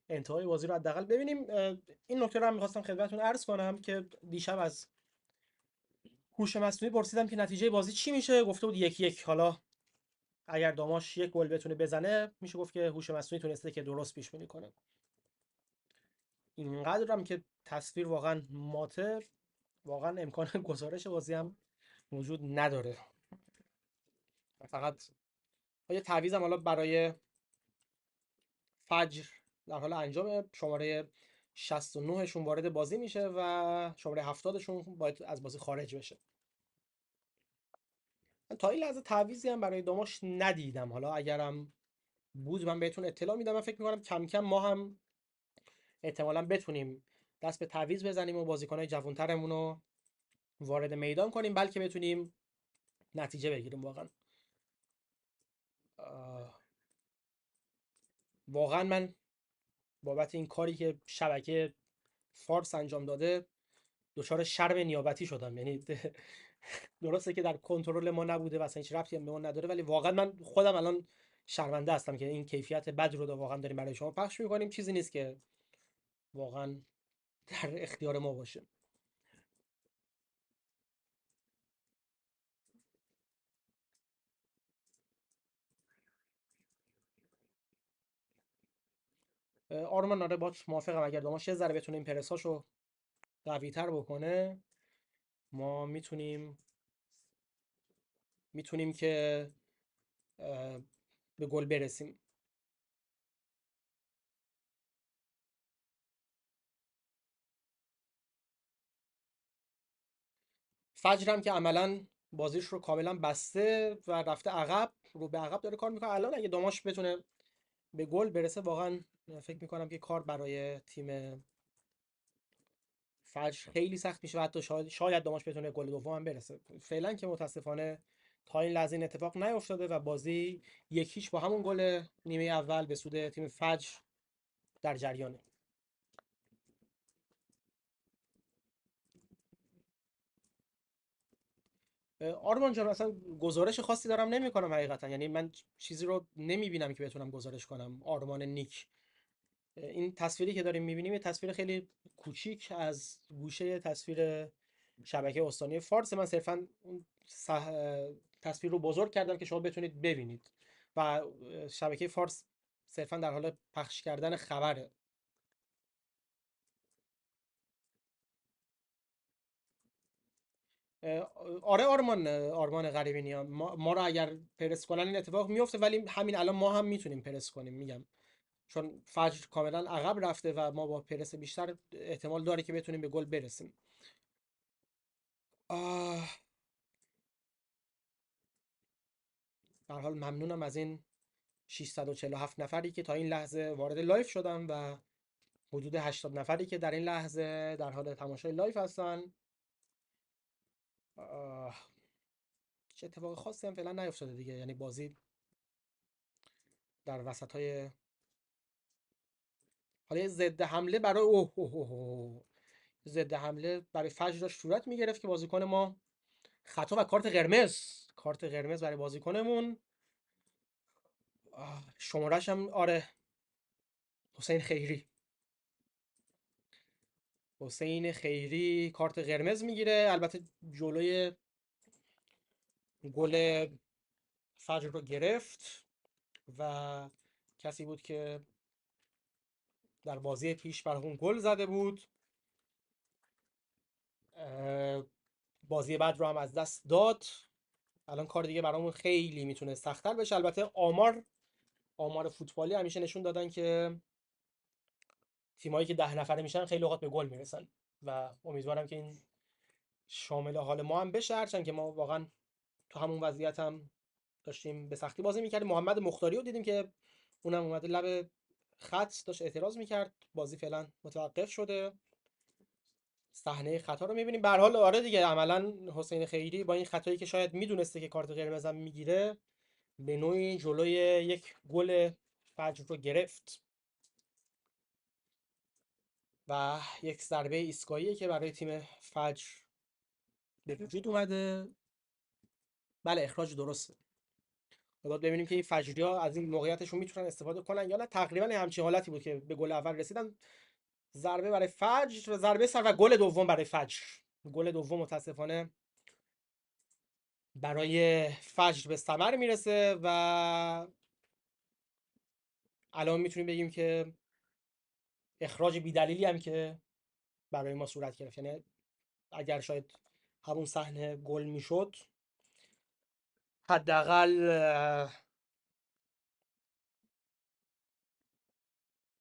انتهای بازی رو حداقل ببینیم. این نکته رو هم می‌خواستم خدمتتون عرض کنم که دیشب از هوش مصنوعی پرسیدم که نتیجه بازی چی میشه. گفته بود 1-1. حالا اگر داماش یک گل بتونه بزنه، میشه گفت که هوش مصنوعی تونسته که درست پیش بینی کنه. اینقدر هم که تصویر واقعا ماتر، واقعا امکان گزارش بازی هم وجود نداره. فقط یه تعویضم حالا برای فجر در حال انجام. شماره 69 شون وارد بازی میشه و شماره 70 شون باید از بازی خارج بشه. من تا این لحظه تعویضی هم برای داماش ندیدم. حالا اگرم بود من بهتون اطلاع میدم. من فکر میکنم کم کم ما هم احتمالاً بتونیم دست به تعویض بزنیم و بازیکن‌های جوان‌ترمون رو وارد میدان کنیم، بلکه بتونیم نتیجه بگیریم. واقعا من بابت این کاری که شبکه فارس انجام داده دچار شرم نیابتی شدم. یعنی درسته که در کنترل ما نبوده و اصلا هیچ ربطی هم به ما نداره، ولی واقعا من خودم الان شرمنده هستم که این کیفیت بد رو واقعا داریم برای شما پخش می‌کنیم. چیزی نیست که واقعا در اختیار ما باشه. آرمان، آره باهات موافقم. اگر داماش یه ذره بتونه این پرساشو قوی‌تر بکنه، ما میتونیم که به گل برسیم. فجر هم که عملا بازیش رو کاملا بسته و رفته عقب، رو به عقب داره کار میکنه. الان اگه داماش بتونه به گل برسه، واقعا فکر میکنم که کار برای تیم فجر خیلی سخت میشه و حتی شاید داماش بتونه گل دوم هم برسه. فعلا که متاسفانه تا این لحظه این اتفاق نیفتاده و بازی 1-0 با همون گل نیمه اول به سود تیم فجر در جریانه. آرمان جان، اصلا گزارش خاصی دارم نمیکنم حقیقتا. یعنی من چیزی رو نمیبینم که بتونم گزارش کنم. آرمان نیک، این تصویری که داریم میبینیم یه تصویر خیلی کوچیک از گوشه تصویر شبکه استانی فارس. من صرفا اون تصویر رو بزرگ کردم که شما بتونید ببینید. و شبکه فارس صرفا در حال پخش کردن خبره. آره آرمان غریبی نیا ما رو اگر پرس کنن این اتفاق میفته، ولی همین الان ما هم میتونیم پرس کنیم، میگم چون فجر کاملا عقب رفته و ما با پرس بیشتر احتمال داره که بتونیم به گل برسیم. آه به هر حال ممنونم از این 647 نفری که تا این لحظه وارد لایف شدن و حدود 80 نفری که در این لحظه در حال تماشای لایف هستن. آه، چه اتفاق خاصی هم فعلا نیفتاده دیگه، یعنی بازی در وسط های حالا یه ضد حمله برای ضد حمله برای فجر داشت صورت میگرفت که بازیکن ما خطا و کارت قرمز برای بازیکنمون. شمارش هم آره، حسین خیری حسین خیری کارت قرمز میگیره. البته جلوی گل فجر رو گرفت و کسی بود که در بازی پیش برامون گل زده بود. بازی بعد رو هم از دست داد. الان کار دیگه برامون خیلی میتونه سخت‌تر بشه. البته آمار فوتبالی همیشه نشون دادن که تیمایی که 10 نفره میشن خیلی اوقات به گل میرسن و امیدوارم که این شامل حال ما هم بشه، هرچند که ما واقعا تو همون وضعیت هم داشتیم به سختی بازی میکردیم. محمد مختاری رو دیدیم که اونم اومده لب خط داشت اعتراض میکرد. بازی فعلا متوقف شده. صحنه خطا رو میبینیم. به هر حال آره دیگه، عملا حسین خیری با این خطایی که شاید میدونسته که کارت قرمز هم میگیره، به نوعی جلوی یک گل فجر رو گرفت و یک ضربه ایستگاهی که برای تیم فجر به وجود اومده. بله اخراج درسته. باید ببینیم که این فجری‌ها از این موقعیتشون میتونن استفاده کنن یا نه. تقریبا همچین حالتی بود که به گل اول رسیدن. ضربه برای فجر و ضربه سر و گل دوم برای فجر. گل دوم متاسفانه برای فجر به ثمر میرسه و الان میتونیم بگیم که اخراج بی‌دلیلی هم که برای ما صورت گرفت. یعنی اگر شاید همون صحنه گل میشد، حداقل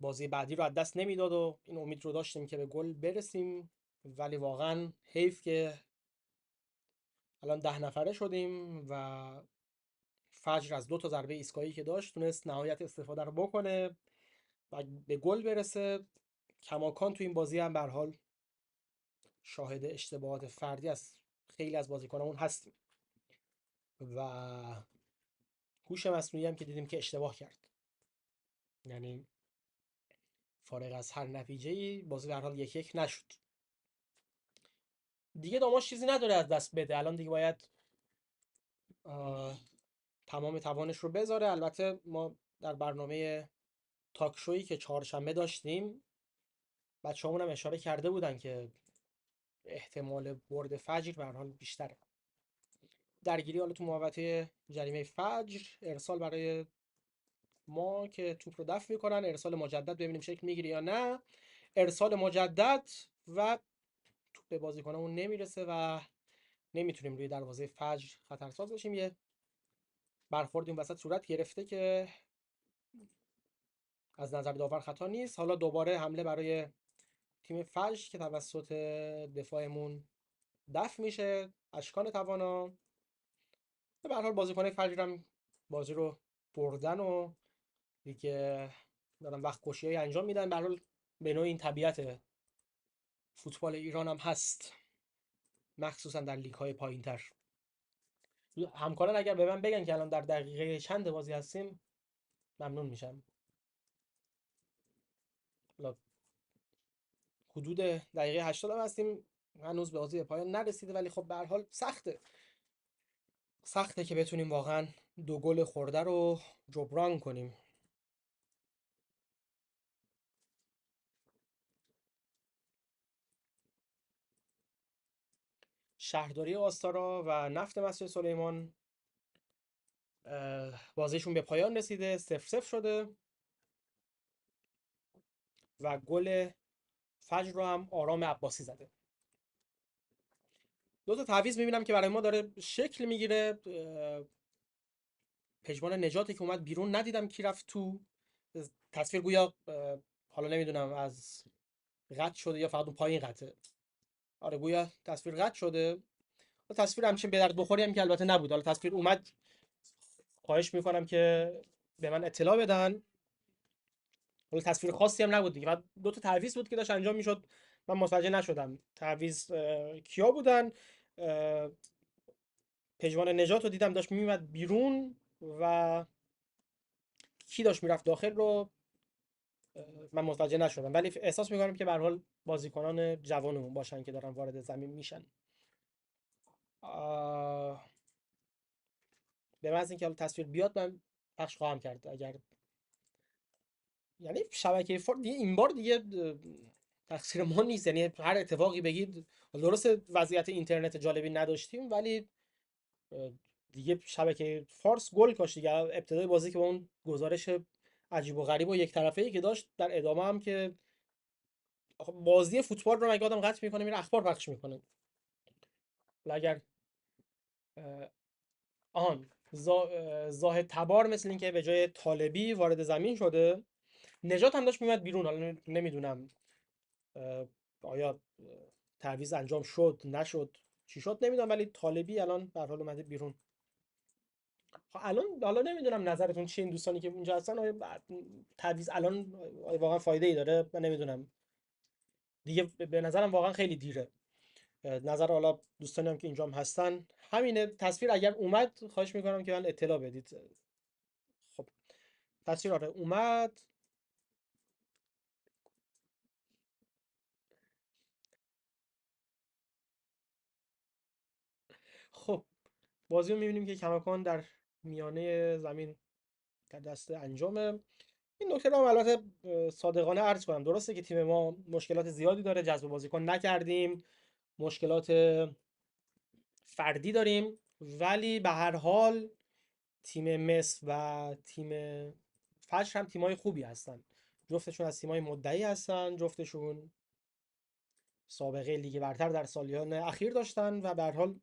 بازی بعدی رو از دست نمیداد و این امید رو داشتیم که به گل برسیم. ولی واقعا حیف که الان 10 نفره شدیم و فجر از 2 تا ضربه ایستگاهی که داشت تونست نهایت استفاده رو بکنه و به گل برسه. کماکان تو این بازی هم به هر حال شاهد اشتباهات فردی از خیلی از بازیکنامون هستیم و هوش مصنوعی هم که دیدیم که اشتباه کرد. یعنی فارغ از هر نتیجه‌ای بازی به هر حال 1-1 نشد. دیگه داماش چیزی نداره از دست بده. الان دیگه باید تمام توانش رو بذاره. البته ما در برنامه تاک شویی که چهارشنبه داشتیم بچه‌هامون هم اشاره کرده بودن که احتمال برد فجر به هر حال بیشتره. درگیری حالا تو محوطه جریمه فجر، ارسال برای ما که توپ رو دفع میکنن، ارسال مجدد ببینیم شکل میگیره یا نه. ارسال مجدد و توپ به بازیکنمون نمیرسه و نمیتونیم روی دروازه فجر خطرساز بشیم. یه برخورد این وسط صورت گرفته که از نظر داور خطا نیست. حالا دوباره حمله برای تیم فجر که توسط دفاعمون دفع میشه. اشکان توانا به هر حال بازیکن فجر هم بازی رو بردن و دیگه دارن وقت کشی انجام میدن. به هر حال به نوع این طبیعت فوتبال ایران هم هست، مخصوصا در لیگ های پایین تر. همکاران اگر به من بگن که الان در دقیقه چند بازی هستیم ممنون میشم. حالا حدود دقیقه 80 هم هستیم، هنوز به بازی پایان نرسیده، ولی خب به هر حال سخته که بتونیم واقعا 2 گل خورده رو جبران کنیم. شهرداری آستارا و نفت مسجد سلیمان بازیشون به پایان رسیده، 0-0 شده و گل فجر رو هم آرام عباسی زده. دو تا تعویض می‌بینم که برای ما داره شکل میگیره. پژمان نجاتی که اومد بیرون، ندیدم کی رفت تو تصویر، گویا حالا نمیدونم از قطع شده یا فقط اون پایین قطعه. آره گویا تصویر قطع شده. تصویر همچین به درد بخوری هم که البته نبود. حالا تصویر اومد، خواهش میکنم که به من اطلاع بدن. حالا تصویر خاصی هم نبود دیگه، فقط دو تا تعویض بود که داشت انجام میشد. من متوجه نشدم تعویض کیا بودن. اه، پژمان نجات رو دیدم داشت میومد بیرون و کی داشت میرفت داخل رو من متوجه نشدم، ولی احساس میکنم که به هر حال بازیکنان جوانمون باشن که دارن وارد زمین میشن. به محض اینکه تصویر بیاد من پخش خواهم کرد. اگر یعنی شبکه فور دیگه این بار دیگه تقصیر ما نیست، یعنی هر اتفاقی بگید. درست وضعیت اینترنت جالبی نداشتیم ولی دیگه شبکه فارس گل کاشت دیگه. ابتدای بازی که با اون گزارش عجیب و غریب و یک طرفه‌ای که داشت، در ادامه هم که آخه بازی فوتبال رو مگه آدم قطع میکنه میره اخبار پخش میکنه؟ اگر آهان زاهد تبار مثل اینکه به جای طالبی وارد زمین شده. نجات هم داشت میومد بیرون. حالا نمیدونم آیا تعویض انجام شد نشد چی شد نمیدونم، ولی طالبی الان به هر حال اومده بیرون. خب الان حالا نمیدونم نظرتون چیه، این دوستانی که اونجا هستن، آیا تعویض الان واقعا فایده ای داره؟ من نمیدونم دیگه. به نظرم واقعا خیلی دیره. نظر حالا دوستانی هم که اینجا هم هستن همینه. تصویر اگر اومد خواهش میکنم که من اطلاع بدید. خب تصویر آره اومد. خب بازی رو میبینیم که کماکان در میانه زمین در دست انجامه. این نکته رو هم البته صادقانه عرض کنم، درسته که تیم ما مشکلات زیادی داره، جذب بازیکن نکردیم، مشکلات فردی داریم، ولی به هر حال تیم مس و تیم فجر هم تیمای خوبی هستن. جفتشون از تیمای مدعی هستن، جفتشون سابقه لیگ برتر در سالیان اخیر داشتن و به هر حال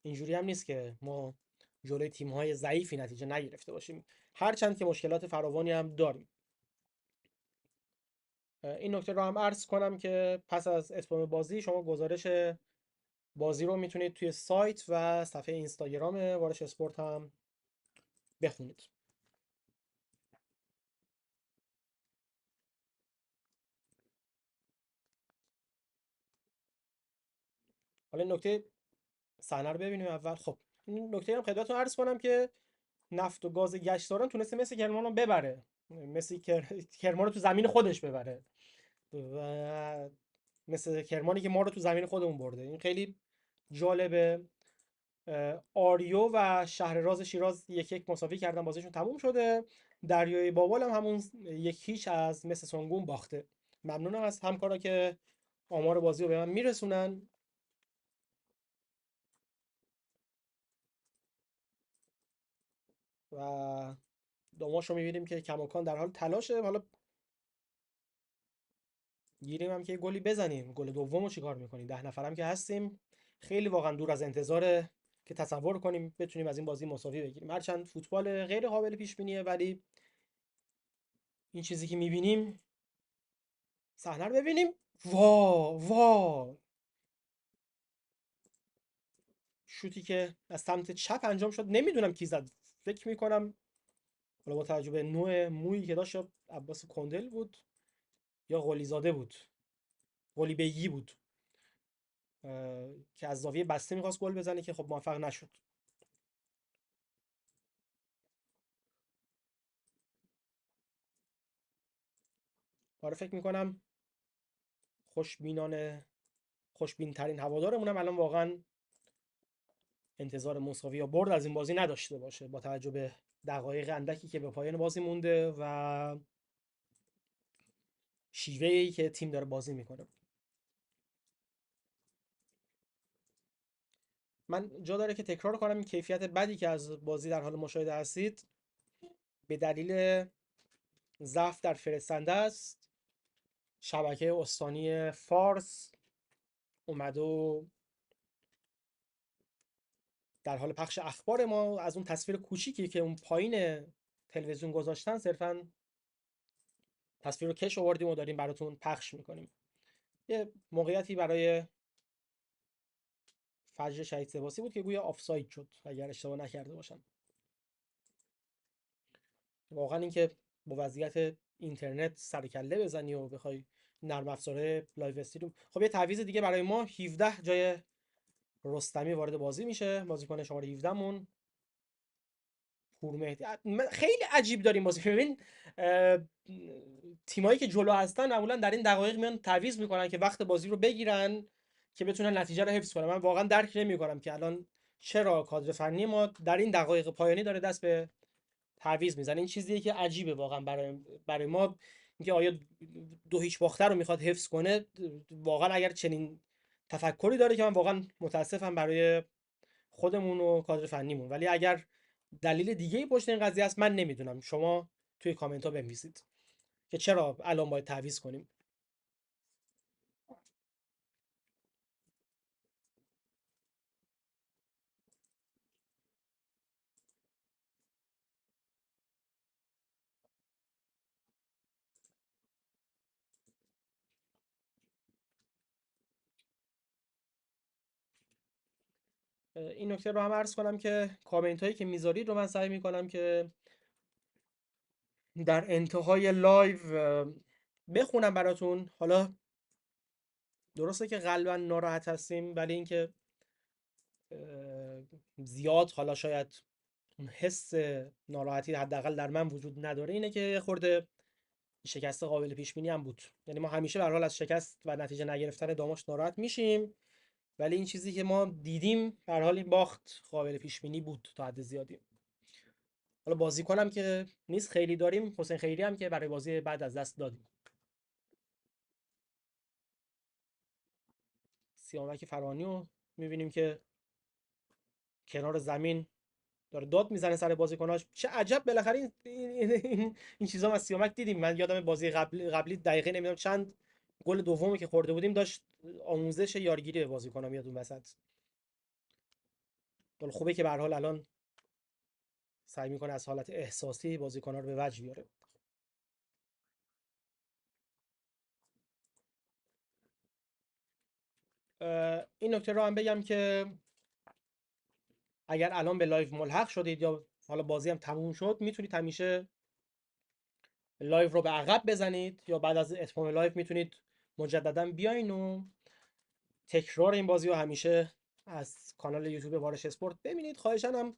اینجوری هم نیست که ما جلوی تیم‌های ضعیفی نتیجه نگرفته باشیم، هرچند که مشکلات فراوانی هم داریم. این نکته رو هم عرض کنم که پس از اتمام بازی شما گزارش بازی رو میتونید توی سایت و صفحه اینستاگرام وارش اسپورت هم بخونید. حالا این نکته صحنه رو ببینیم اول. خب این نکته هم خدمتتون عرض کنم که نفت و گاز گشتاران تونسته مثل کرمان رو ببره، مثل کرمان رو تو زمین خودش ببره و مثل کرمانی که ما رو تو زمین خودمون برده. این خیلی جالبه. آریو و شهرراز شیراز 1-1 مساوی کردن، بازیشون تموم شده. دریای بابال هم همون 1-0 از مس سونگون باخته. ممنونم از همکارا که آمار بازی رو به من میرسونن و داماش رو میبینیم که کماکان در حال تلاشه. حالا گیریم هم که یه گلی بزنیم. گل دوم رو چیکار میکنیم؟ 10 نفرم که هستیم، خیلی واقعا دور از انتظاره که تصور کنیم بتونیم از این بازی مساوی بگیریم. هرچند فوتبال غیر قابل پیش بینیه، ولی این چیزی که میبینیم، صحنه رو ببینیم. وا وا شوتی که از سمت چپ انجام شد، نمیدونم کی زد. فکر میکنم حالا با توجه به نوع مویی که داشت، یا عباس کندل بود یا قلی زاده بود، قلی بیگی بود، که از زاویه بسته میخواست گل بزنه که خب موفق نشد. آره فکر میکنم خوشبینانه خوشبین ترین هوادارمون هم الان واقعا انتظار مساوی یا برد از این بازی نداشته باشه، با توجه به دقایق اندکی که به پایان بازی مونده و شیوهی که تیم داره بازی میکنه. من جا داره که تکرار کنم، این کیفیت بدی که از بازی در حال مشاهده هستید به دلیل ضعف در فرستنده است. شبکه استانی فارس اومده و در حال پخش اخبار ما از اون تصویر کوچیکی که اون پایین تلویزیون گذاشتن، صرفا تصویر رو کش آوردیم و داریم براتون پخش میکنیم. یه موقعیتی برای فجر شهید سپاسی بود که گویا آفساید شد اگر اشتباه نکرده باشم. واقعا اینکه با وضعیت اینترنت سر کله بزنی و بخوای نرم افزاره لایو استریم. خب یه تعویض دیگه برای ما، 17 جای رستمی وارد بازی میشه، بازیکن شماره 17 مون پورمهدی. خیلی عجیب داریم بازی. ببین تیمایی که جلو هستن معمولا در این دقایق میان تعویض میکنن که وقت بازی رو بگیرن که بتونن نتیجه رو حفظ کنن. من واقعا درک نمیکنم که الان چرا کادر فنی ما در این دقایق پایانی داره دست به تعویض میزنه. این چیزیه که عجیبه واقعا برای ما، اینکه آیا 2-0 باخته رو میخواد حفظ کنه. واقعا اگر چنین تفکری داره که من واقعا متاسفم برای خودمون و کادر فنیمون، ولی اگر دلیل دیگه ای پشت این قضیه است من نمیدونم. شما توی کامنت ها بنویسید که چرا الان باید تعویض کنیم. این نکته رو هم عرض کنم که کامنت هایی که میذارید رو من سعی میکنم که در انتهای لایو بخونم براتون. حالا درسته که قلبا ناراحت هستیم، ولی اینکه زیاد حالا شاید اون حس ناراحتی حداقل در من وجود نداره، اینه که یه خورده شکست قابل پیش بینی هم بود. یعنی ما همیشه به هر حال از شکست و نتیجه نگرفتن داماش ناراحت میشیم، ولی این چیزی که ما دیدیم به هر حال این باخت قابل پیش بینی بود تا حد زیادی. حالا بازیکنم که نیست خیلی داریم، حسین خیری هم که برای بازی بعد از دست دادیم. سیامک فرانی رو می‌بینیم که کنار زمین داره داد میزنه سر بازیکناش. چه عجب بالاخره این چیزا از سیامک دیدیم. من یادم بازی قبلی دقیقه نمیدونم چند گل دومی که خورده بودیم داشت آموزش یارگیری به بازیکن‌ها میاد اون وسط. گل خوبه که به هر حال الان سعی میکنه از حالت احساسی بازیکن‌ها رو به وجه بیاره. این نکته رو هم بگم که اگر الان به لایو ملحق شدید یا حالا بازی هم تموم شد، میتونید همیشه لایو رو به عقب بزنید یا بعد از اتمام لایو میتونید مجددا بیاین و تکرار این بازی رو همیشه از کانال یوتیوب وارش اسپورت ببینید. خواهشاً هم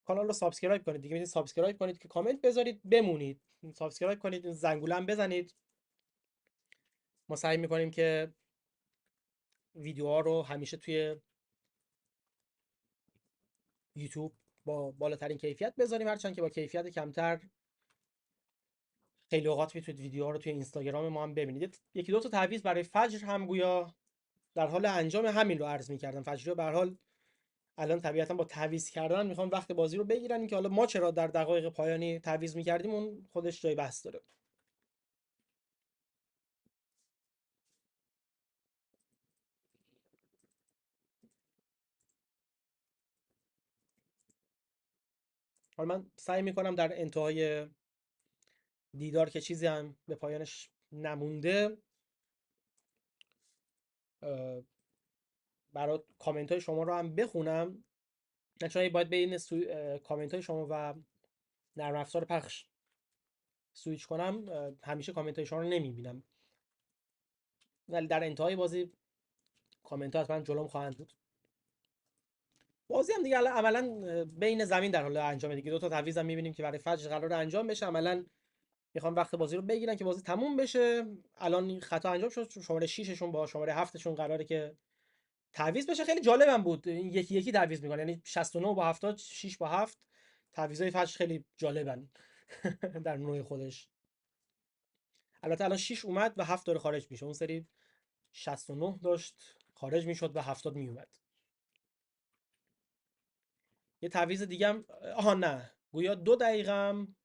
کانال رو سابسکرایب کنید دیگه. میتونید سابسکرایب کنید که کامنت بذارید بمونید، سابسکرایب کنید، زنگوله هم بزنید. ما سعی میکنیم که ویدیوها رو همیشه توی یوتیوب با بالاترین کیفیت بذاریم، هرچند که با کیفیت کمتر خیلی اوقات میتونید ویدیوها رو توی اینستاگرام ما هم ببینید. یکی دو تا تعویض برای فجر هم گویا در حال انجام، همین رو عرض می‌کردم. فجر به هر حال الان طبیعتا با تعویض کردن میخوام وقت بازی رو بگیرن. اینکه حالا ما چرا در دقایق پایانی تعویض می‌کردیم اون خودش جای بحث داره. حالا من سعی میکنم در انتهای دیدار که چیزی هم به پایانش نمونده برای کامنت های شما رو هم بخونم. چون باید بین کامنت های شما و نرم افزار پخش سویچ کنم، همیشه کامنت های شما رو نمیبینم، ولی در انتهای بازی کامنت ها حتما جلوم خواهند بود. بازی هم دیگه عملا بین زمین در حال انجام دیگه. دو تا تعویض هم می‌بینیم که برای فجر قرار انجام بشه. عملا میخوام وقت بازی رو بگیرن که بازی تموم بشه. الان این خطا انجام شد، شماره 6 شون با شماره 7 شون قراره که تعویض بشه. خیلی جالبم بود این یکی یکی تعویض میکنه، یعنی 69 با 70، 6 با 7. تعویضای فجر خیلی جالبن در نوع خودش. البته الان 6 اومد و 7 داره خارج میشه. اون سری 69 داشت خارج میشد و 70 میومد. یه تعویض دیگه هم نه، گویا 2 دقیقم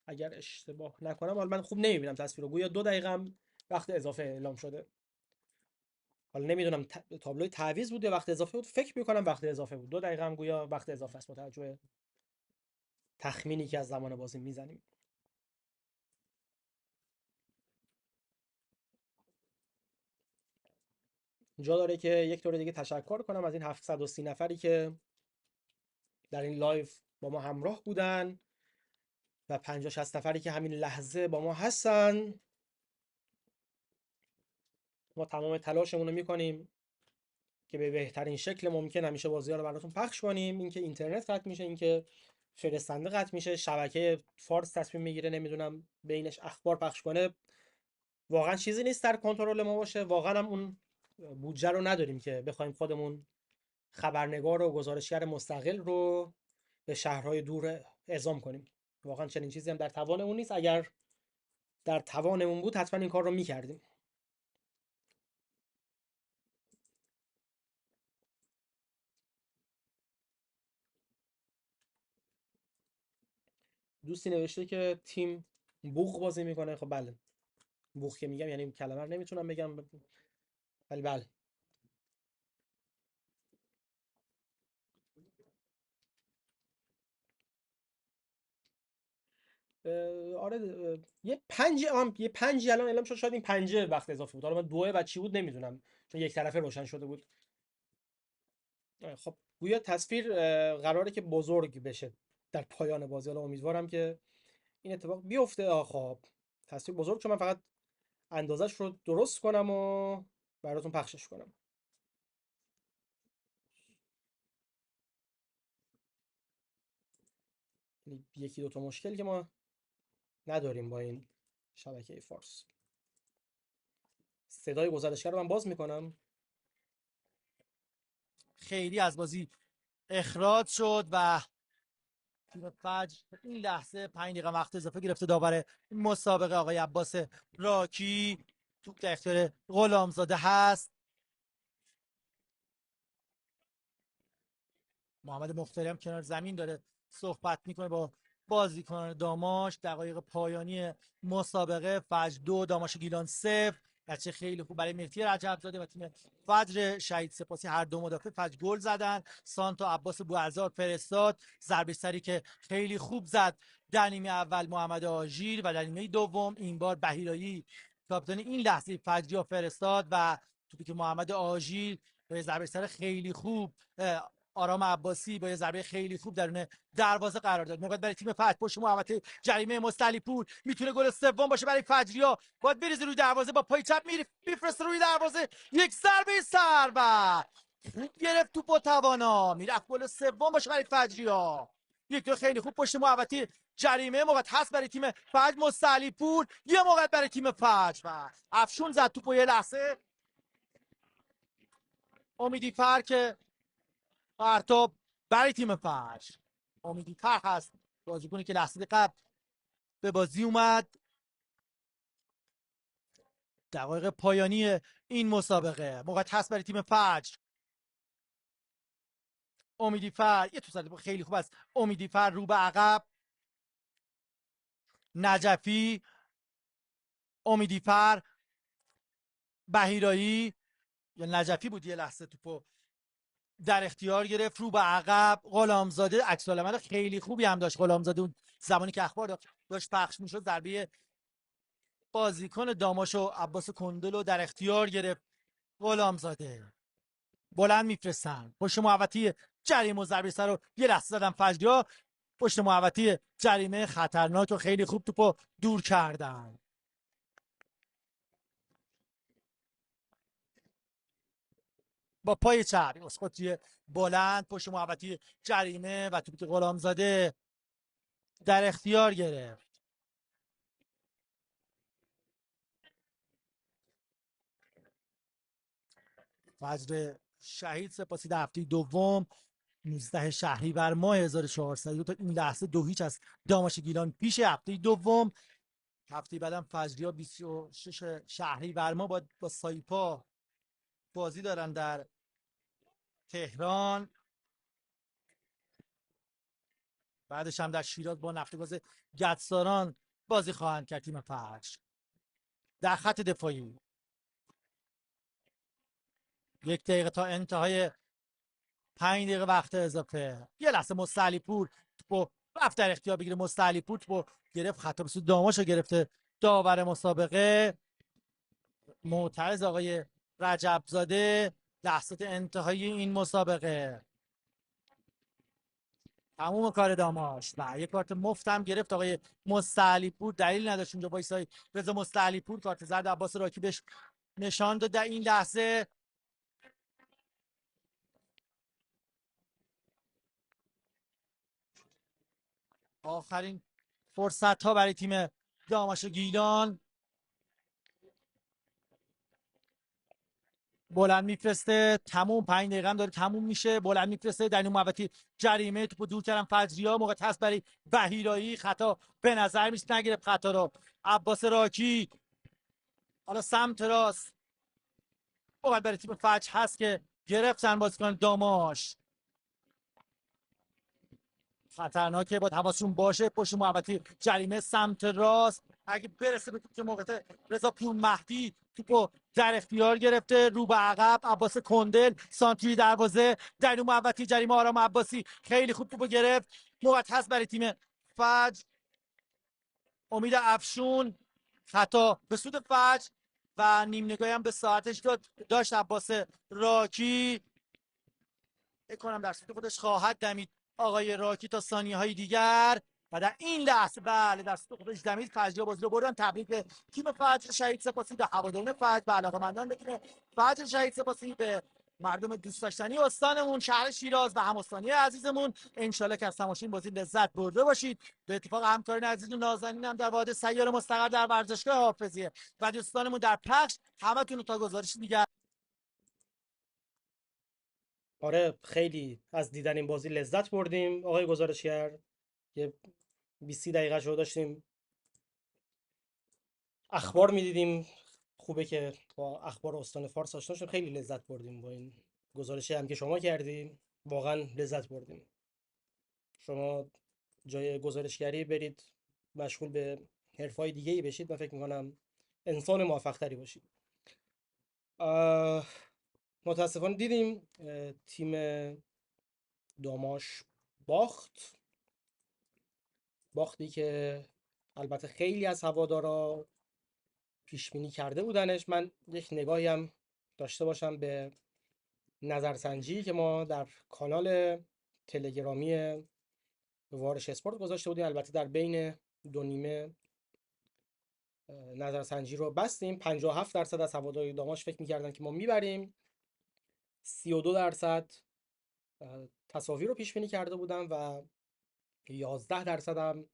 اگر اشتباه نکنم، حالا من خوب نمیبینم تصویر رو، گویا 2 دقیقم وقت اضافه اعلام شده. حالا نمیدونم تابلوی تعویض بود یا وقت اضافه بود، فکر میکنم وقت اضافه بود. 2 دقیقه هم گویا وقت اضافه است با توجه به تخمینی که از زمان بازی میزنیم. جا داره که یک طور دیگه تشکر کنم از این 730 نفری که در این لایو با ما همراه بودن و 50 60 نفری که همین لحظه با ما هستن. ما تمام تلاشمون رو میکنیم که به بهترین شکل ممکن همیشه بازی‌ها رو براتون پخش کنیم. اینکه اینترنت قطع میشه، اینکه فرستنده قطع میشه، شبکه فارس تصمیم میگیره نمیدونم بینش اخبار پخش کنه، واقعا چیزی نیست در کنترل ما باشه. واقعا هم اون بودجه رو نداریم که بخوایم خودمون خبرنگار و گزارشگر مستقل رو به شهرهای دور اعزام کنیم. واقعا چنین چیزی هم در توانمون نیست. اگر در توانمون بود حتما این کار رو میکردیم. دوستی نوشته که تیم بوق بازی میکنه. خب بله، بوق که میگم یعنی کلمه رو نمیتونم بگم، ولی بله. آره، یه پنجی الان اعلام شد، شاید این پنجه وقت اضافه بود. حالا من دوه و چی بود نمیدونم، چون یک طرفه روشن شده بود. خب گویا تصویر قراره که بزرگ بشه در پایان بازی. حالا امیدوارم که این اتفاق بیفته. خب تصویر بزرگ، چون من فقط اندازش رو درست کنم و براتون پخشش کنم. یکی دو تا مشکل که ما نداریم با این شبکه فارس. صدای گزارشگر رو من باز میکنم. خیلی از بازی اخراج شد و تیم فجر این لحظه 5 دقیقه وقت اضافه گرفته. داور مسابقه آقای عباس راکی، توپ در اختیار غلامزاده هست. محمد مختاری هم کنار زمین داره صحبت میکنه با بازیکنان داماش. دقایق پایانی مسابقه، فجر 2 داماش گیلان 0. بچه خیلی خوب برای مهدی رجبزاده و تیم فجر شهید سپاسی، هر دو مدافع فجر گل زدن. سانتو عباس بوعزار فرستاد ضربه سری که خیلی خوب زد در نیمه اول محمد آژیر و در نیمه دوم این بار بهیرایی کاپیتان این لحظه فجریا فرستاد و توپی که محمد آژیر به ضربه سر خیلی خوب آرام عباسی با یه ضربه خیلی خوب درون دروازه قرار داد. موقع برای تیم فجر پشت محوطه جریمه مستعلی پور میتونه گل سوم باشه برای فجریا. باید بریزه روی دروازه، با پای چپ میفرسته روی دروازه، یک ضربه سر و خوب گرفت توپ با توانا، میرفت گل سوم باشه برای فجریا. یک دو خیلی خوب پشت محوطه جریمه، موقع هست برای تیم فجر مستعلی پور، یه موقع برای تیم فجر و افشون زد توپو. یه لحظه امیدی فرق پرتاب برای تیم فجر. امیدی فرق هست، بازیکنی که لحظه قبل به بازی اومد. دقایق پایانی این مسابقه، موقع هست برای تیم فجر. امیدی فر یه تو زده خیلی خوب است. امیدی فر رو به عقب، نجفی، امیدی فر، بهیرایی یا نجفی بود، یه لحظه توپو در اختیار گرفت رو به عقب. غلامزاده عکس العمل خیلی خوبی هم داشت. غلامزاده اون زمانی که اخبار داشت پخش میشد ضربه بازیکن داماشو عباس کندلو در اختیار گرفت. غلامزاده بلند میفرستن پشت محوطه جریمه و ضربه سر رو یه لحظه زدن فجریا. پشت محوطه جریمه خطرناک و خیلی خوب توپو دور کردن. با پای چپ اسقاطی بلند پشت محوطه جریمه و توپی که غلامزاده در اختیار گرفت. فجر شهید سپاسی در هفته دوم 19 شهریور ماه 1402 تا این لحظه 2-0 از داماش گیلان پیش. هفته دوم، هفته بعدم فجریا 26 شهریور ماه با سایپا بازی دارن در تهران. بعدش هم در شیراز با نفتگاز گچساران بازی خواهند کرد تیم فجر. در خط دفاعی 1 دقیقه تا انتهای 5 دقیقه وقت اضافه. یه لحظه مستعلی پور توپو رفت در اختیار بگیره. مستعلی پور توپو گرفت، خطا به سود داماشو گرفته داور مسابقه معترض آقای رجب زاده. لحظات انتهایی این مسابقه، تموم کار داماش و یک کارت مفت هم گرفت آقای مستعلی پور. دلیل نداشت اونجا وایسای رضا مستعلی پور. کارت زرد عباس راکی بهش نشان داد. در این لحظه آخرین فرصت ها برای تیم داماش گیلان. بلند میفرسته، تموم 5 دقیقه هم داره تموم میشه. بلند میفرسته در این محوطه جریمه توپو دور کردن فجریا. موقع هست برای بهیرایی، خطا به نظر میاد نگرفت خطا رو عباس راکی. حالا سمت راست موقع برای تیم فجر هست که گرفتن بازیکن داماش. خطرناکه، باید حواسشون باشه پشت محوطه جریمه سمت راست اگه برسه به توپ که موقع رضا پور مهدی توپو در اختیار گرفته. رو به عقب عباس کندل سانتری دروازه در اون محوطه جریمه. آرام عباسی خیلی خوب توپو گرفت. موقع هست برای تیم فجر. امید افشون خطا به سود فجر و نیم نگاهی هم به ساعتش داشت عباس راکی. فکر کنم در سمت خودش خواهد دمید آقای راکی تا ثانیه های دیگر و در این لحظه بله در سمت خودش دمید. فجر بازی رو بردن. تبریک به تیم فجر شهید سپاسی، به هواداران فجر، به علاقه‌مندان به تیم فجر شهید سپاسی، به مردم دوست داشتنی استانمون شهر شیراز و همستانی عزیزمون. انشالله که از تماشای این بازی لذت برده باشید. به اتفاق همکاران عزیز و نازنین هم در واحد سیار مستقر در ورزشگاه حافظیه و دوستانمون در پخش، همتون تا گزارش دیگر. آره خیلی از دیدن این بازی لذت بردیم آقای گزارشگر. یه 20 دقیقه شو داشتیم اخبار میدیدیم. خوبه که با اخبار استان فارس آشنا شدیم. خیلی لذت بردیم با این گزارشی هم که شما کردیم، واقعا لذت بردیم. شما جای گزارشگری برید مشغول به حرفای دیگه ای بشید، من فکر میکنم انسان موفق تری باشید. متاسفانه دیدیم تیم داماش باخت، باختی که البته خیلی از هوادارا پیش بینی کرده بودنش. من یک نگاهی هم داشته باشم به نظرسنجی که ما در کانال تلگرامی وارش اسپورت گذاشته بودیم. البته در بین دو نیمه نظرسنجی رو بستیم. 57% از هواداری داماش فکر می‌کردن که ما میبریم، 32% تساوی رو پیش بینی کرده بودن و 11% هم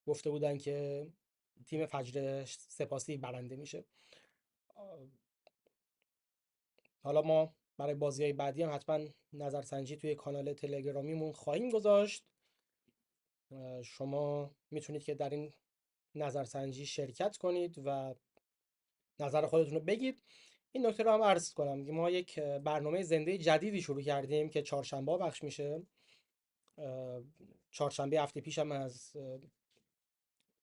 گفته بودن که تیم فجر سپاسی برنده میشه. حالا ما برای بازی‌های بعدی هم حتما نظرسنجی توی کانال تلگرامیمون خواهیم گذاشت. شما میتونید که در این نظرسنجی شرکت کنید و نظر خودتون رو بگید. این نکته رو هم عرض کنم که ما یک برنامه زنده جدیدی شروع کردیم که چهارشنبه پخش میشه. چهارشنبه هفته پیش هم از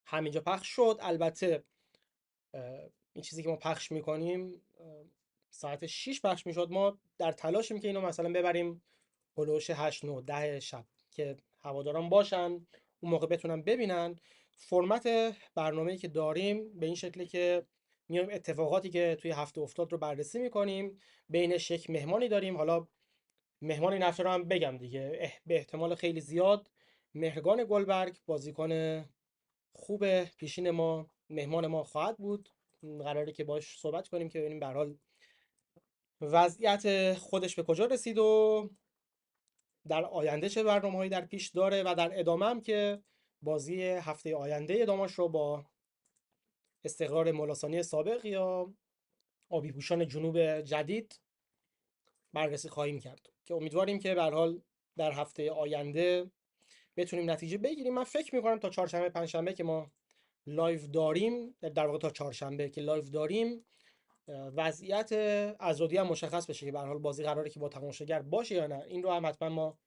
همینجا پخش شد. البته این چیزی که ما پخش میکنیم ساعت 6 پخش میشد. ما در تلاشیم که اینو مثلا ببریم هلوش 8 9 10 شب که هواداران باشن اون موقع بتونن ببینن. فرمت برنامه‌ای که داریم به این شکله که میایم اتفاقاتی که توی هفته افتاد رو بررسی میکنیم. بینش یک مهمانی داریم. حالا مهمان این هفته رو هم بگم دیگه، به احتمال خیلی زیاد مهرگان گلبرگ بازیکن خوب پیشین ما مهمان ما خواهد بود. قراره که باش صحبت کنیم که ببینیم به هر حال وضعیت خودش به کجا رسید و در آینده چه برنامه‌هایی در پیش داره و در ادامه هم که بازی هفته آینده داماش رو با استقرار مولاسانی سابق یا آبیپوشان جنوب جدید بررسی خواهیم کرد که امیدواریم که به هر حال در هفته آینده بتونیم نتیجه بگیریم. من فکر می‌کنم تا چهارشنبه پنجشنبه که ما لایو داریم، در واقع تا چهارشنبه که لایو داریم، وضعیت عزادی هم مشخص بشه که به هر حال بازی قراره که با تماشاگر باشه یا نه. این رو هم حتما ما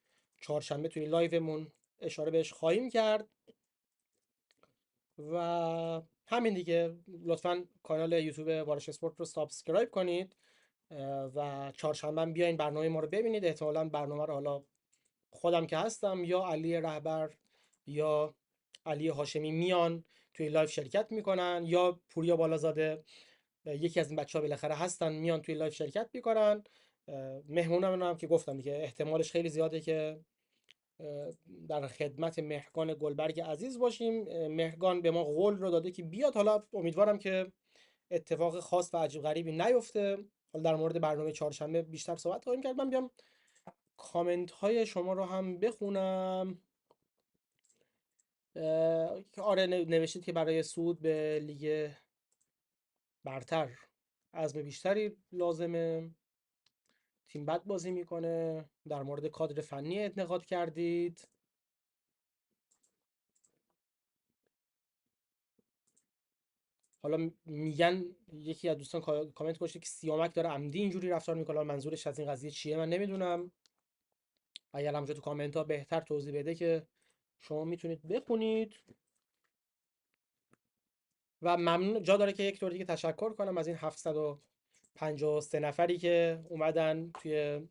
چهارشنبه توی لایومون اشاره بهش خواهیم کرد. و همین دیگه، لطفا کانال یوتیوب وارش اسپورت رو سابسکرایب کنید و چهارشنبه هم بیاین برنامه ما رو ببینید. احتمالاً برنامه رو حالا خودم که هستم یا علی رهبر یا علی هاشمی میان توی لایف شرکت میکنن، یا پوریا بالازاده، یکی از این بچه‌ها بالاخره هستن، میان توی لایف شرکت میکنن. مهمونم هم که گفتم دیگه احتمالش خیلی زیاده که در خدمت مهرگان گلبرگ عزیز باشیم. مهرگان به ما قول رو داده که بیاد، حالا امیدوارم که اتفاق خاص و عجیب غریبی نیفته. حالا در مورد برنامه چهارشنبه بیشتر صحبت خواهیم کرد. من بیام کامنت های شما رو هم بخونم. که آره نوشتید که برای صعود به لیگ برتر عزم بیشتری لازمه، تیم بد بازی میکنه، در مورد کادر فنی انتقاد کردید. حالا میگن یکی از دوستان کامنت گذاشته که سیامک داره عمدی اینجوری رفتار میکنه، منظورش از این قضیه چیه من نمیدونم. اگر همونجا تو کامنت ها بهتر توضیح بده که شما میتونید بخونید. و ممنون، جا داره که یک طور دیگه تشکر کنم از این 753 نفری که اومدن توی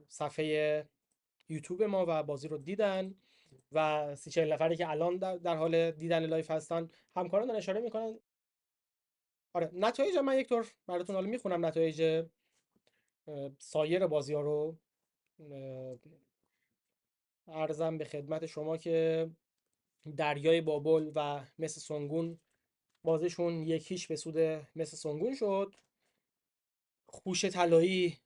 صفحه یوتیوب ما و بازی رو دیدن، و 30-40 نفری که الان در حال دیدن لایف هستن. همکاران دارن اشاره میکنن. آره نتایج من یک طور براتون حالا میخونم، نتایج سایر بازی ها رو. ارزم به خدمت شما که دریای بابل و مس سونگون بازیشون 1-0 به سود مس سونگون شد. خوش طلایی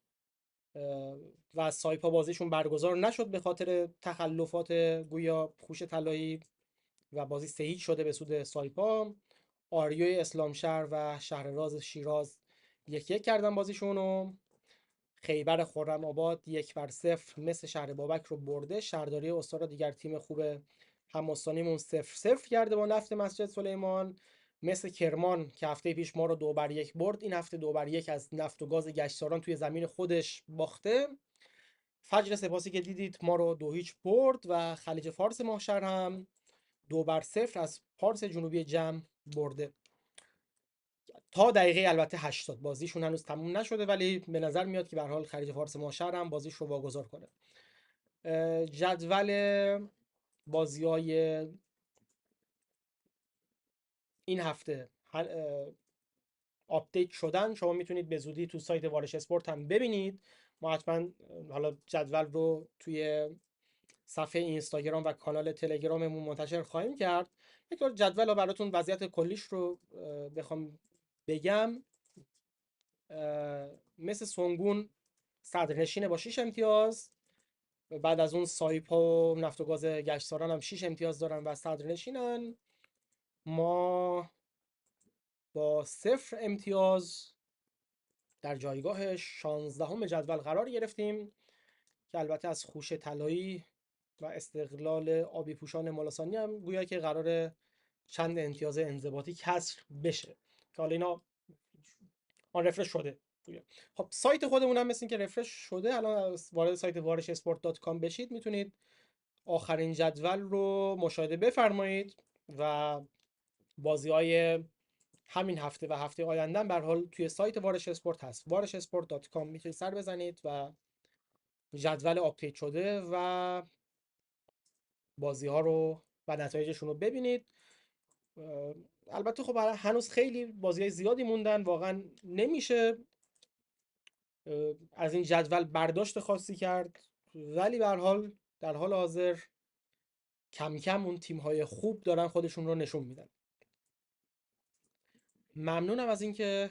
و سایپا بازیشون برگزار نشد به خاطر تخلفات گویا خوش طلایی و بازی 3-0 شده به سود سایپا. آریوی اسلامشهر و شهرراز شیراز 1-1 کردن بازیشونو. خیبر خرم آباد 1-0 مثل شهر بابک رو برده. شهرداری استان دیگر تیم خوب هم‌استانیمون 0-0 کرده با نفت مسجد سلیمان. مثل کرمان که هفته پیش ما رو 2-1 برد، این هفته 2-1 از نفت و گاز گشتاران توی زمین خودش باخته. فجر سپاسی که دیدید ما رو 2-0 برد و خلیج فارس ماهشهر هم 2-0 از پارس جنوبی جم برده. تا دقیقه البته 80 بازیشون هنوز تموم نشده، ولی به نظر میاد که به هر حال خلیج فارس ماهشهر هم بازیش رو واگذار کنه. جدول بازی‌های این هفته آپدیت شدن، شما میتونید به زودی تو سایت وارش اسپورت هم ببینید. ما حتما حالا جدول رو توی صفحه اینستاگرام و کانال تلگراممون منتشر خواهیم کرد. یک بار جدول رو براتون وضعیت کلیش رو بخوام بگم، مثل سونگون صدرنشینه با 6 امتیاز. بعد از اون سایپا و نفت و گاز گشتاران هم 6 امتیاز دارن و صدرنشینن. ما با 0 امتیاز در جایگاه 16 جدول قرار گرفتیم که البته از خوش طلایی و استقلال آبی پوشان مالاسانی هم گویا که قرار چند امتیاز انضباطی کسر بشه که حالا اینا آن رفرش شده گویا. خب سایت خودمون هم مثل این که رفرش شده. الان وارد سایت warishesport.com بشید، میتونید آخرین جدول رو مشاهده بفرمایید و بازی های همین هفته و هفته آینده به هر حال توی سایت وارش اسپورت هست. warishesport.com میتونید سر بزنید و جدول آپدیت شده و بازی ها رو و نتایجشون رو ببینید. البته خب هنوز خیلی بازی های زیادی موندن، واقعا نمیشه از این جدول برداشت خاصی کرد، ولی به هر حال در حال حاضر کم کم اون تیم های خوب دارن خودشون رو نشون میدن. ممنونم از اینکه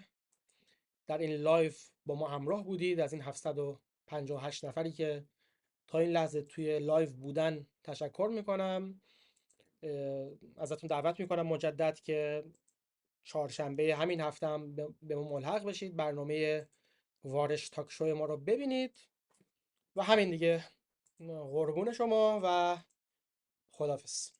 در این لایف با ما همراه بودید. از این 758 نفری که تا این لحظه توی لایو بودن تشکر میکنم. ازتون دعوت میکنم مجدد که چهارشنبه همین هفته هم به ما ملحق بشید، برنامه وارش تاک شو ما رو ببینید. و همین دیگه، قربون شما و خداحافظ.